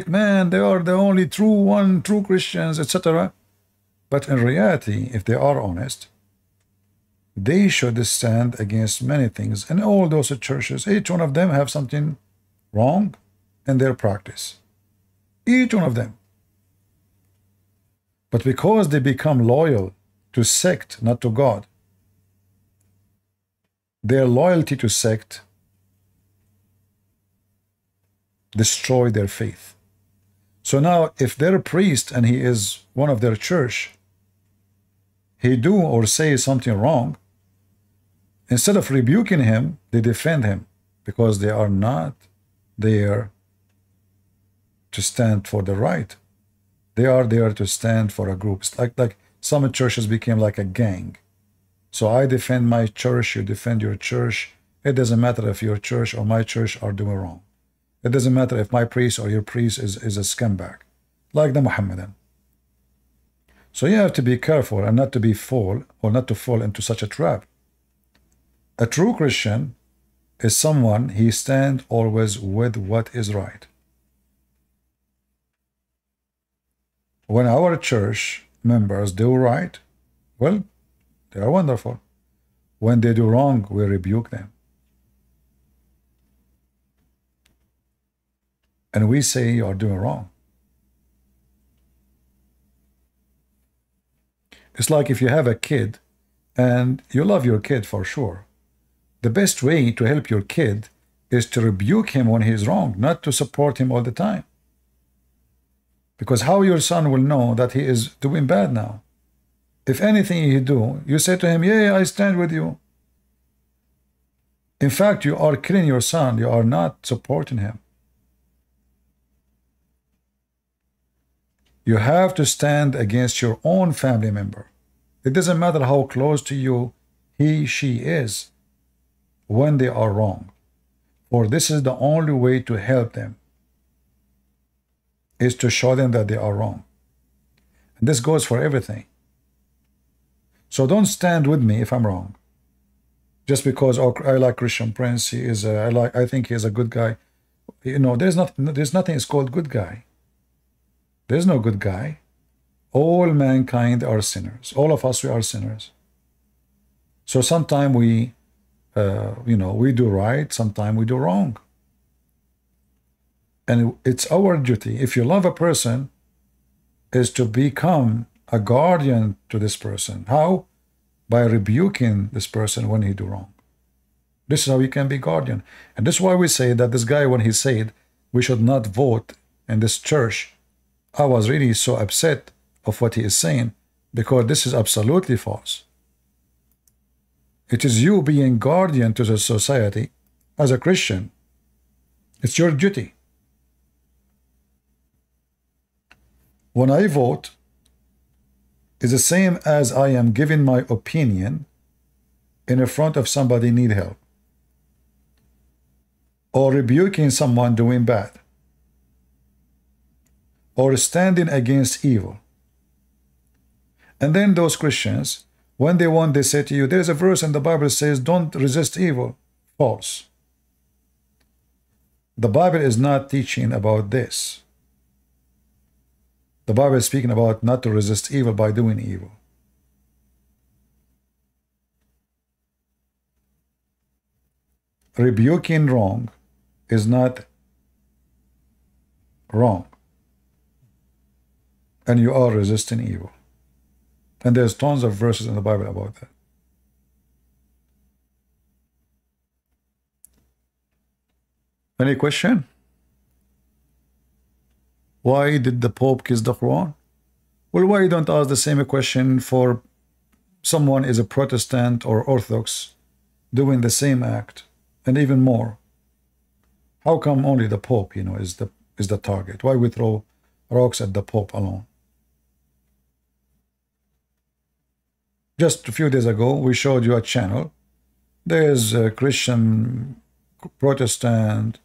man, they are the only true Christians, etc. But in reality, if they are honest, they should stand against many things. And all those churches, each one of them have something wrong in their practice. Each one of them. But because they become loyal to sect, not to God, their loyalty to sect destroy their faith. So now if they're a priest and he is one of their church, he do or say something wrong, instead of rebuking him, they defend him, because they are not there to stand for the right. They are there to stand for a group. It's like some churches became like a gang. So I defend my church, you defend your church. It doesn't matter if your church or my church are doing wrong. It doesn't matter if my priest or your priest is a scumbag, like the Mohammedan. So you have to be careful and not to fall into such a trap. A true Christian is someone, he stands always with what is right. When our church members do right, well, they are wonderful. When they do wrong, we rebuke them. And we say you are doing wrong. It's like if you have a kid and you love your kid for sure. The best way to help your kid is to rebuke him when he is wrong, not to support him all the time. Because how your son will know that he is doing bad now? If anything he do, you say to him, yeah, I stand with you. In fact, you are killing your son. You are not supporting him. You have to stand against your own family member. It doesn't matter how close to you he, she is when they are wrong. For this is the only way to help them, is to show them that they are wrong. And this goes for everything. So don't stand with me if I'm wrong. Just because, oh, I like Christian Prince, he is I think he is a good guy. You know, there's nothing is called good guy. There's no good guy. All mankind are sinners. All of us, we are sinners. So sometimes we, you know, we do right, sometimes we do wrong. And it's our duty, if you love a person, is to become a guardian to this person. How? By rebuking this person when he do wrong. This is how you can be guardian. And this is why we say that this guy, when he said we should not vote in this church, I was really so upset of what he is saying, because this is absolutely false. It is you being guardian to the society as a Christian. It's your duty. When I vote, it's the same as I am giving my opinion in front of somebody need help, or rebuking someone doing bad, or standing against evil. And then those Christians, when they want, they say to you, there's a verse in the Bible that says, don't resist evil. False. The Bible is not teaching about this. The Bible is speaking about not to resist evil by doing evil. Rebuking wrong is not wrong. And you are resisting evil. And there's tons of verses in the Bible about that. Any question? Why did the Pope kiss the Quran? Well, why you don't ask the same question for someone is a Protestant or Orthodox doing the same act and even more, how come only the Pope, is the target? Why we throw rocks at the Pope alone? Just a few days ago, we showed you a channel. There's a Christian, Protestant,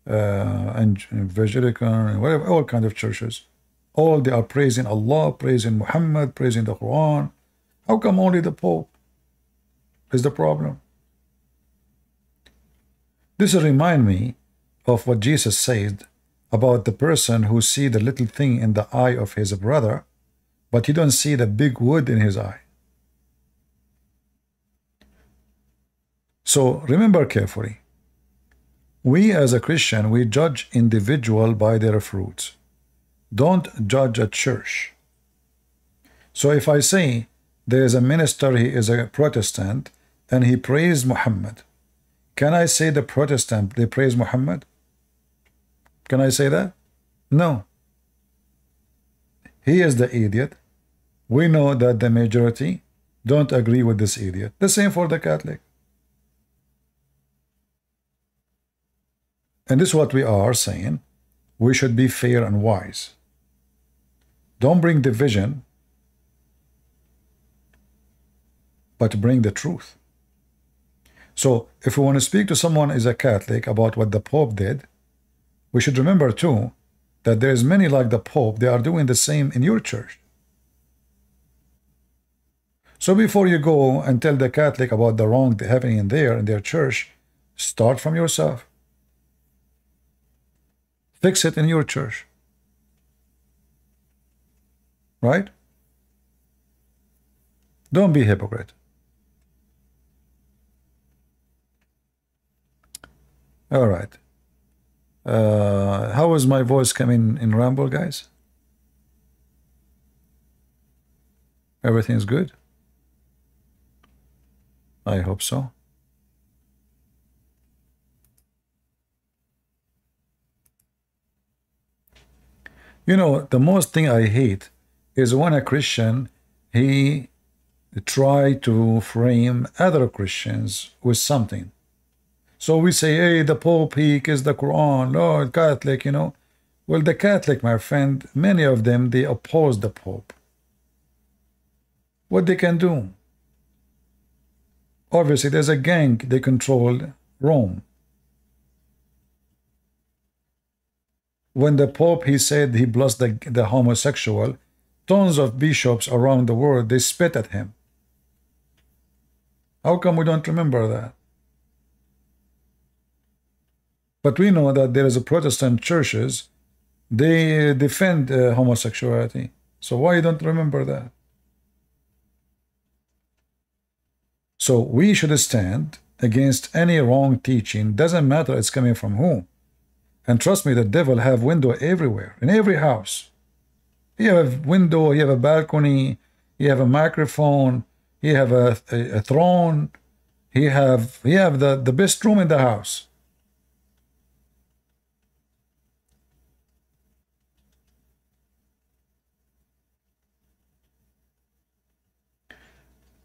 and evangelical, whatever, all kind of churches. All they are praising Allah, praising Muhammad, praising the Quran. How come only the Pope is the problem? This reminds me of what Jesus said about the person who see the little thing in the eye of his brother, but he don't see the big wood in his eye. So remember carefully, we as a Christian, we judge individual by their fruits. Don't judge a church. So if I say there is a minister, he is a Protestant, and he praised Muhammad, can I say the Protestant, they praise Muhammad? Can I say that? No. He is the idiot. We know that the majority don't agree with this idiot. The same for the Catholic. And this is what we are saying. We should be fair and wise. Don't bring division, but bring the truth. So if we want to speak to someone as a Catholic about what the Pope did, we should remember too that there's many like the Pope, they are doing the same in your church. So before you go and tell the Catholic about the wrong happening in their church, start from yourself. Fix it in your church. Right? Don't be a hypocrite. All right. How is my voice coming in Ramble, guys? Everything's good? I hope so. You know, the most thing I hate is when a Christian, he try to frame other Christians with something. So we say, hey, the Pope, he kissed the Quran, oh, Catholic, Well, the Catholic, my friend, many of them, they oppose the Pope. What they can do? Obviously, there's a gang, they control Rome. When the Pope, he said he blessed the homosexual, tons of bishops around the world, they spit at him. How come we don't remember that? But we know that there is a Protestant churches, they defend homosexuality. So why you don't remember that? So we should stand against any wrong teaching. Doesn't matter it's coming from whom. And trust me, the devil have window everywhere, in every house. You have a window, you have a balcony, you have a microphone, you have a throne, you have the best room in the house.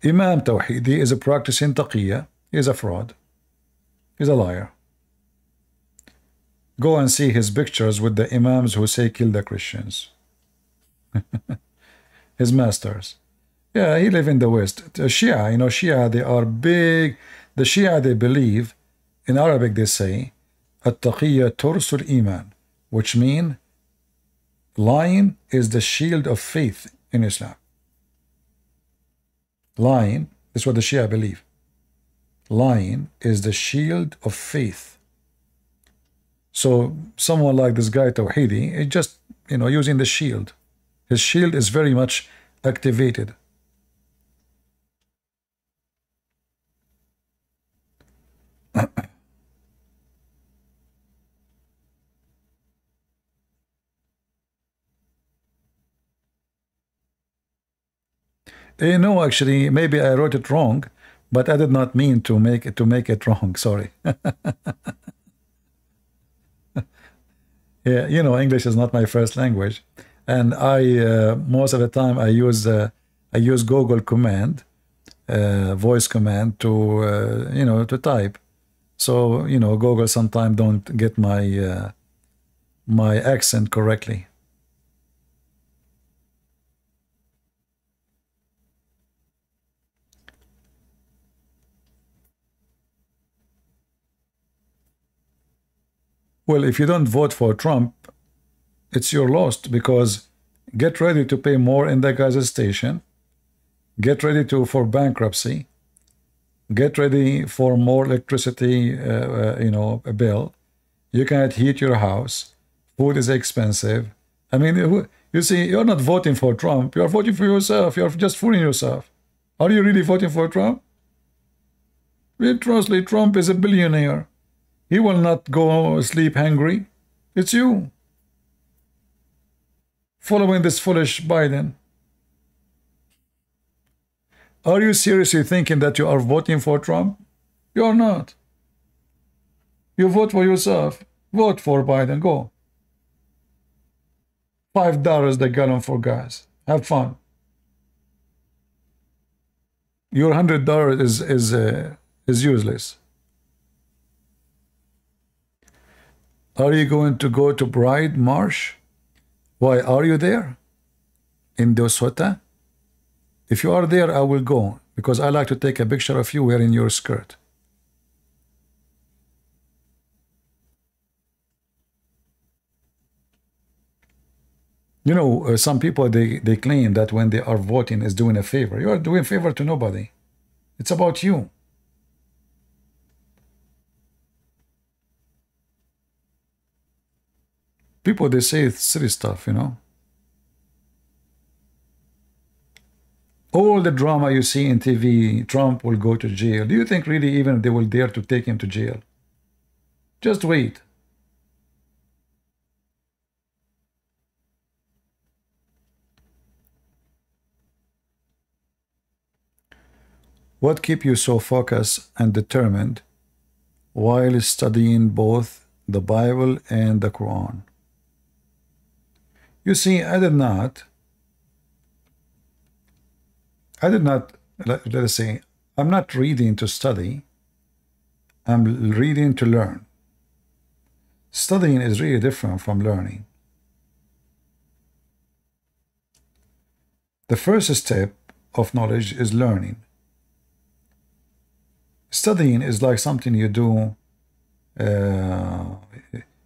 Imam Tawhidi is a practicing taqiyya. He is a fraud. He's a liar. Go and see his pictures with the imams who say kill the Christians. His masters. Yeah, he live in the West. Shia, Shia, they are big. The Shia, they believe, in Arabic they say, At-taqiyya tursul iman, which mean lying is the shield of faith in Islam. Lying is what the Shia believe. Lying is the shield of faith. So someone like this guy Tawhidi is just, using the shield. His shield is very much activated. No, actually, maybe I wrote it wrong, but I did not mean to make it wrong. Sorry. Yeah, English is not my first language, and I most of the time I use Google command, voice command to, you know, to type. So, you know, Google sometimes don't get my my accent correctly. Well, if you don't vote for Trump, it's your loss, because get ready to pay more in the gas station. Get ready for bankruptcy. Get ready for more electricity, you know, a bill. You cannot heat your house. Food is expensive. I mean, you see, you're not voting for Trump. You're voting for yourself. You're just fooling yourself. Are you really voting for Trump? Trustly, Trump is a billionaire. He will not go sleep hungry. It's you following this foolish Biden. Are you seriously thinking that you are voting for Trump? You're not. You vote for yourself. Vote for Biden. Go. $5 the gallon for gas. Have fun. Your $100 is useless. Are you going to go to Bride Marsh? Why, are you there? In Dosota? If you are there, I will go, because I like to take a picture of you wearing your skirt. You know, some people, they claim that when they are voting is doing a favor. You are doing a favor to nobody. It's about you. People, they say silly stuff, you know. All the drama you see in TV, Trump will go to jail. Do you think really even they will dare to take him to jail? Just wait. What keeps you so focused and determined while studying both the Bible and the Quran? You see, I did not, let us say, I'm not reading to study. I'm reading to learn. Studying is really different from learning. The first step of knowledge is learning. Studying is like something you do,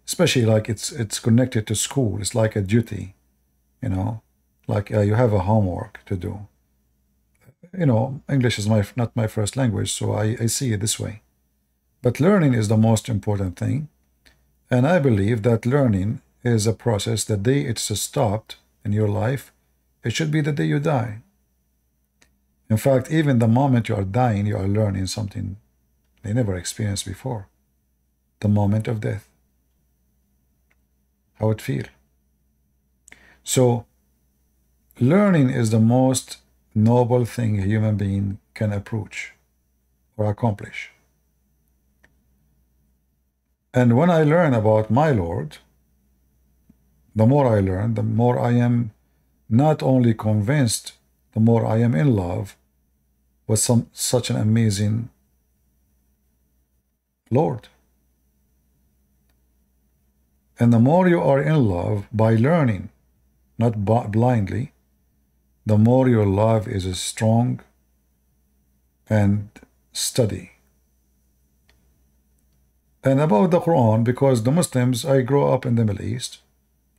especially like it's connected to school. It's like a duty, you know, like you have a homework to do. You know, English is not my first language, so I see it this way. But learning is the most important thing. And I believe that learning is a process. The day it's stopped in your life, it should be the day you die. In fact, even the moment you are dying, you are learning something they never experienced before. The moment of death. How it feels. So, learning is the most noble thing a human being can approach or accomplish. And when I learn about my Lord, the more I learn, the more I am not only convinced, the more I am in love with such an amazing Lord. And the more you are in love by learning, not blindly, the more your love is strong and steady. And about the Quran, because the Muslims, I grew up in the Middle East.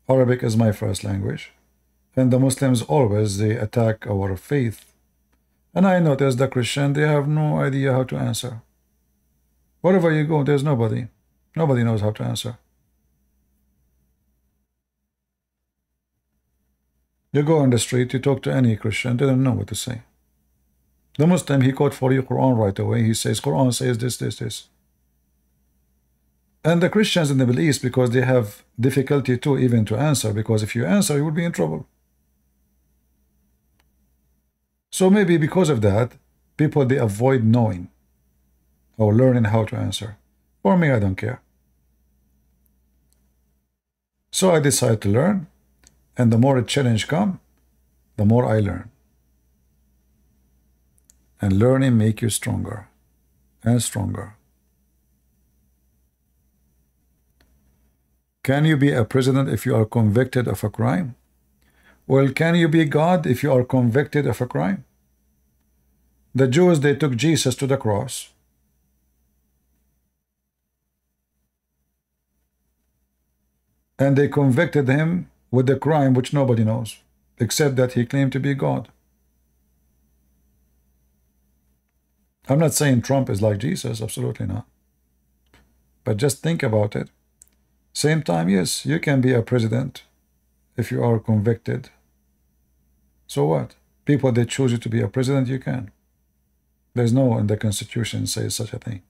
Arabic is my first language. And the Muslims always, they attack our faith. And I notice the Christian, they have no idea how to answer. Wherever you go, there's nobody. Nobody knows how to answer. You go on the street, you talk to any Christian, they don't know what to say. The Muslim, he quote for you Quran right away. He says, Quran says this, this, this. And the Christians in the Middle East, because they have difficulty too even to answer, because if you answer, you will be in trouble. So maybe because of that, people, they avoid knowing or learning how to answer. For me, I don't care. So I decided to learn. And the more a challenge comes, the more I learn. And learning make you stronger and stronger. Can you be a president if you are convicted of a crime? Well, can you be God if you are convicted of a crime? The Jews, they took Jesus to the cross. And they convicted him with the crime which nobody knows, except that he claimed to be God. I'm not saying Trump is like Jesus, absolutely not. But just think about it. Same time, yes, you can be a president if you are convicted. So what? People that choose you to be a president, you can. There's no in the Constitution says such a thing.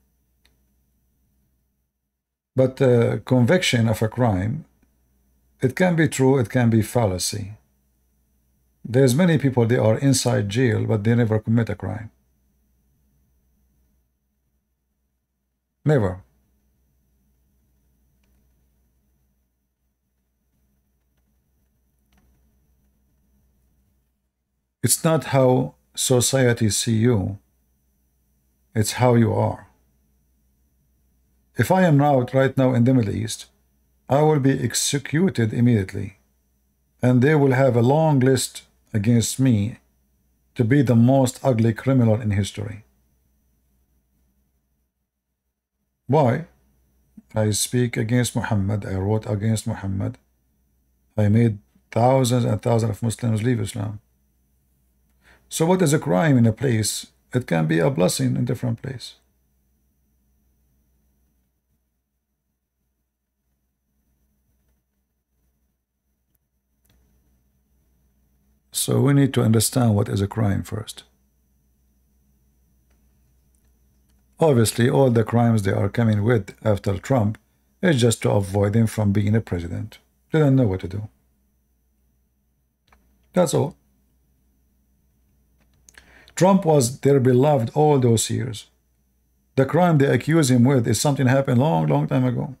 But conviction of a crime, it can be true, it can be fallacy. There's many people, they are inside jail, but they never commit a crime. Never. It's not how society see you, it's how you are. If I am out right now in the Middle East, I will be executed immediately, and they will have a long list against me to be the most ugly criminal in history. Why? I speak against Muhammad, I wrote against Muhammad, I made thousands and thousands of Muslims leave Islam. So what is a crime in a place? It can be a blessing in a different place. So we need to understand what is a crime first. Obviously, all the crimes they are coming with after Trump is just to avoid him from being a president. They don't know what to do. That's all. Trump was their beloved all those years. The crime they accuse him with is something happened long time ago.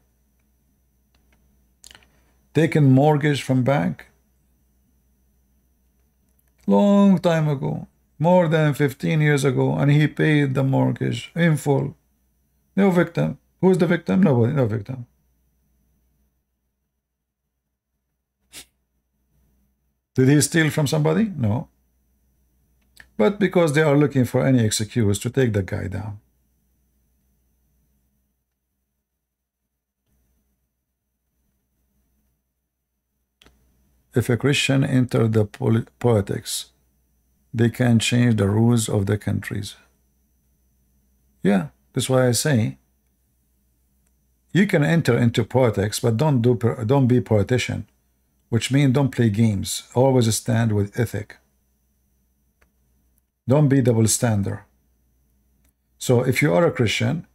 Taking mortgage from bank. Long time ago. More than 15 years ago. And he paid the mortgage in full. No victim. Who's the victim? Nobody. No victim. Did he steal from somebody? No. But because they are looking for any excuse to take the guy down. If a Christian entered the politics, they can change the rules of the countries. Yeah, that's why I say you can enter into politics, but don't be politician, which means don't play games. Always stand with ethic. Don't be double standard. So if you are a Christian,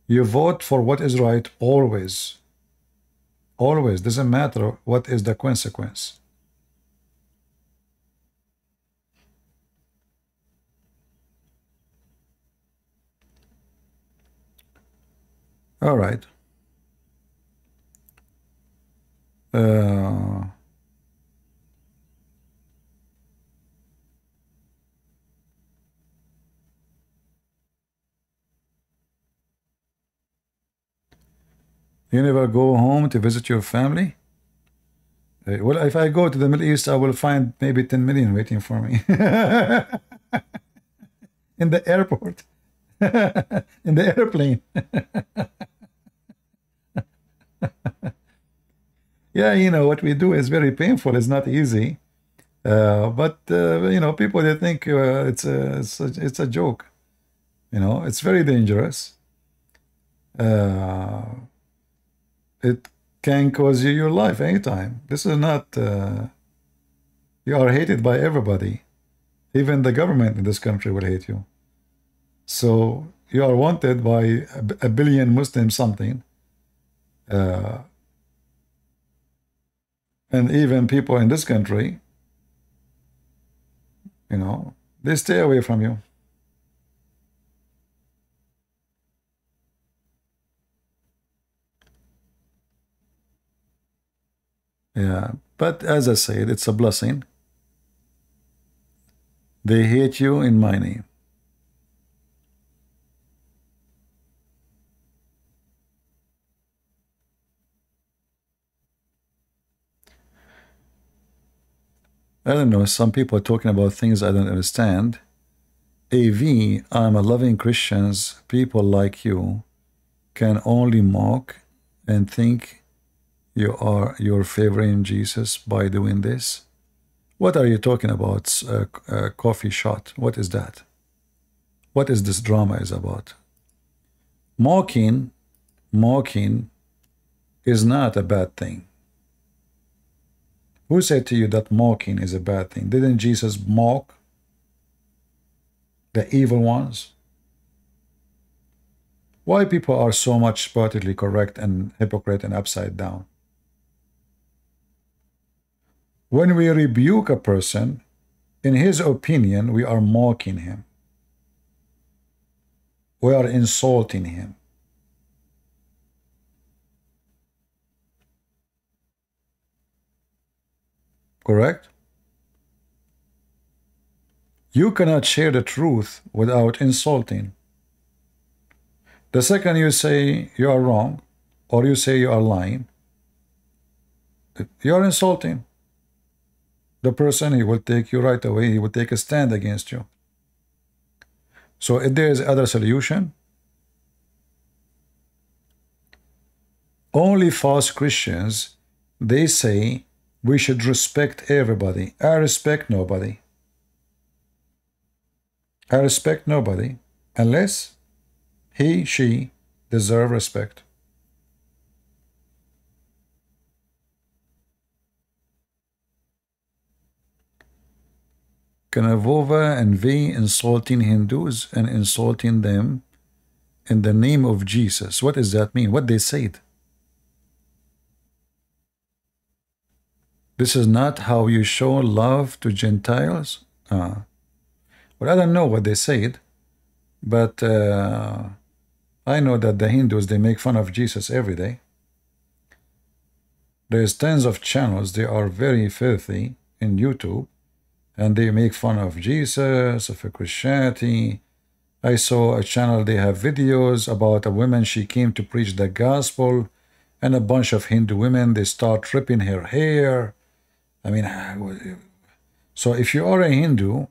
you vote for what is right always. Always. Doesn't matter what is the consequence. All right. You never go home to visit your family? Well, if I go to the Middle East, I will find maybe 10 million waiting for me. In the airport. In the airplane. Yeah, you know, what we do is very painful. It's not easy. But you know, people, they think it's a joke. You know, it's very dangerous. It can cause you your life anytime. This is not, you are hated by everybody. Even the government in this country will hate you. So you are wanted by a billion Muslims something. And even people in this country, you know, they stay away from you. Yeah, but as I said, it's a blessing. They hate you in my name. I don't know, some people are talking about things I don't understand. AV, I'm a loving Christians. People like you can only mock and think you're favoring Jesus by doing this. What are you talking about? A coffee shot. What is that? What is this drama is about? Mocking is not a bad thing. Who said to you that mocking is a bad thing? Didn't Jesus mock the evil ones? Why people are so much politically correct and hypocrite and upside down? When we rebuke a person, in his opinion, we are mocking him. We are insulting him. Correct? You cannot share the truth without insulting. The second you say you are wrong, or you say you are lying, you are insulting. The person, he will take you right away, he will take a stand against you. So if there is other solution, only false Christians, they say we should respect everybody. I respect nobody. I respect nobody unless he, she deserve respect. Kanavova and V insulting Hindus and insulting them in the name of Jesus. What does that mean? What they said? This is not how you show love to Gentiles? Well, I don't know what they said, but I know that the Hindus, they make fun of Jesus every day. There's tens of channels, they are very filthy in YouTube, and they make fun of Jesus, of Christianity. I saw a channel, they have videos about a woman, she came to preach the gospel, and a bunch of Hindu women, they start ripping her hair. I mean, so if you are a Hindu,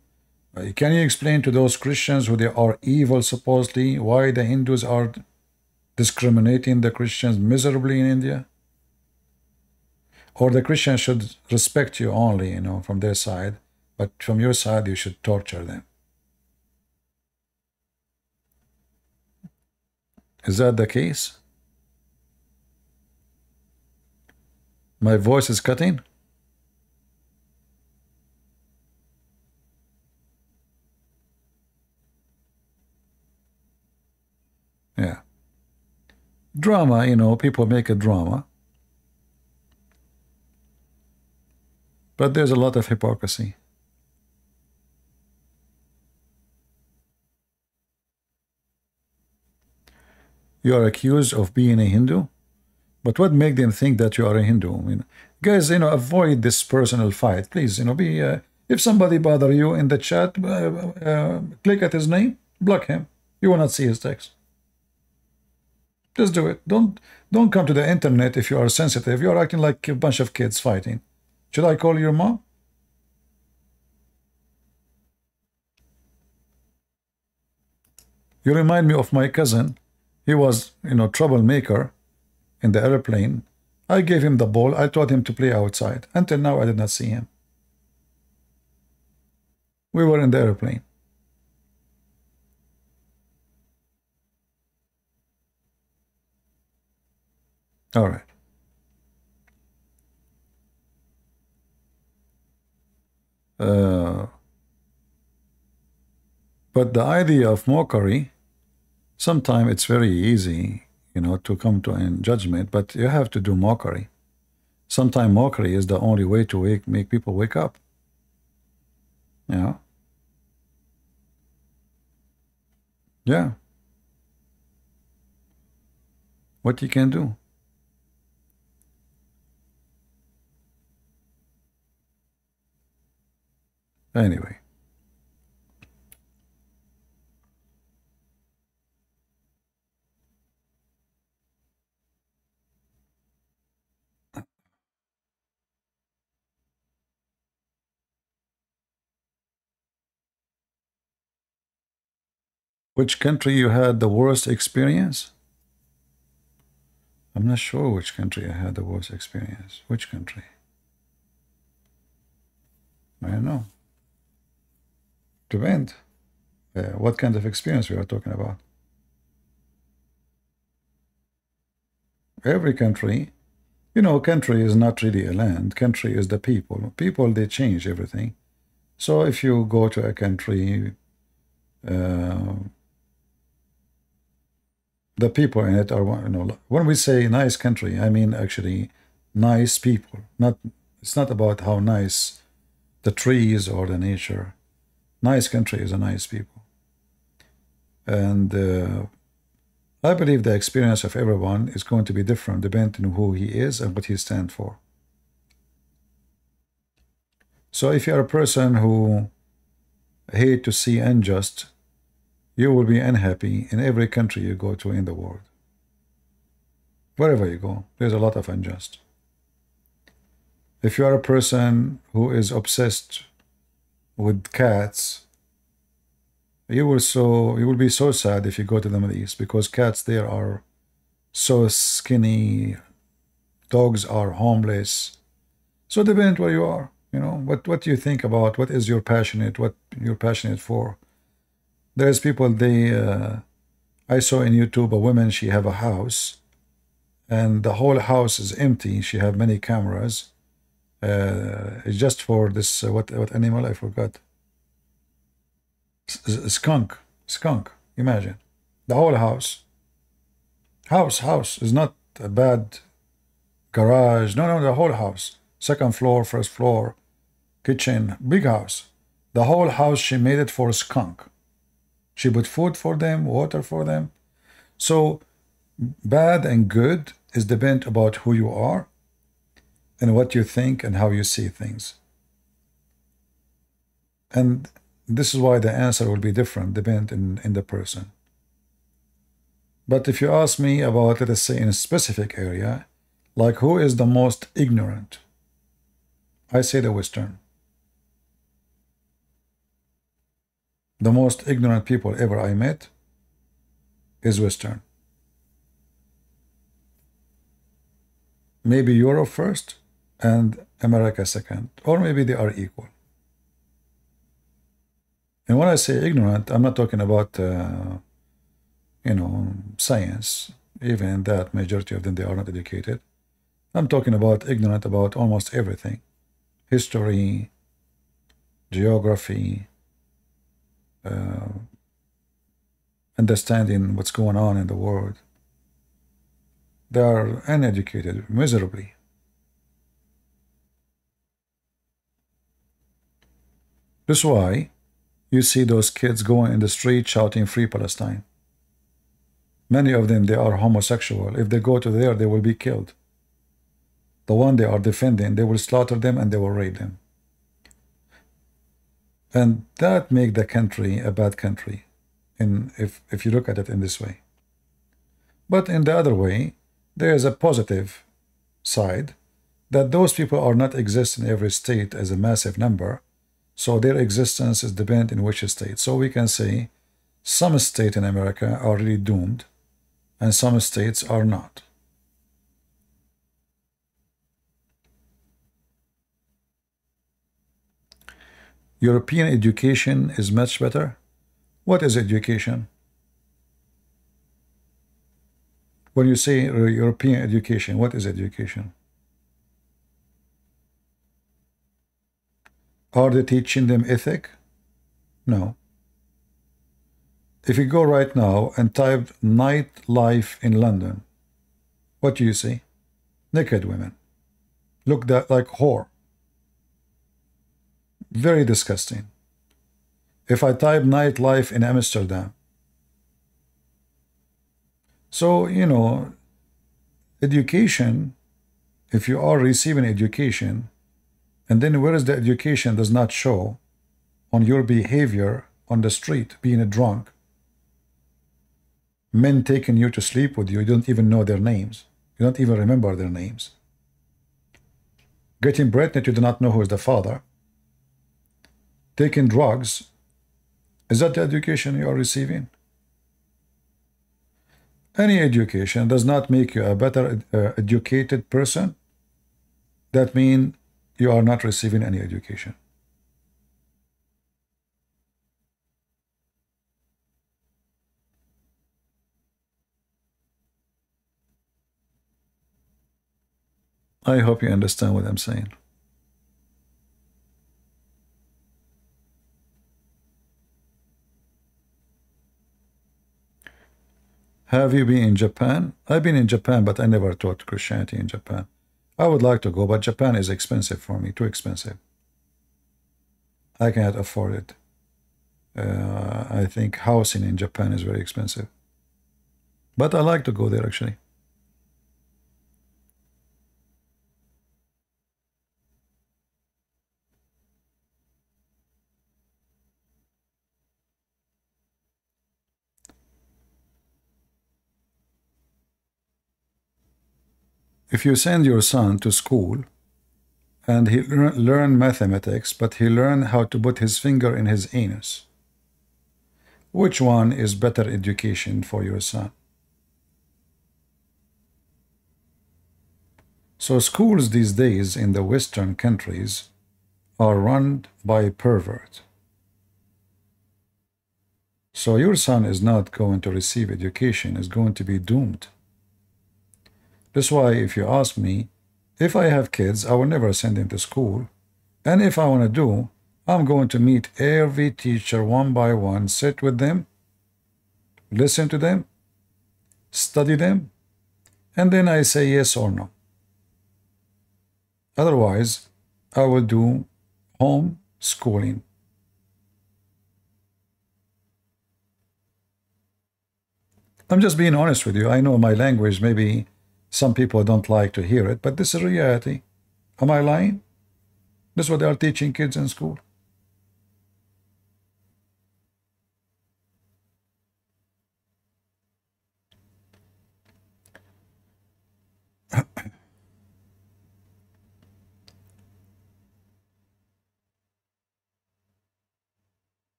can you explain to those Christians who they are evil supposedly, why the Hindus are discriminating the Christians miserably in India? Or the Christians should respect you only, you know, from their side, but from your side you should torture them. Is that the case? My voice is cutting? Yeah. Drama, you know, people make a drama. But there's a lot of hypocrisy. You are accused of being a Hindu? But what makes them think that you are a Hindu? I mean, guys, you know, avoid this personal fight. Please, you know, be if somebody bother you in the chat, click at his name, block him. You will not see his text. Just do it. Don't come to the internet if you are sensitive. You are acting like a bunch of kids fighting. Should I call your mom? You remind me of my cousin. He was, you know, troublemaker in the airplane. I gave him the ball. I taught him to play outside. Until now, I did not see him. We were in the airplane. All right. But the idea of mockery, sometimes it's very easy, you know, to come to a judgment, but you have to do mockery. Sometimes mockery is the only way to make people wake up. Yeah. Yeah. What you can do. Anyway. Which country you had the worst experience? I'm not sure which country I had the worst experience. Which country? I don't know. Depends. What kind of experience we are talking about? Every country, you know, country is not really a land. Country is the people. People, they change everything. So if you go to a country, the people in it are, you know, when we say nice country, I mean actually nice people. It's not about how nice the trees or the nature. Nice country is a nice people. And I believe the experience of everyone is going to be different depending on who he is and what he stands for. So if you're a person who hate to see unjust, you will be unhappy in every country you go to in the world. Wherever you go, there's a lot of unjust. If you are a person who is obsessed with cats, you will be so sad if you go to the Middle East, because cats there are so skinny, dogs are homeless. So depends where you are, you know, what do you think about, what you're passionate for. There's people, I saw in YouTube a woman, she have a house, and the whole house is empty. She have many cameras. It's just for this, what animal, I forgot. Skunk, imagine. The whole house is not a bad garage. No, the whole house. Second floor, first floor, kitchen, big house. The whole house, she made it for a skunk. She put food for them, water for them. So bad and good is depend about who you are and what you think and how you see things. And this is why the answer will be different depending in the person. But if you ask me about, let us say, in a specific area, like who is the most ignorant, I say the Western. The most ignorant people ever I met is Western. Maybe Europe first and America second, or maybe they are equal. And when I say ignorant, I'm not talking about, you know, science. Even in that, majority of them, they are not educated. I'm talking about ignorant about almost everything. History, geography, understanding what's going on in the world. They are uneducated, miserably. That's why you see those kids going in the street shouting Free Palestine. Many of them, they are homosexual. If they go to there, they will be killed. The one they are defending, they will slaughter them and they will rape them. And that make the country a bad country, if you look at it in this way. But in the other way, there is a positive side, that those people are not exist in every state as a massive number, so their existence is dependent in which state. So we can say some states in America are really doomed, and some states are not. European education is much better. What is education? When you say European education, what is education? Are they teaching them ethic? No. If you go right now and type nightlife in London, what do you see? Naked women. Look that like whore. Very disgusting. If I type nightlife in Amsterdam. So, you know, education, if you are receiving education, and then where is the education does not show on your behavior on the street, being a drunk, men taking you to sleep with you, you don't even know their names. You don't even remember their names. Getting pregnant, you do not know who is the father. Taking drugs, is that the education you are receiving? Any education does not make you a better educated person. That means you are not receiving any education. I hope you understand what I'm saying. Have you been in Japan? I've been in Japan, but I never taught Christianity in Japan. I would like to go, but Japan is expensive for me, too expensive. I cannot afford it. I think housing in Japan is very expensive. But I like to go there, actually. If you send your son to school and he learn mathematics, but he learn how to put his finger in his anus, which one is better education for your son? So schools these days in the Western countries are run by pervert. So your son is not going to receive education, is going to be doomed. That's why if you ask me, if I have kids, I will never send them to school. And if I want to do, I'm going to meet every teacher one by one, sit with them, listen to them, study them, and then I say yes or no. Otherwise, I will do home schooling. I'm just being honest with you. I know my language, maybe some people don't like to hear it, but this is reality. Am I lying? This is what they are teaching kids in school.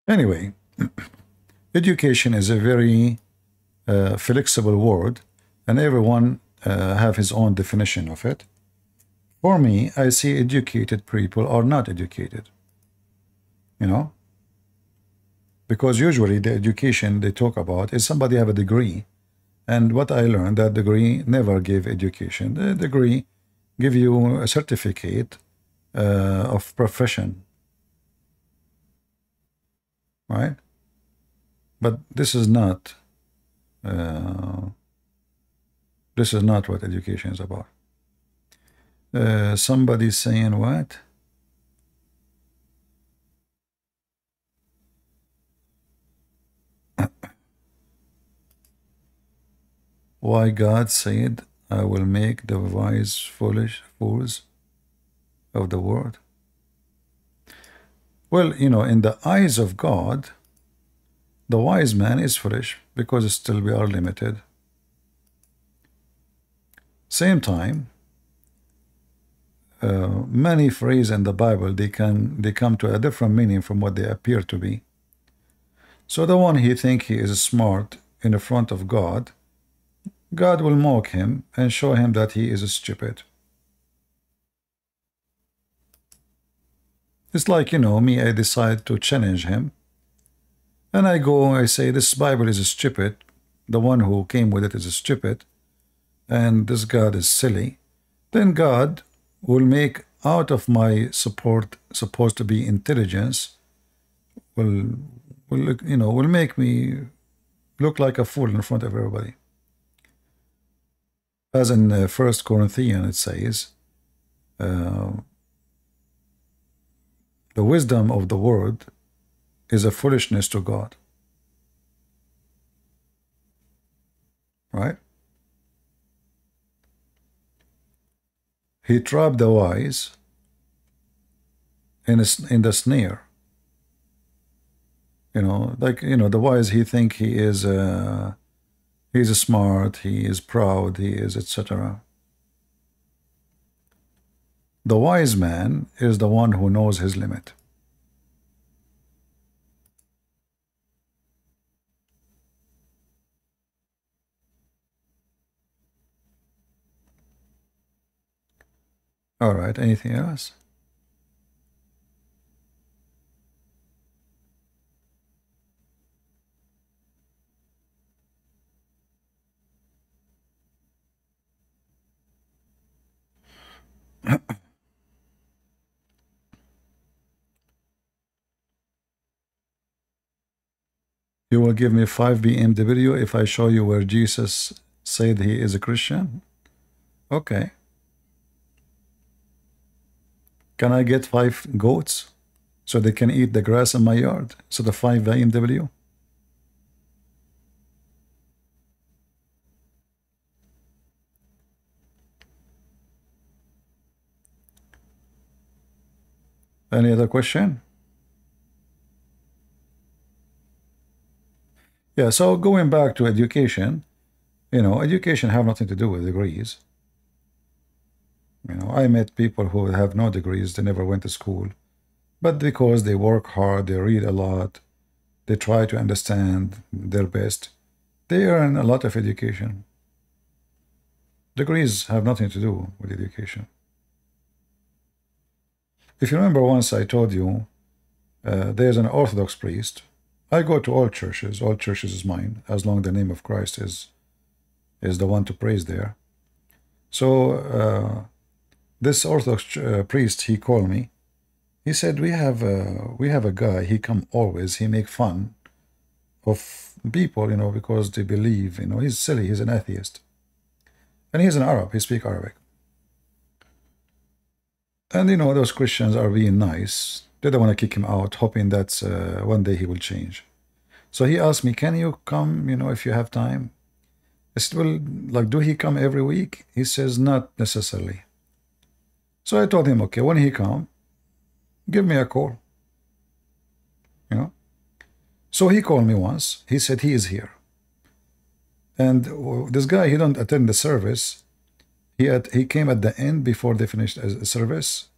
Anyway, education is a very flexible word, and everyone have his own definition of it. For me, I see educated people are not educated. You know? Because usually the education they talk about is somebody have a degree. And what I learned, that degree never give education. The degree give you a certificate of profession. Right? But this is not what education is about. Somebody's saying what? Why God said, I will make the wise fools of the world. Well, you know, in the eyes of God, the wise man is foolish because still we are limited. Same time, many phrases in the Bible, they come to a different meaning from what they appear to be. So the one he think he is smart in the front of God, God will mock him and show him that he is stupid. It's like, you know, me, I decide to challenge him. And I go, I say, this Bible is stupid. The one who came with it is stupid. And this God is silly. Then God will make out of my support, supposed to be intelligence, will make me look like a fool in front of everybody. As in 1 Corinthians it says, the wisdom of the world is a foolishness to God. Right? He trapped the wise in the snare. You know, like, you know, the wise, he think he is he's smart, he is proud, he is etc. The wise man is the one who knows his limit. All right, anything else? You will give me 5 BMW if I show you where Jesus said he is a Christian? Okay. Can I get 5 goats so they can eat the grass in my yard? So the 5 BMW? Any other question? Yeah, so going back to education, you know, education have nothing to do with degrees. You know, I met people who have no degrees, they never went to school. But because they work hard, they read a lot, they try to understand their best, they earn a lot of education. Degrees have nothing to do with education. If you remember once I told you, there's an Orthodox priest. I go to all churches is mine, as long as the name of Christ is the one to praise there. So this Orthodox priest, he called me. He said, we have a guy, he come always, he make fun of people, you know, because they believe, you know, he's silly, he's an atheist. And he's an Arab, he speaks Arabic. And, you know, those Christians are being nice. They don't want to kick him out, hoping that one day he will change. So he asked me, can you come, you know, if you have time? I said, well, like, do he come every week? He says, not necessarily. So I told him, okay, when he come, give me a call. You know? So he called me once. He said he is here. And this guy, he don't attend the service. He came at the end before they finished the service.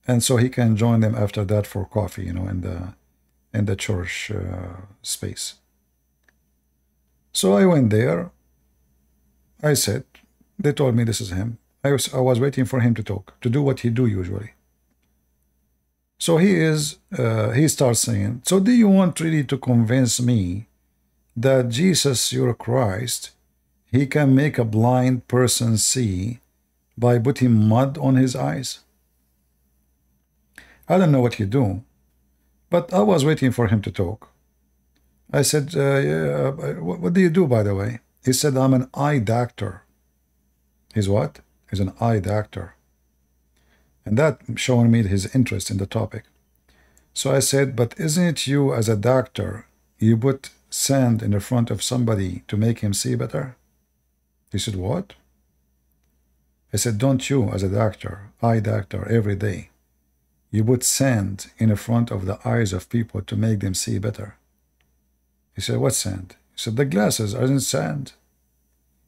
And so he can join them after that for coffee, you know, in the church space. So I went there. I said, they told me this is him. I was waiting for him to talk, to do what he do usually. So he starts saying, so do you want really to convince me that Jesus, your Christ, he can make a blind person see by putting mud on his eyes? I don't know what you do, but I was waiting for him to talk. I said, yeah, what do you do, by the way? He said, I'm an eye doctor. He's what? He's an eye doctor. And that showing me his interest in the topic. So I said, but isn't it you as a doctor, you put sand in the front of somebody to make him see better? He said, what? I said, don't you as a doctor, eye doctor, every day, you put sand in the front of the eyes of people to make them see better? He said, what sand? He said, the glasses aren't sand.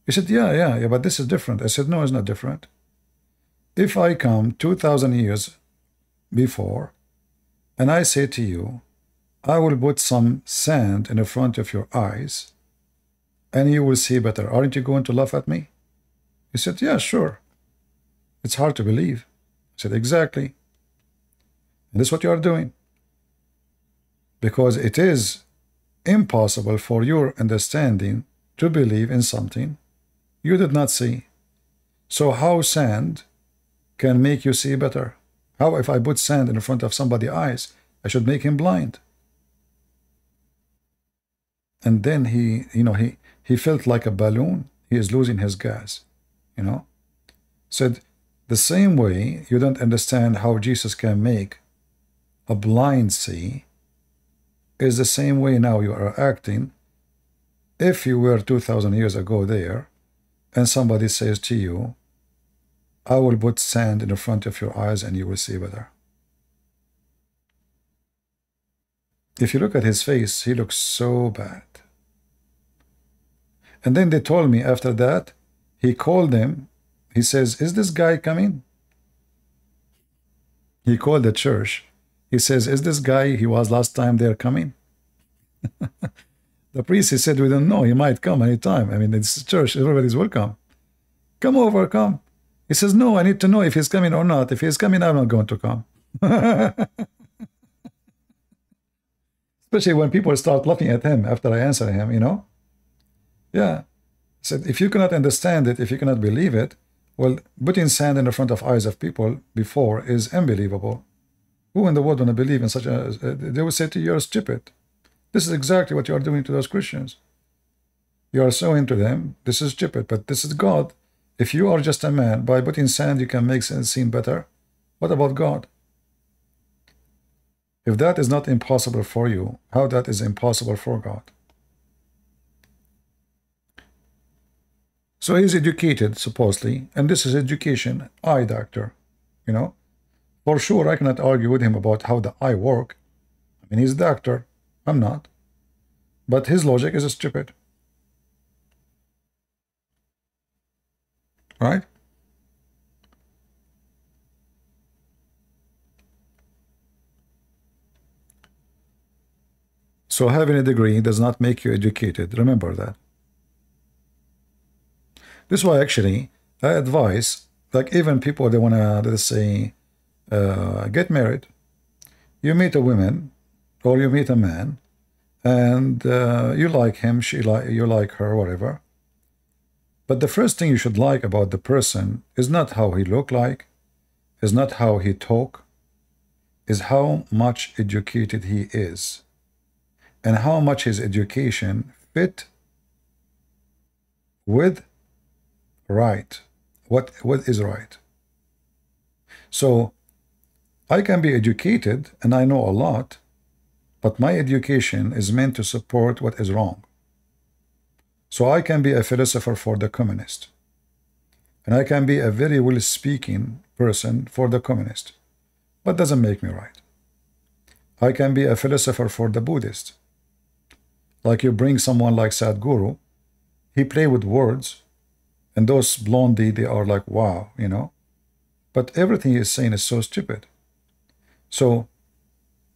He said, yeah, but this is different. I said, no, it's not different. If I come 2,000 years before and I say to you, I will put some sand in the front of your eyes and you will see better, aren't you going to laugh at me? He said, yeah, sure. It's hard to believe. I said, exactly. And this is what you are doing. Because it is impossible for your understanding to believe in something you did not see. So how sand can make you see better? How if I put sand in front of somebody's eyes, I should make him blind? And then he felt like a balloon. He is losing his gas, you know. Said, the same way you don't understand how Jesus can make a blind see is the same way now you are acting if you were 2,000 years ago there and somebody says to you, I will put sand in the front of your eyes and you will see better. If you look at his face, he looks so bad. And then they told me after that, he called them. He says, is this guy coming? He called the church. He says, is this guy he was last time there coming? The priest, he said, we don't know. He might come anytime. I mean, it's church. Everybody's welcome. Come over, come. He says, no, I need to know if he's coming or not. If he's coming, I'm not going to come. Especially when people start laughing at him after I answer him, you know? Yeah. I said, if you cannot understand it, if you cannot believe it, well, putting sand in the front of eyes of people before is unbelievable. Who in the world want to believe in such a... They would say to you, you're stupid. This is exactly what you are doing to those Christians. You are so into them. This is stupid, but this is God. If you are just a man, by putting sand you can make things seem better. What about God? If that is not impossible for you, how that is impossible for God? So he's educated, supposedly, and this is education, eye doctor, you know. For sure, I cannot argue with him about how the eye work. I mean, he's a doctor. I'm not. But his logic is stupid. Right? So having a degree does not make you educated. Remember that. This is why actually I advise, like even people, they want to, let's say, get married. You meet a woman or you meet a man and you like him, you like her, whatever. But the first thing you should like about the person is not how he look like, is not how he talk, is how much educated he is and how much his education fit with right. What is right? So I can be educated and I know a lot, but my education is meant to support what is wrong. So I can be a philosopher for the communist, and I can be a very well-speaking person for the communist, but doesn't make me right. I can be a philosopher for the Buddhist. Like you bring someone like Sadhguru, he play with words, and those blondie, they are like, wow, you know. But everything he's saying is so stupid. So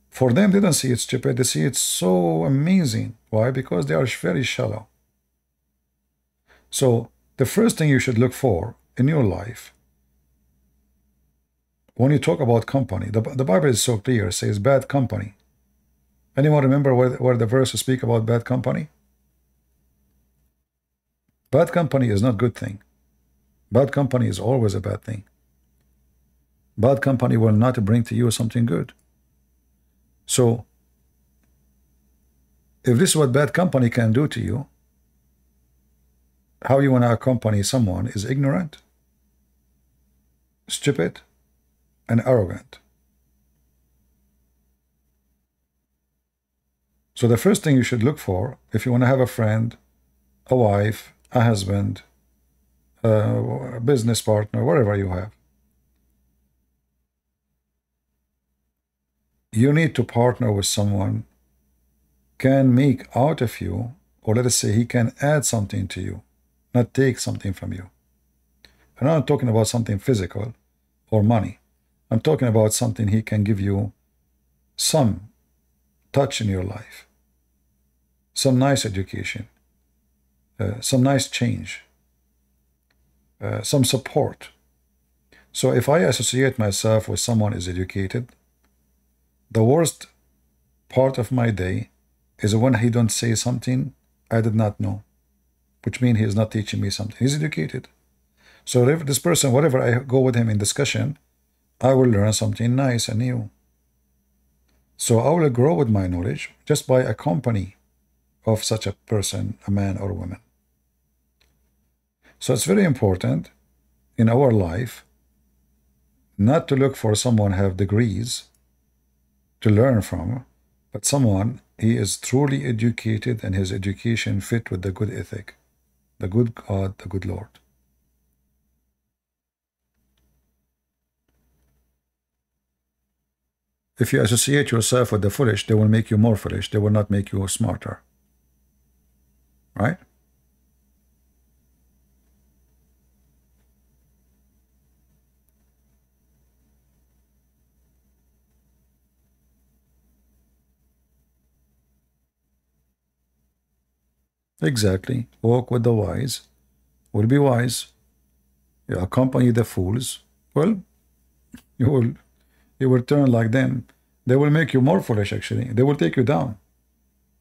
for them, they don't see it stupid. They see it so amazing. Why? Because they are very shallow. So the first thing you should look for in your life, when you talk about company, the Bible is so clear, it says bad company. Anyone remember where the verses speak about bad company? Bad company is not a good thing. Bad company is always a bad thing. Bad company will not bring to you something good. So if this is what bad company can do to you, how you want to accompany someone is ignorant, stupid, and arrogant. So the first thing you should look for, if you want to have a friend, a wife, a husband, a business partner, whatever you have, you need to partner with someone can make out of you, or let us say he can add something to you, not take something from you. And I'm not talking about something physical or money. I'm talking about something he can give you some touch in your life, some nice education, some nice change, some support. So if I associate myself with someone who is educated, the worst part of my day is when he don't say something I did not know, which means he is not teaching me something. He's educated. So if this person, whatever I go with him in discussion, I will learn something nice and new. So I will grow with my knowledge just by a company of such a person, a man or a woman. So it's very important in our life not to look for someone who have degrees to learn from, but someone he is truly educated and his education fit with the good ethic, the good God, the good Lord. If you associate yourself with the foolish, they will make you more foolish. They will not make you smarter. Right? Exactly. Walk with the wise will be wise. You accompany the fools, well, you will turn like them. They will make you more foolish, actually. They will take you down.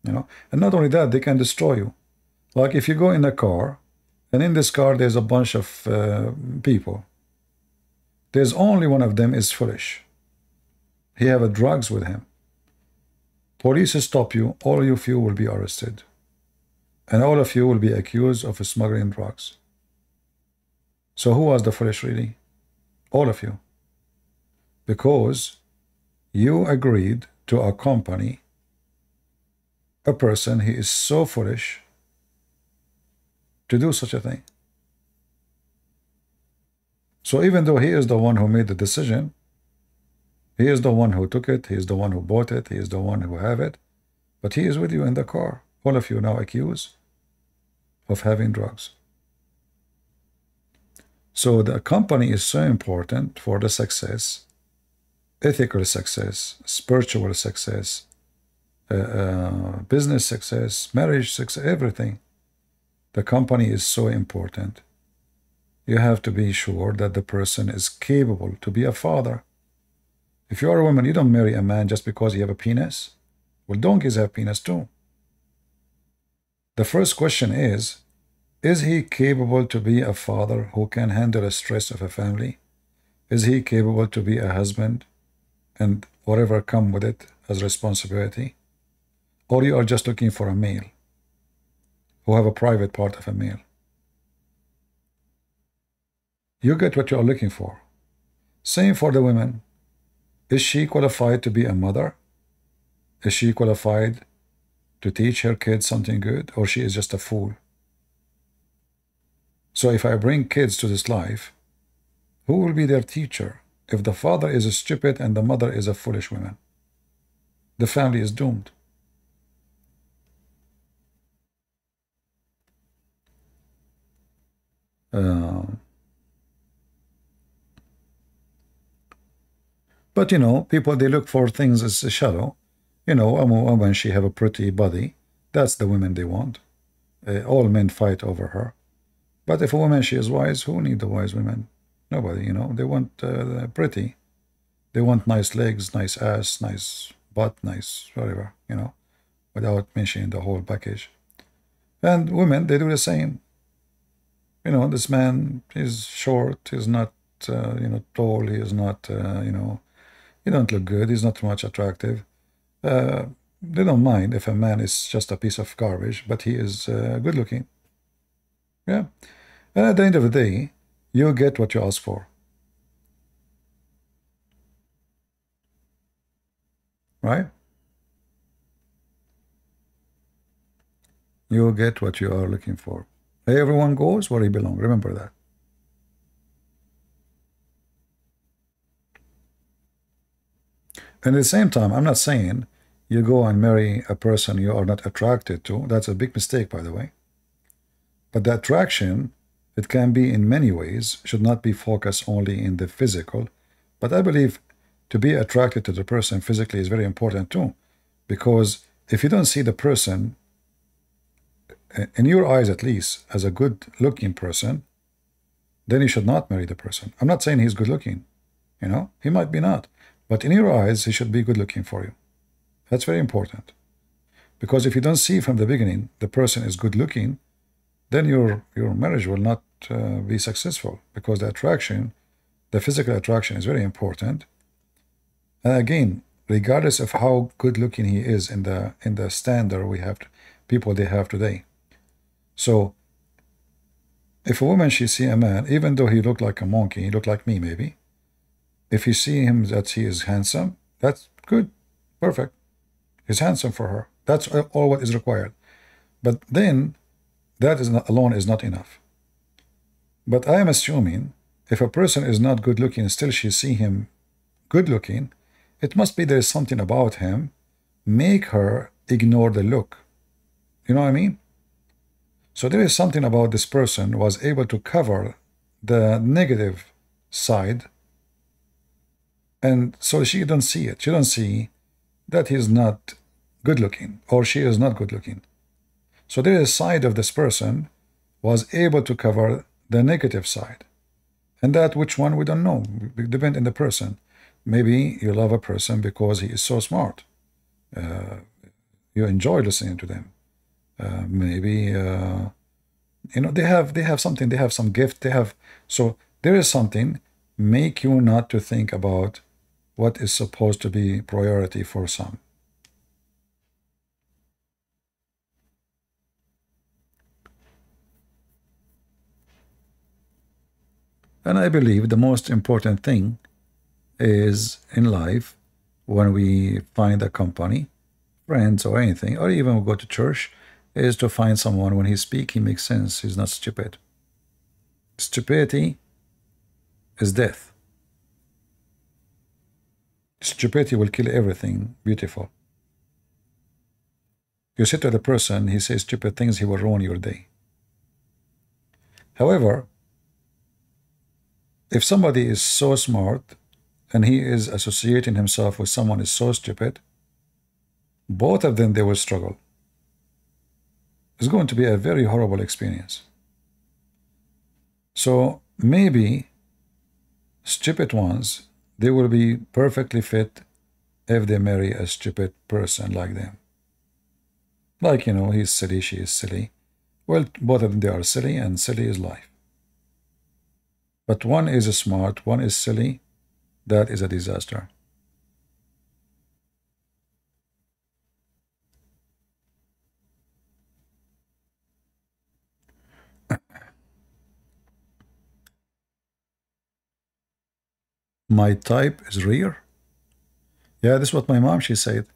You know, and not only that, they can destroy you. Like if you go in a car, and in this car there's a bunch of people. There's only one of them is foolish. He have a drugs with him. Police stop you, all of you will be arrested. And all of you will be accused of smuggling drugs. So who was the foolish really? All of you. Because you agreed to accompany a person he is so foolish to do such a thing. So even though he is the one who made the decision, he is the one who took it, he is the one who bought it, he is the one who have it, but he is with you in the car. All of you now accused of having drugs. So the company is so important for the success, ethical success, spiritual success, business success, marriage success, everything. The company is so important. You have to be sure that the person is capable to be a father. If you are a woman, you don't marry a man just because you have a penis. Well, donkeys have penis too. The first question is he capable to be a father who can handle the stress of a family? Is he capable to be a husband and whatever come with it as responsibility? Or you are just looking for a male who have a private part of a male? You get what you are looking for. Same for the women. Is she qualified to be a mother? Is she qualified to teach her kids something good? Or she is just a fool? So if I bring kids to this life, who will be their teacher if the father is a stupid and the mother is a foolish woman? The family is doomed. But you know, people, they look for things as shallow. You know, a woman, she have a pretty body. That's the women they want. All men fight over her. But if a woman, she is wise, who need the wise women? Nobody, you know. They want pretty. They want nice legs, nice ass, nice butt, nice whatever, you know, without mentioning the whole package. And women, they do the same. You know, this man is short, he's not, you know, tall, he is not, you know, he don't look good, he's not too much attractive. They don't mind if a man is just a piece of garbage, but he is good looking. Yeah. And at the end of the day, you get what you ask for. Right? You get what you are looking for. Everyone goes where he belongs. Remember that. And at the same time, I'm not saying you go and marry a person you are not attracted to. That's a big mistake, by the way. But the attraction, it can be in many ways, should not be focused only in the physical. But I believe to be attracted to the person physically is very important too. Because if you don't see the person, in your eyes at least, as a good-looking person, then you should not marry the person. I'm not saying he's good-looking. You know, he might be not. But in your eyes, he should be good-looking for you. That's very important. Because if you don't see from the beginning the person is good-looking, then your marriage will not be successful, because the attraction, the physical attraction, is very important. And again, regardless of how good-looking he is in the standard we have, people they have today. So, if a woman, she see a man, even though he look like a monkey, he look like me maybe, if you see him that he is handsome, that's good, perfect. He's handsome for her. That's all what is required. But then, that is not, alone is not enough. But I am assuming if a person is not good looking, still she see him good looking, it must be there is something about him make her ignore the look. You know what I mean? So there is something about this person was able to cover the negative side, and so she don't see it. She don't see that he's not good looking, or she is not good looking. So there is a side of this person was able to cover the negative side. And that which one, we don't know. It depends on the person. Maybe you love a person because he is so smart. You enjoy listening to them. Maybe they have something. They have some gift. So there is something make you not to think about what is supposed to be priority for some. And I believe the most important thing is in life, when we find a company, friends or anything, or even we go to church, is to find someone when he speaks, he makes sense. He's not stupid. Stupidity is death. Stupidity will kill everything beautiful. You sit with a person, he says stupid things, he will ruin your day. However, if somebody is so smart and he is associating himself with someone who is so stupid, both of them, they will struggle. It's going to be a very horrible experience. So maybe stupid ones, they will be perfectly fit if they marry a stupid person like them. Like, he's silly, she is silly. Well, both of them, they are silly, and silly is life. But one is smart, one is silly, that is a disaster. My type is rare. Yeah, this is what my mom, she said.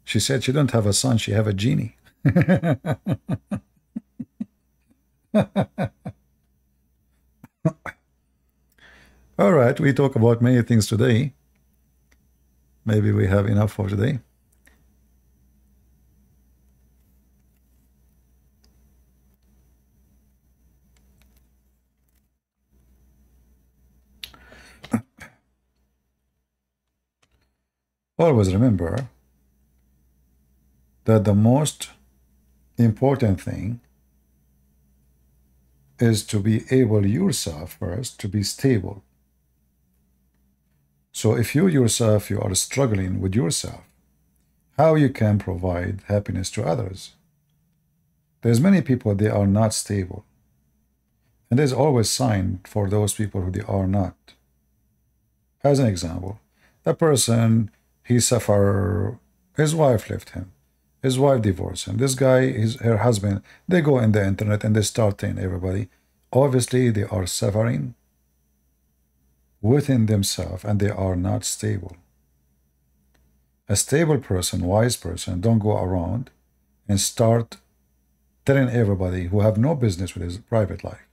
She said she don't have a son, she have a genie. All right, we talk about many things today. Maybe we have enough for today. Always remember that the most important thing is to be able yourself first to be stable. So if you yourself, you are struggling with yourself, how you can provide happiness to others? There's many people, they are not stable. And there's always sign for those people who they are not. As an example, a person, he suffer, his wife left him, his wife divorced him, this guy, her husband, they go in the internet and they start telling everybody. Obviously, they are suffering within themselves and they are not stable. A stable person, wise person, don't go around and start telling everybody who have no business with his private life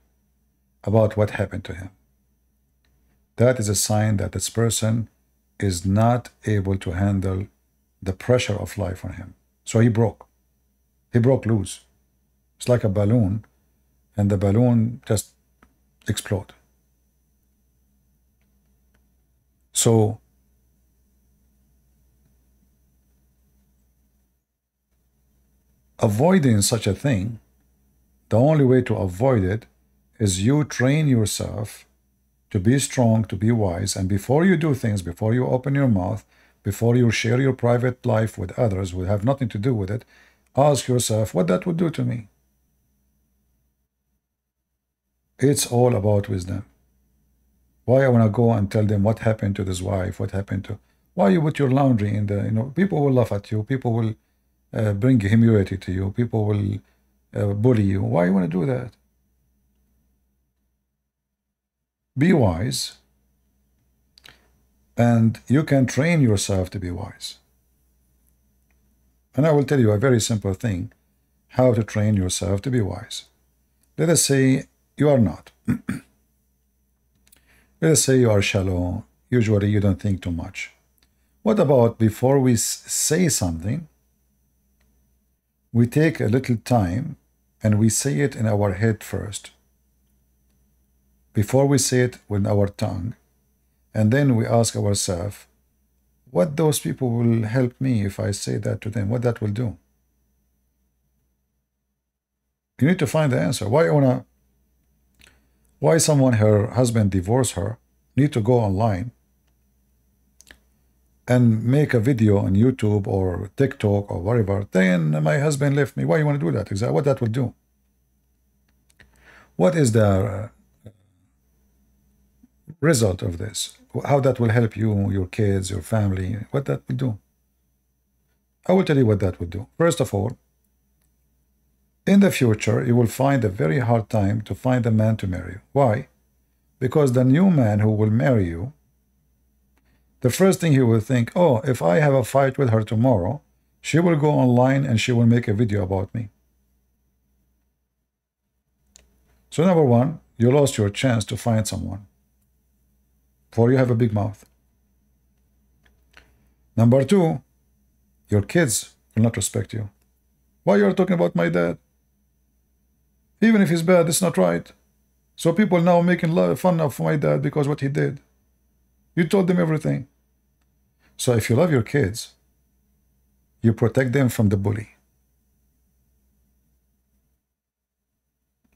about what happened to him. That is a sign that this person is not able to handle the pressure of life on him. So he broke. He broke loose. It's like a balloon, and the balloon just exploded. So avoiding such a thing, the only way to avoid it is you train yourself to be strong, to be wise, and before you do things, before you open your mouth, before you share your private life with others who have nothing to do with it, ask yourself what that would do to me. It's all about wisdom. Why I want to go and tell them what happened to this wife, what happened to... Why you put your laundry in the... people will laugh at you, people will bring humility to you, people will bully you. Why you want to do that? Be wise, and you can train yourself to be wise. And I will tell you a very simple thing, how to train yourself to be wise. Let us say you are not. Let us say you are shallow. Usually you don't think too much. What about before we say something, we take a little time and we say it in our head first, before we say it with our tongue, and then we ask ourselves, what those people will help me if I say that to them, what that will do. You need to find the answer. Why Why someone, her husband divorced her, need to go online and make a video on YouTube or TikTok or whatever, then my husband left me. Why you want to do that? Exactly what that will do. What is the result of this? How that will help you, your kids, your family, what that will do? I will tell you what that would do. First of all, in the future, you will find a very hard time to find a man to marry you. Why? Because the new man who will marry you, the first thing he will think, oh, if I have a fight with her tomorrow, she will go online and she will make a video about me. So number one, you lost your chance to find someone, for you have a big mouth. Number two, your kids will not respect you. Why you are talking about my dad? Even if he's bad, it's not right. So people now making fun of my dad because what he did. You told them everything. So if you love your kids, you protect them from the bully.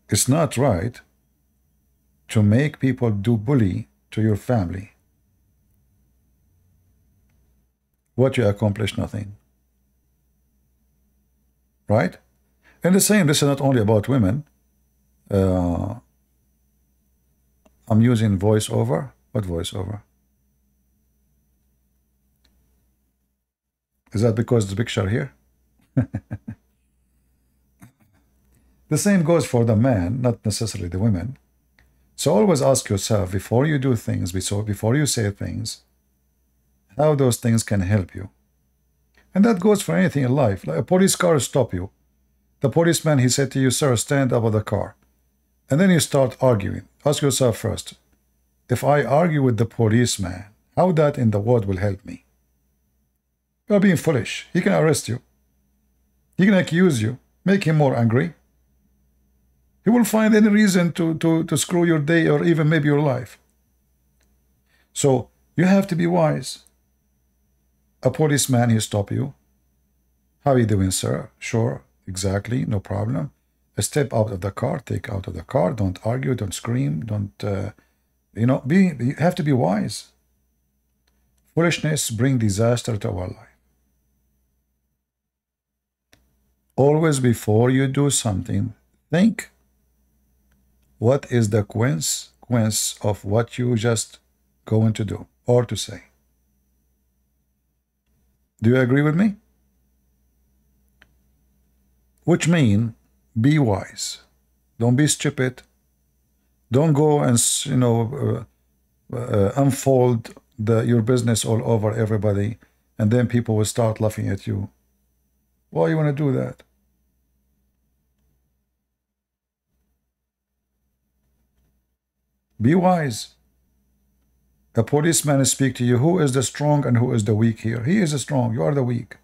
It's not right to make people do bully to your family. What you accomplish? Nothing. Right? And the same, this is not only about women. I'm using voiceover. What voiceover? Is that because the picture here? The same goes for the man, not necessarily the women. So always ask yourself before you do things, before you say things, how those things can help you. And that goes for anything in life. Like a police car stop you. The policeman, he said to you, sir, stand up of the car. And then you start arguing. Ask yourself first, if I argue with the policeman, how that in the world will help me? You are being foolish. He can arrest you. He can accuse you, make him more angry. He will find any reason to screw your day or even maybe your life. So you have to be wise. A policeman, he stop you. How are you doing, sir? Sure, exactly, no problem. Step out of the car, take out of the car. Don't argue, don't scream, don't, you have to be wise. Foolishness bring disaster to our life. Always before you do something, think, what is the consequence of what you just going to do or to say? Do you agree with me? Which mean, be wise. Don't be stupid. Don't go and, unfold your business all over everybody, and then people will start laughing at you. Why you want to do that? Be wise. A policeman speak to you. Who is the strong and who is the weak here? He is the strong. You are the weak.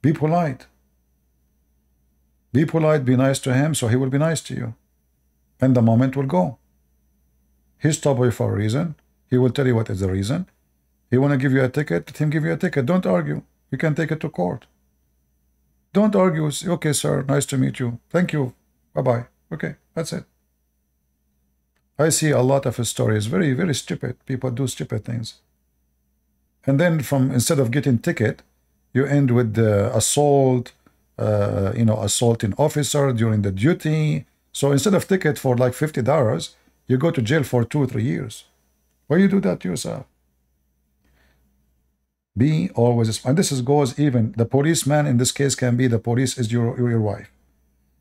Be polite. Be polite. Be nice to him, so he will be nice to you. And the moment will go. He stopped you for a reason. He will tell you what is the reason. He want to give you a ticket. Let him give you a ticket. Don't argue. You can take it to court. Don't argue. Say, okay, sir. Nice to meet you. Thank you. Bye-bye. Okay, that's it. I see a lot of stories, very, very stupid. People do stupid things. And then instead of getting ticket, you end with the assault, assaulting officer during the duty. So instead of ticket for like $50, you go to jail for 2 or 3 years. Why you do that to yourself? Be always, and this goes even, the policeman in this case can be, the police is your wife.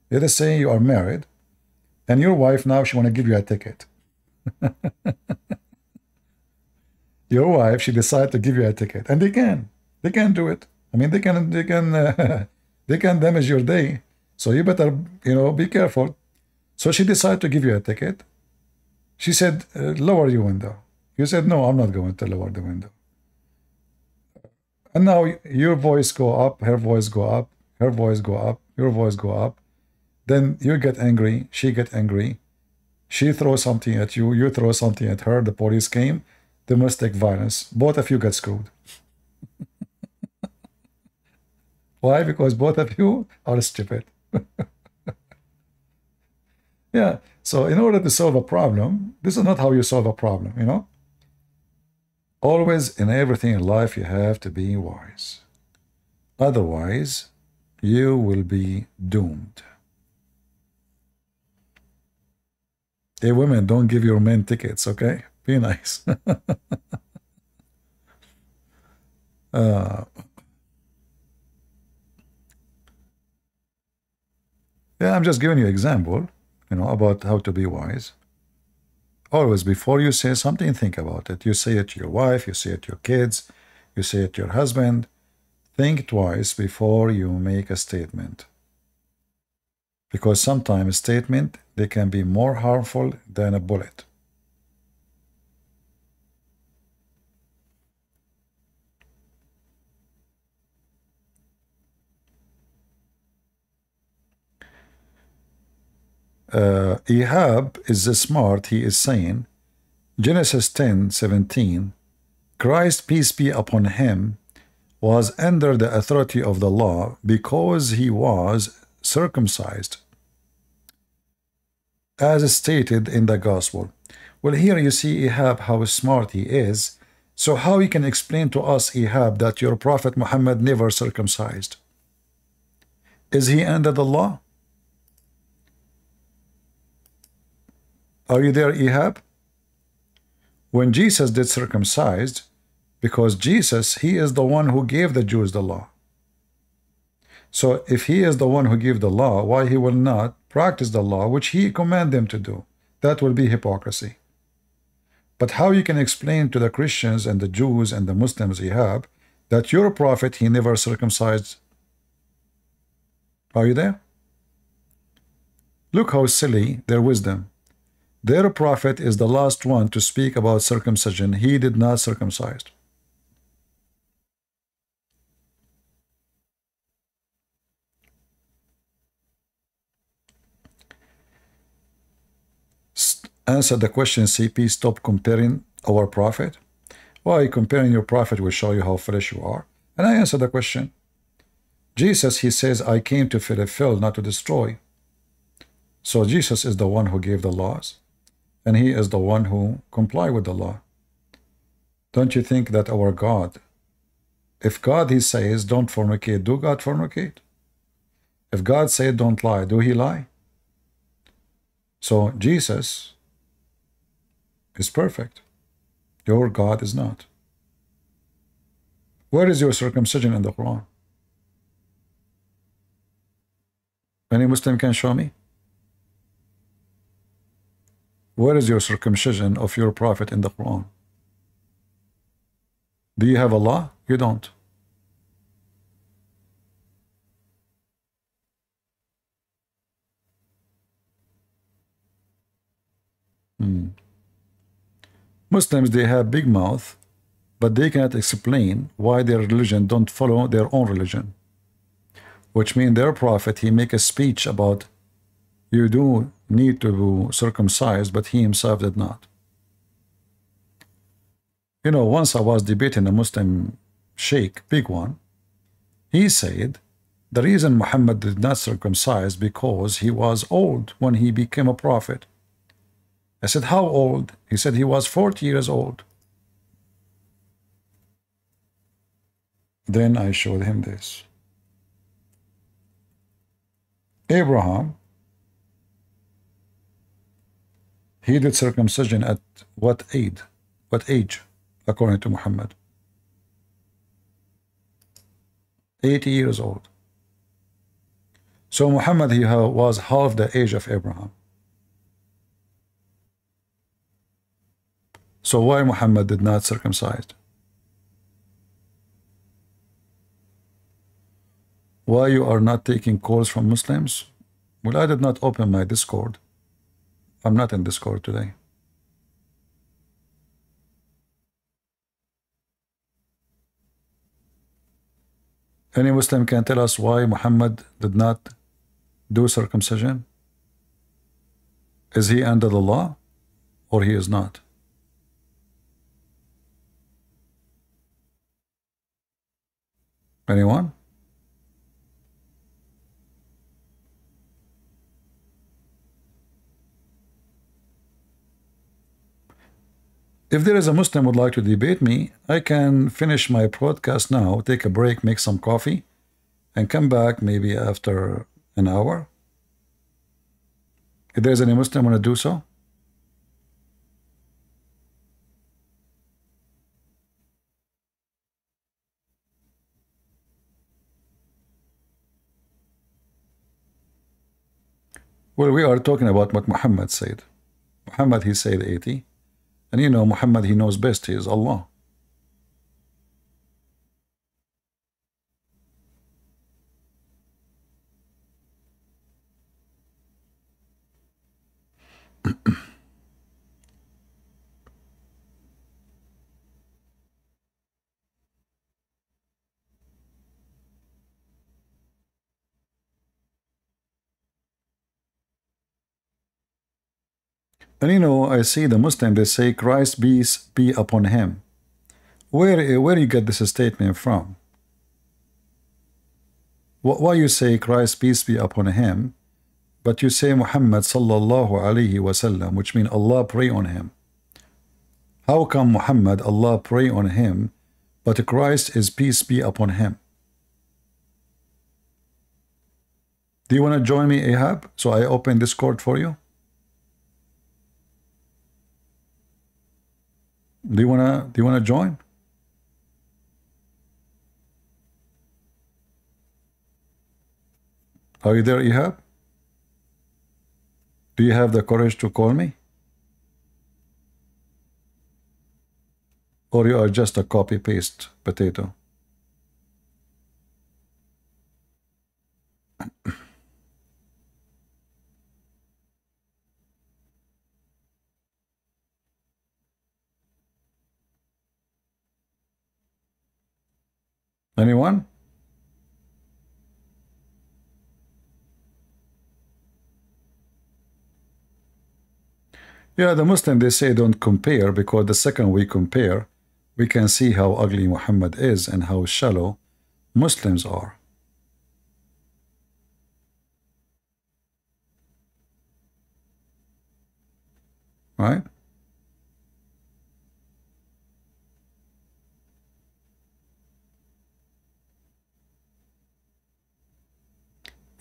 Let us say you are married, and your wife now, she want to give you a ticket. Your wife, she decide to give you a ticket, and they can do it. I mean, they can damage your day. So you better, be careful. So she decided to give you a ticket. She said, lower your window. You said, no, I'm not going to lower the window. And now your voice go up, her voice go up, her voice go up, your voice go up. Then you get angry, she get angry. She throws something at you, you throw something at her, the police came, domestic violence. Both of you get screwed. Why? Because both of you are stupid. Yeah. So in order to solve a problem, this is not how you solve a problem, you know? Always in everything in life, you have to be wise. Otherwise, you will be doomed. Hey, women, don't give your men tickets, okay? Be nice. Yeah, I'm just giving you an example, you know, about how to be wise. Always, before you say something, think about it. You say it to your wife, you say it to your kids, you say it to your husband. Think twice before you make a statement. Because sometimes a statement, they can be more harmful than a bullet. Ahab is smart, he is saying, Genesis 10:17, Christ, peace be upon him, was under the authority of the law because he was circumcised, as stated in the gospel. Well, here you see Ahab, how smart he is. So how you can explain to us, Ahab, that your prophet Muhammad never circumcised? Is he under the law? Are you there, Ahab? When Jesus did circumcised, because Jesus, he is the one who gave the Jews the law. So if he is the one who gave the law, why he will not practice the law which he commanded them to do? That will be hypocrisy. But how you can explain to the Christians and the Jews and the Muslims, Ahab, that your prophet, he never circumcised? Are you there? Look how silly their wisdom. Their prophet is the last one to speak about circumcision. He did not circumcise. Answer the question, CP. Stop comparing our prophet. Why? Comparing your prophet will show you how foolish you are. And I answer the question. Jesus, he says, I came to fulfill, not to destroy. So Jesus is the one who gave the laws, and he is the one who complied with the law. Don't you think that our God, if God, he says, don't fornicate, do God fornicate? If God said, don't lie, do he lie? So Jesus is perfect. Your God is not. Where is your circumcision in the Quran? Any Muslim can show me? Where is your circumcision of your prophet in the Quran? Do you have a law? You don't. Muslims, they have big mouth, but they cannot explain why their religion don't follow their own religion. Which means their prophet, he make a speech about you do need to be circumcised, but he himself did not. You know, once I was debating a Muslim sheikh, big one, he said the reason Muhammad did not circumcise because he was old when he became a prophet. I said, how old? He said he was 40 years old. Then I showed him this. Abraham, he did circumcision at what age? What age, according to Muhammad? 80 years old. So Muhammad, he was half the age of Abraham. So why Muhammad did not circumcise? Why you are not taking calls from Muslims? Well, I did not open my Discord. I'm not in Discord today. Any Muslim can tell us why Muhammad did not do circumcision? Is he under the law or he is not? Anyone? If there is a Muslim who would like to debate me, I can finish my broadcast now, take a break, make some coffee, and come back maybe after an hour. If there's any Muslim want to do so. Well, we are talking about what Muhammad said. Muhammad, he said 80. And you know, Muhammad, he knows best. He is Allah. And you know, I see the Muslim, they say, Christ peace be upon him. Where you get this statement from? Why you say Christ peace be upon him, but you say Muhammad sallallahu alaihi wasallam, which means Allah pray on him? How come Muhammad, Allah pray on him, but Christ is peace be upon him? Do you want to join me, Ahab? So I open Discord for you. Do you wanna join? Are you there, Ahab? Do you have the courage to call me? Or you are just a copy-paste potato? Anyone? Yeah, the Muslim, they say don't compare, because the second we compare, we can see how ugly Muhammad is and how shallow Muslims are. Right?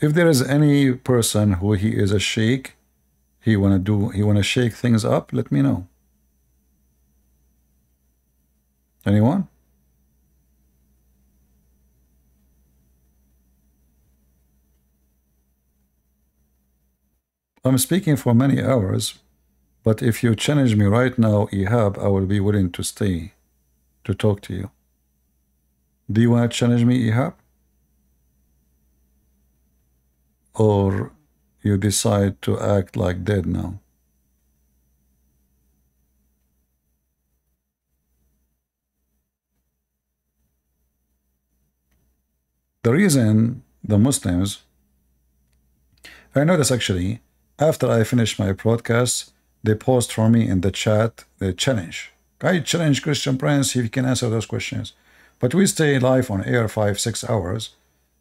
If there is any person who he is a sheikh, he wanna shake things up, let me know. Anyone? I'm speaking for many hours, but if you challenge me right now, Ihab, I will be willing to stay to talk to you. Do you want to challenge me, Ihab? Or you decide to act like dead now? The reason the Muslims, I notice actually, after I finish my broadcast, they post for me in the chat, they challenge. I challenge Christian Prince if he can answer those questions. But we stay live on air 5-6 hours,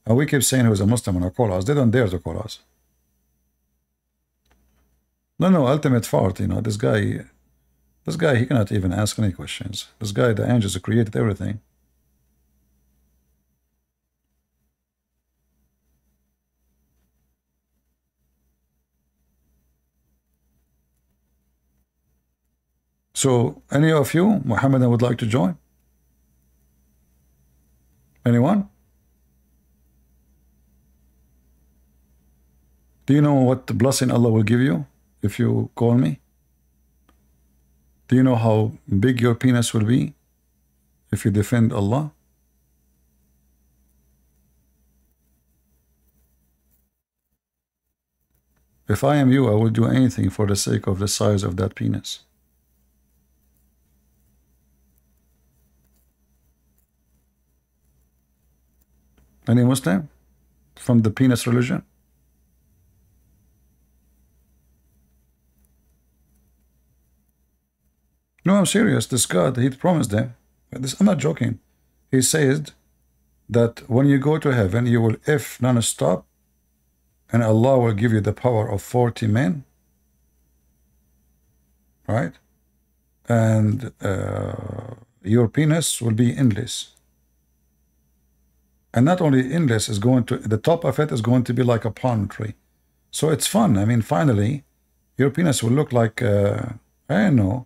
and we keep saying who's a Muslim and call us. They don't dare to call us. No, ultimate fault, you know, this guy, he cannot even ask any questions. This guy, the angels created everything. So, any of you, Muhammadan, would like to join? Anyone? Do you know what blessing Allah will give you if you call me? Do you know how big your penis will be if you defend Allah? If I am you, I will do anything for the sake of the size of that penis. Any Muslim from the penis religion? No, I'm serious. This God, he promised them. I'm not joking. He said that when you go to heaven, you will if non-stop, and Allah will give you the power of 40 men. Right? and your penis will be endless. And not only endless, is going to, the top of it is going to be like a palm tree. So it's fun. I mean, finally, your penis will look like, I don't know,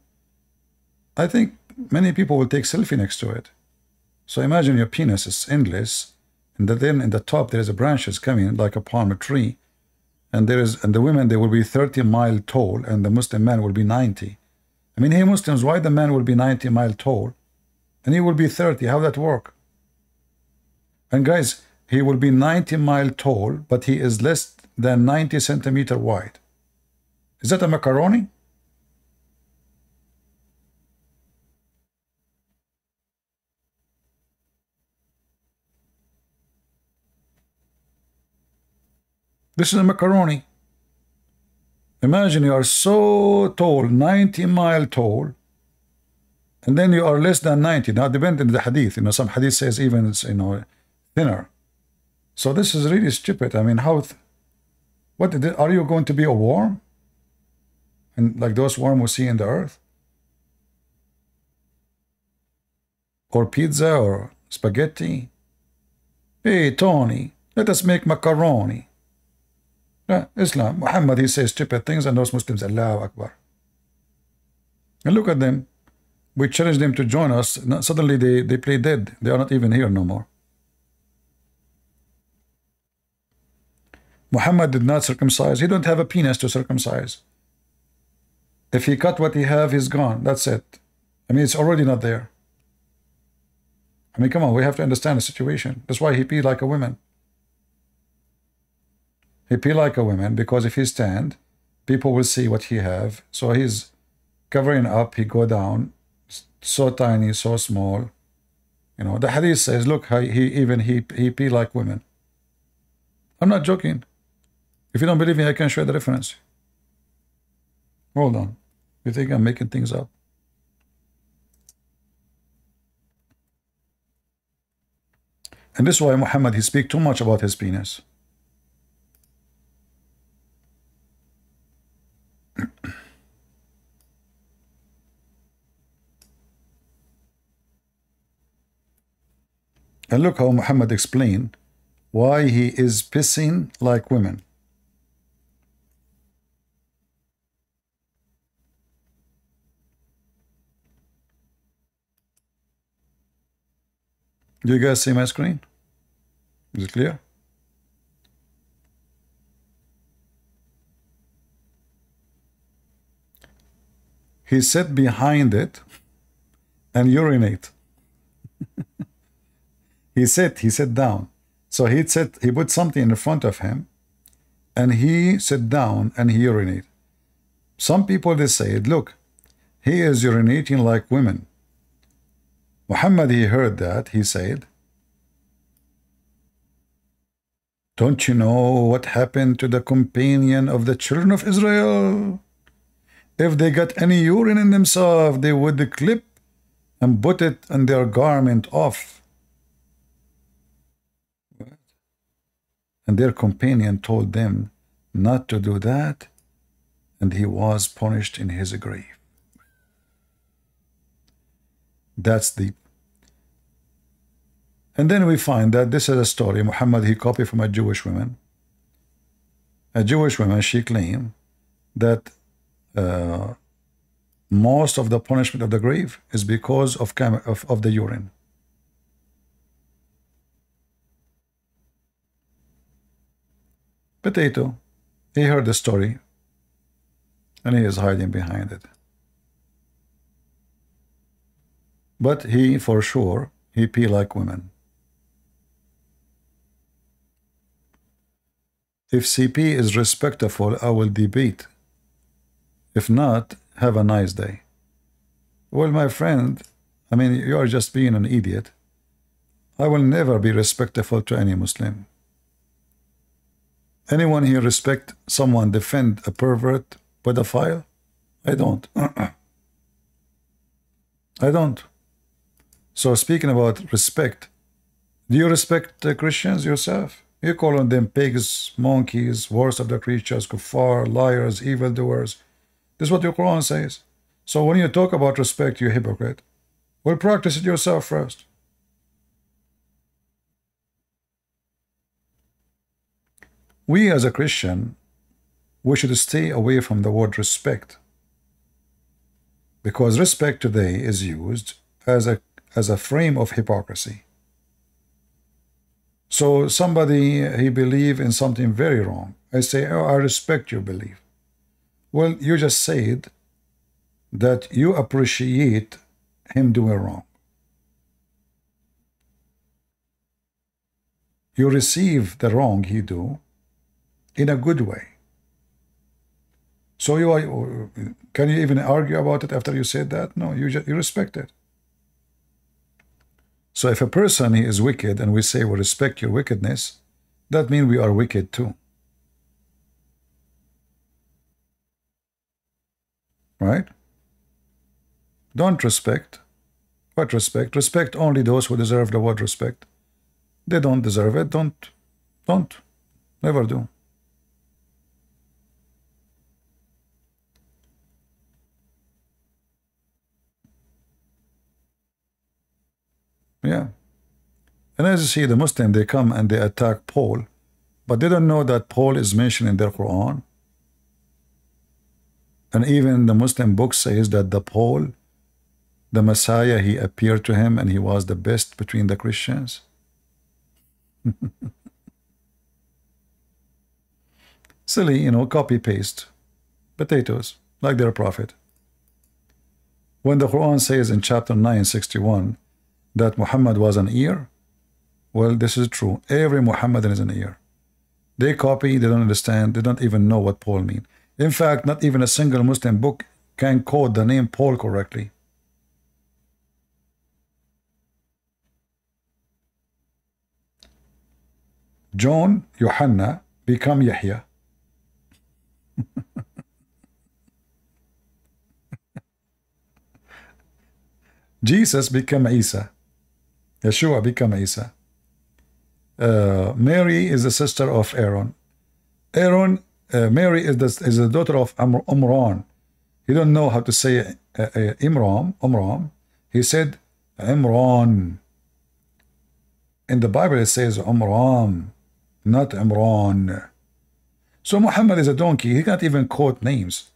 I think many people will take selfie next to it. So imagine your penis is endless, and then in the top there is a branches coming like a palm tree, and the women, they will be 30-mile tall, and the Muslim man will be 90. I mean, hey Muslims, why the man will be 90-mile tall, and he will be 30? How that work? And guys, he will be 90-mile tall, but he is less than 90 centimeter wide. Is that a macaroni? This is a macaroni. Imagine you are so tall, 90-mile tall, and then you are less than 90. Now, depending on the hadith, some hadith says even it's, thinner. So this is really stupid. I mean, are you going to be a worm? And like those worms we see in the earth? Or pizza or spaghetti? Hey, Tony, let us make macaroni. Islam, Muhammad, he says stupid things, and those Muslims, Allahu Akbar. And look at them. We challenge them to join us. Suddenly they play dead. They are not even here no more. Muhammad did not circumcise. He don't have a penis to circumcise. If he cut what he have, he's gone. That's it. I mean, it's already not there. I mean, come on, we have to understand the situation. That's why he pee like a woman. He pee like a woman because if he stand, people will see what he have. So he's covering up, he go down, so tiny, so small. The hadith says, look, he pee like women. I'm not joking. If you don't believe me, I can show you the reference. Hold on. You think I'm making things up? And this is why Muhammad, he speaks too much about his penis. And look how Muhammad explained why he is pissing like women. Do you guys see my screen? Is it clear? He sat behind it and urinate. He sat down. So he put something in front of him, and he sat down and he urinated. Some people, they said, look, he is urinating like women. Muhammad, he heard that. He said, don't you know what happened to the companion of the children of Israel? If they got any urine in themselves, they would clip and put it on their garment off. And their companion told them not to do that, and he was punished in his grave. That's deep. And then we find that this is a story Muhammad, he copied from a Jewish woman. A Jewish woman, she claimed that most of the punishment of the grave is because of the urine. Potato, he heard the story, and he is hiding behind it. But he, for sure, he pee like women. If CP is respectful, I will debate. If not, have a nice day. Well, my friend, I mean, you are just being an idiot. I will never be respectful to any Muslim. Anyone here respect someone defend a pervert, pedophile? I don't. I don't. So speaking about respect, do you respect the Christians yourself? You call on them pigs, monkeys, worst of the creatures, kuffar, liars, evildoers. This is what your Quran says. So when you talk about respect, you hypocrite. Well, practice it yourself first. We as a Christian, we should stay away from the word respect, because respect today is used as a frame of hypocrisy. So somebody, he believe in something very wrong. I say, oh, I respect your belief. Well, you just said that you appreciate him doing wrong. You receive the wrong he do in a good way. So can you even argue about it after you said that? No, you respect it. So if a person is wicked and we say we respect your wickedness, that means we are wicked too. Right? Don't respect. What respect? Respect only those who deserve the word respect. They don't deserve it. Don't. Never do. Yeah. And as you see, the Muslim, they come and they attack Paul, but they don't know that Paul is mentioned in their Quran. And even the Muslim book says that the Paul, the Messiah, he appeared to him and he was the best between the Christians. Silly, you know, copy paste. Potatoes, like their prophet. When the Quran says in chapter 961 that Muhammad was an ear, well, this is true. Every Muhammadan is an ear. They copy, they don't understand, they don't even know what Paul means. In fact, not even a single Muslim book can quote the name Paul correctly. John, Yohanna, become Yahya. Jesus become Isa. Yeshua become Isa. Mary is the sister of Aaron. Mary is the daughter of Umran. He don't know how to say Imram. He said Imran. In the Bible it says Umram, not Imran. So Muhammad is a donkey. He can't even quote names.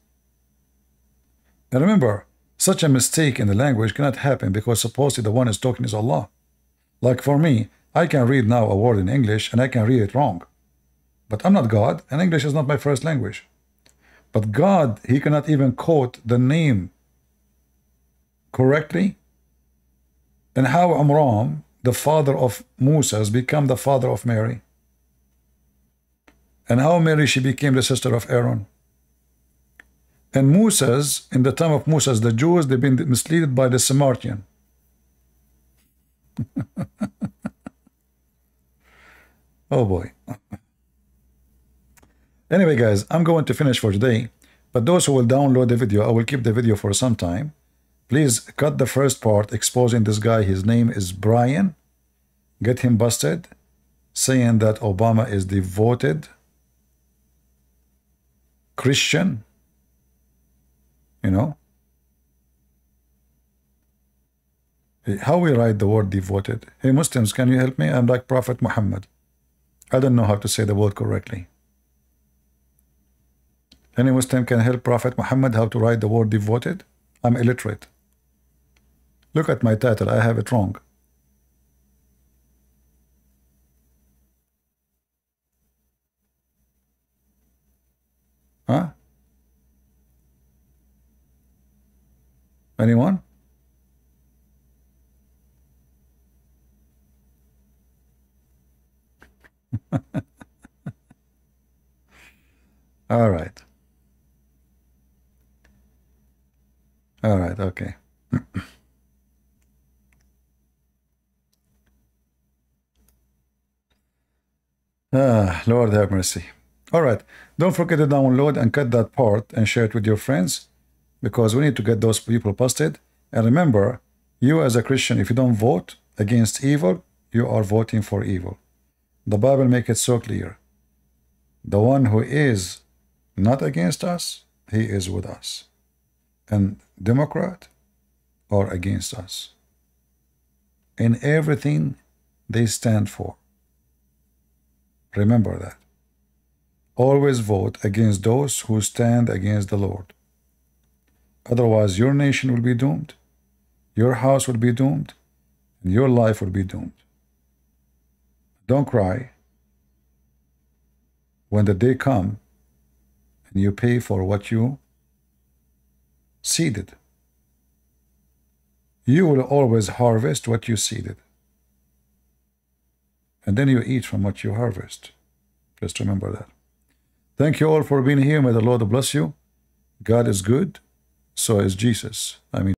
And remember, such a mistake in the language cannot happen because supposedly the one is talking is Allah. Like for me, I can read now a word in English and I can read it wrong. But I'm not God, and English is not my first language. But God, he cannot even quote the name correctly. And how Amram, the father of Moses, became the father of Mary. And how Mary, she became the sister of Aaron. And Moses, in the time of Moses, the Jews, they've been misled by the Samaritan. Oh boy. Anyway, guys, I'm going to finish for today. But those who will download the video, I will keep the video for some time. Please cut the first part exposing this guy. His name is Brian. Get him busted. Saying that Obama is devoted Christian. You know. How we write the word devoted? Hey, Muslims, can you help me? I'm like Prophet Muhammad. I don't know how to say the word correctly. Any Muslim can help Prophet Muhammad how to write the word devoted? I'm illiterate. Look at my title. I have it wrong. Huh? Anyone? All right. All right, okay. Lord have mercy. All right. Don't forget to download and cut that part and share it with your friends, because we need to get those people busted. And remember, you as a Christian, if you don't vote against evil, you are voting for evil. The Bible makes it so clear. The one who is not against us, he is with us. and Democrat are against us in everything they stand for. Remember that. Always vote against those who stand against the Lord. Otherwise, your nation will be doomed, your house will be doomed, and your life will be doomed. Don't cry when the day comes and you pay for what you seeded. You will always harvest what you seeded. And then you eat from what you harvest. Just remember that. Thank you all for being here. May the Lord bless you. God is good. So is Jesus.